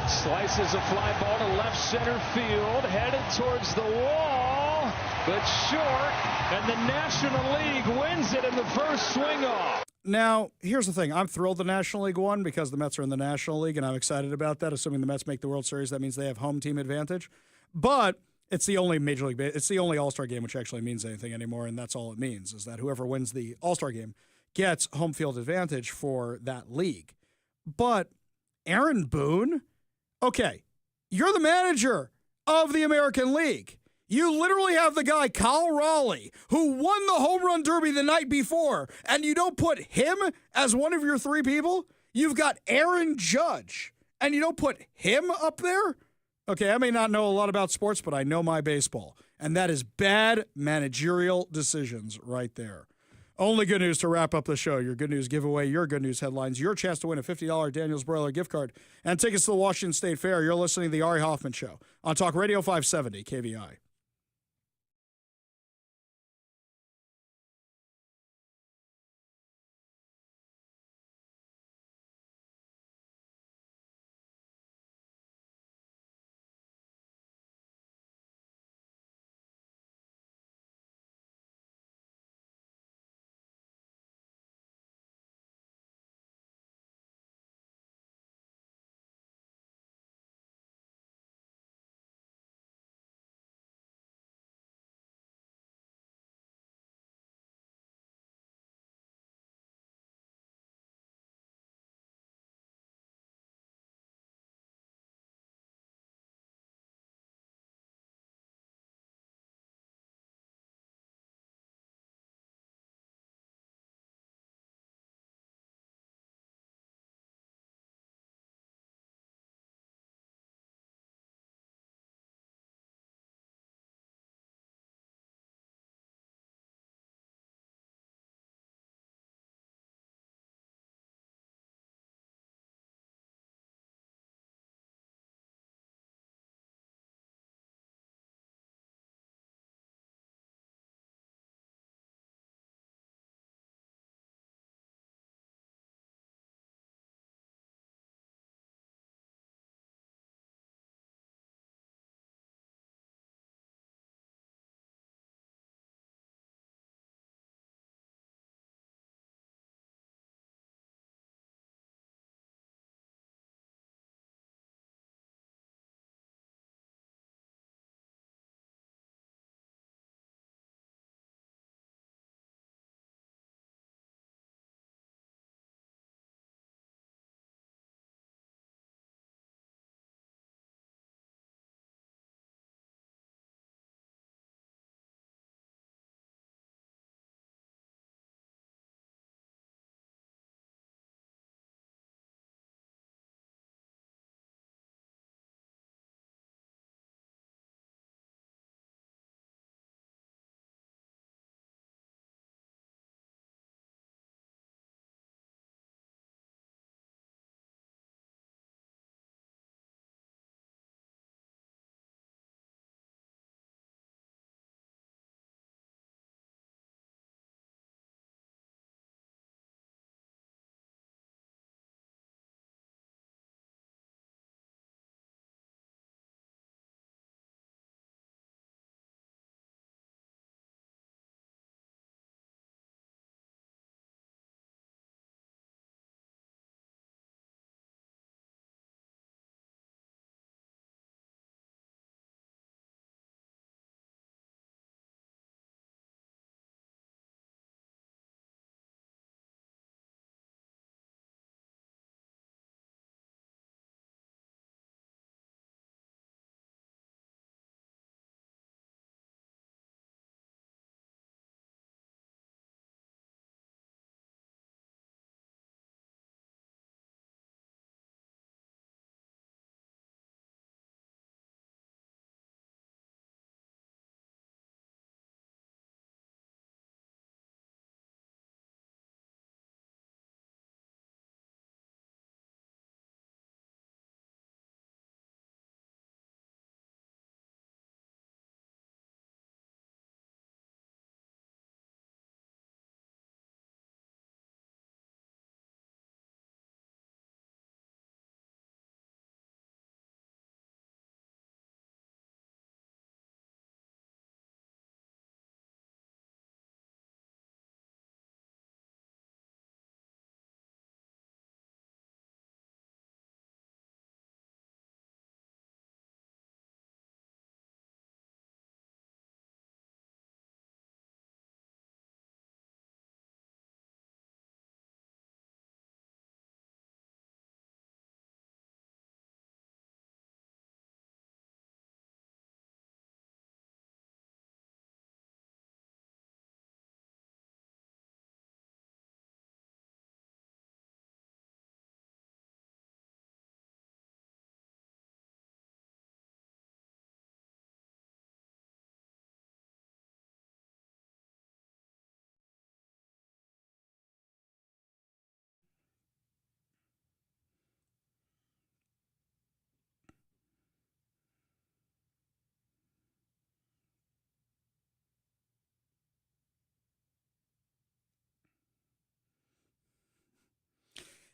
slices a fly ball to left center field, headed towards the wall, but short, and the National League wins it in the first swing off. Now, here's the thing. I'm thrilled the National League won because the Mets are in the National League, and I'm excited about that. Assuming the Mets make the World Series, that means they have home team advantage. But it's the only Major League, it's the only All-Star game which actually means anything anymore, and that's all it means, is that whoever wins the All-Star game gets home field advantage for that league. But Aaron Boone, okay, you're the manager of the American League. You literally have the guy, Kyle Raleigh, who won the home run derby the night before, and you don't put him as one of your three people? You've got Aaron Judge, and you don't put him up there? Okay, I may not know a lot about sports, but I know my baseball, and that is bad managerial decisions right there. Only good news to wrap up the show. Your good news giveaway, your good news headlines, your chance to win a $50 Daniels Broiler gift card, and tickets to the Washington State Fair. You're listening to the Ari Hoffman Show on Talk Radio 570 KVI.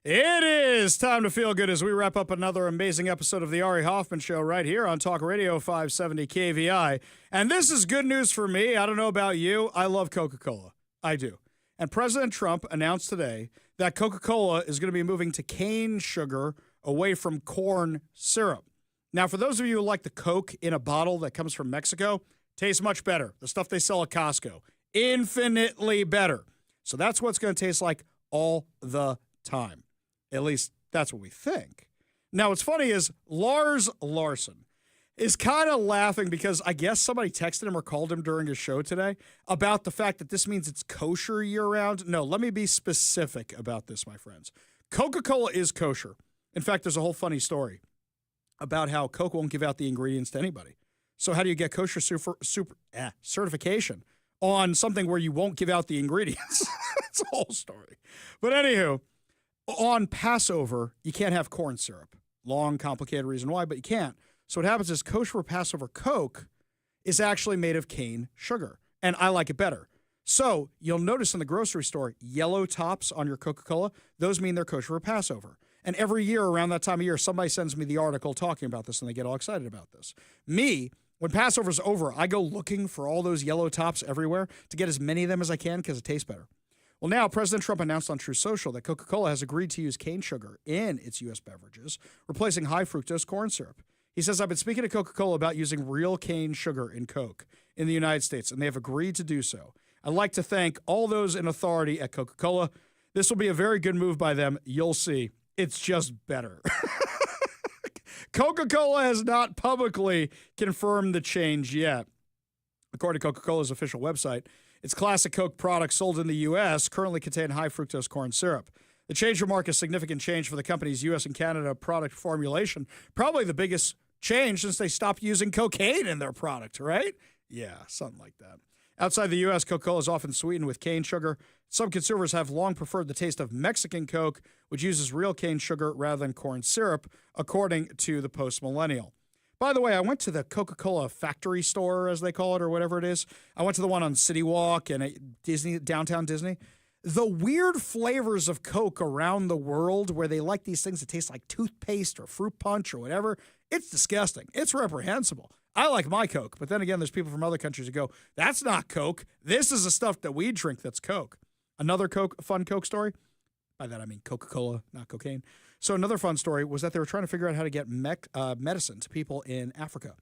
It is time to feel good as we wrap up another amazing episode of the Ari Hoffman Show right here on Talk Radio 570 KVI. And this is good news for me. I don't know about you. I love Coca-Cola. I do. And President Trump announced today that Coca-Cola is going to be moving to cane sugar away from corn syrup. Now, for those of you who like the Coke in a bottle that comes from Mexico, tastes much better. The stuff they sell at Costco, infinitely better. So that's what it's going to taste like all the time. At least that's what we think. Now, what's funny is Lars Larson is kind of laughing because I guess somebody texted him or called him during his show today about the fact that this means it's kosher year-round. No, let me be specific about this, my friends. Coca-Cola is kosher. In fact, there's a whole funny story about how Coke won't give out the ingredients to anybody. So how do you get kosher certification on something where you won't give out the ingredients? It's a whole story. But anywho, on Passover, you can't have corn syrup. Long, complicated reason why, but you can't. So what happens is kosher Passover Coke is actually made of cane sugar, and I like it better. So you'll notice in the grocery store, yellow tops on your Coca-Cola, those mean they're kosher Passover. And every year around that time of year, somebody sends me the article talking about this, and they get all excited about this. Me, when Passover's over, I go looking for all those yellow tops everywhere to get as many of them as I can because it tastes better. Well, now President Trump announced on Truth Social that Coca-Cola has agreed to use cane sugar in its U.S. beverages, replacing high fructose corn syrup. He says, I've been speaking to Coca-Cola about using real cane sugar in Coke in the United States, and they have agreed to do so. I'd like to thank all those in authority at Coca-Cola. This will be a very good move by them. You'll see. It's just better. Coca-Cola has not publicly confirmed the change yet. According to Coca-Cola's official website, its classic Coke products sold in the U.S. currently contain high fructose corn syrup. The change will mark a significant change for the company's U.S. and Canada product formulation, probably the biggest change since they stopped using cocaine in their product, right? Yeah, something like that. Outside the U.S., Coca-Cola is often sweetened with cane sugar. Some consumers have long preferred the taste of Mexican Coke, which uses real cane sugar rather than corn syrup, according to the Post-Millennial. By the way, I went to the Coca-Cola factory store, as they call it, or whatever it is. I went to the one on City Walk and at Disney, downtown Disney. The weird flavors of Coke around the world where they like these things that taste like toothpaste or fruit punch or whatever, it's disgusting. It's reprehensible. I like my Coke, but then again, there's people from other countries who go, that's not Coke. This is the stuff that we drink that's Coke. Another fun Coke story. By that, I mean Coca-Cola, not cocaine. So another fun story was that they were trying to figure out how to get medicine to people in Africa.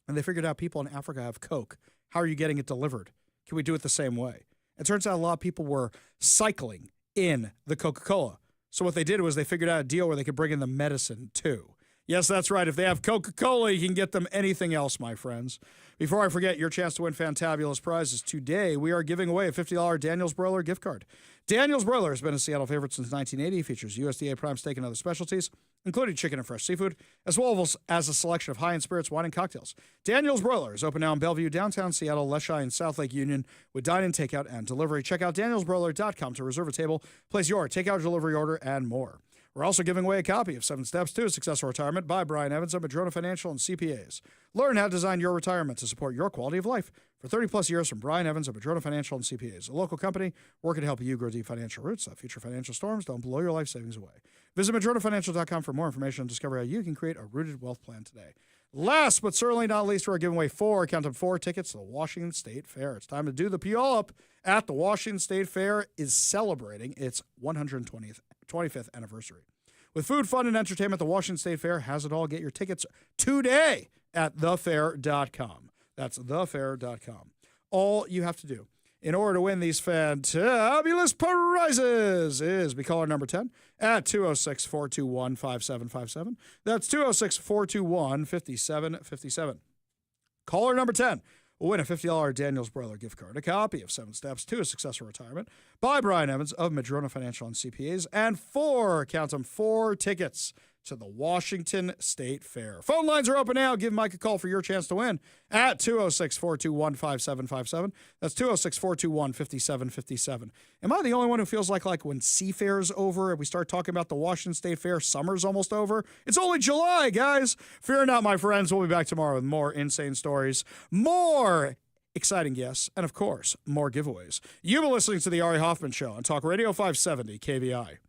And they figured out people in Africa have Coke. How are you getting it delivered? Can we do it the same way? It turns out a lot of people were cycling in the Coca-Cola. So what they did was they figured out a deal where they could bring in the medicine too. Yes, that's right. If they have Coca-Cola, you can get them anything else, my friends. Before I forget, your chance to win fantabulous prizes today, we are giving away a $50 Daniel's Broiler gift card. Daniel's Broiler has been a Seattle favorite since 1980. Features USDA prime steak and other specialties, including chicken and fresh seafood, as well as a selection of high-end spirits, wine, and cocktails. Daniel's Broiler is open now in Bellevue, downtown Seattle, Leschi, and South Lake Union with dine-in, takeout, and delivery. Check out danielsbroiler.com to reserve a table, place your takeout delivery order, and more. We're also giving away a copy of 7 Steps to a Successful Retirement by Brian Evans of Madrona Financial and CPAs. Learn how to design your retirement to support your quality of life for 30-plus years from Brian Evans of Madrona Financial and CPAs, a local company working to help you grow deep financial roots so future financial storms don't blow your life savings away. Visit madronafinancial.com for more information and discover how you can create a rooted wealth plan today. Last but certainly not least, we're giving away 4 tickets to the Washington State Fair. It's time to do the Puyallup at the Washington State Fair is celebrating its 125th anniversary. With food, fun, and entertainment, the Washington State Fair has it all. Get your tickets today at thefair.com. That's thefair.com. All you have to do in order to win these fantabulous prizes is be caller number 10 at 206-421-5757. That's 206-421-5757. Caller number 10 will win a $50 Daniel's Broiler gift card, a copy of 7 Steps to a Successful Retirement by Brian Evans of Madrona Financial and CPAs, and 4 tickets to the Washington State Fair. Phone lines are open now. Give Mike a call for your chance to win at 206-421-5757. That's 206-421-5757. Am I the only one who feels like when Seafair's over and we start talking about the Washington State Fair, summer's almost over? It's only July, guys. Fear not, my friends. We'll be back tomorrow with more insane stories, more exciting guests, and, of course, more giveaways. You've been listening to The Ari Hoffman Show on Talk Radio 570 KVI.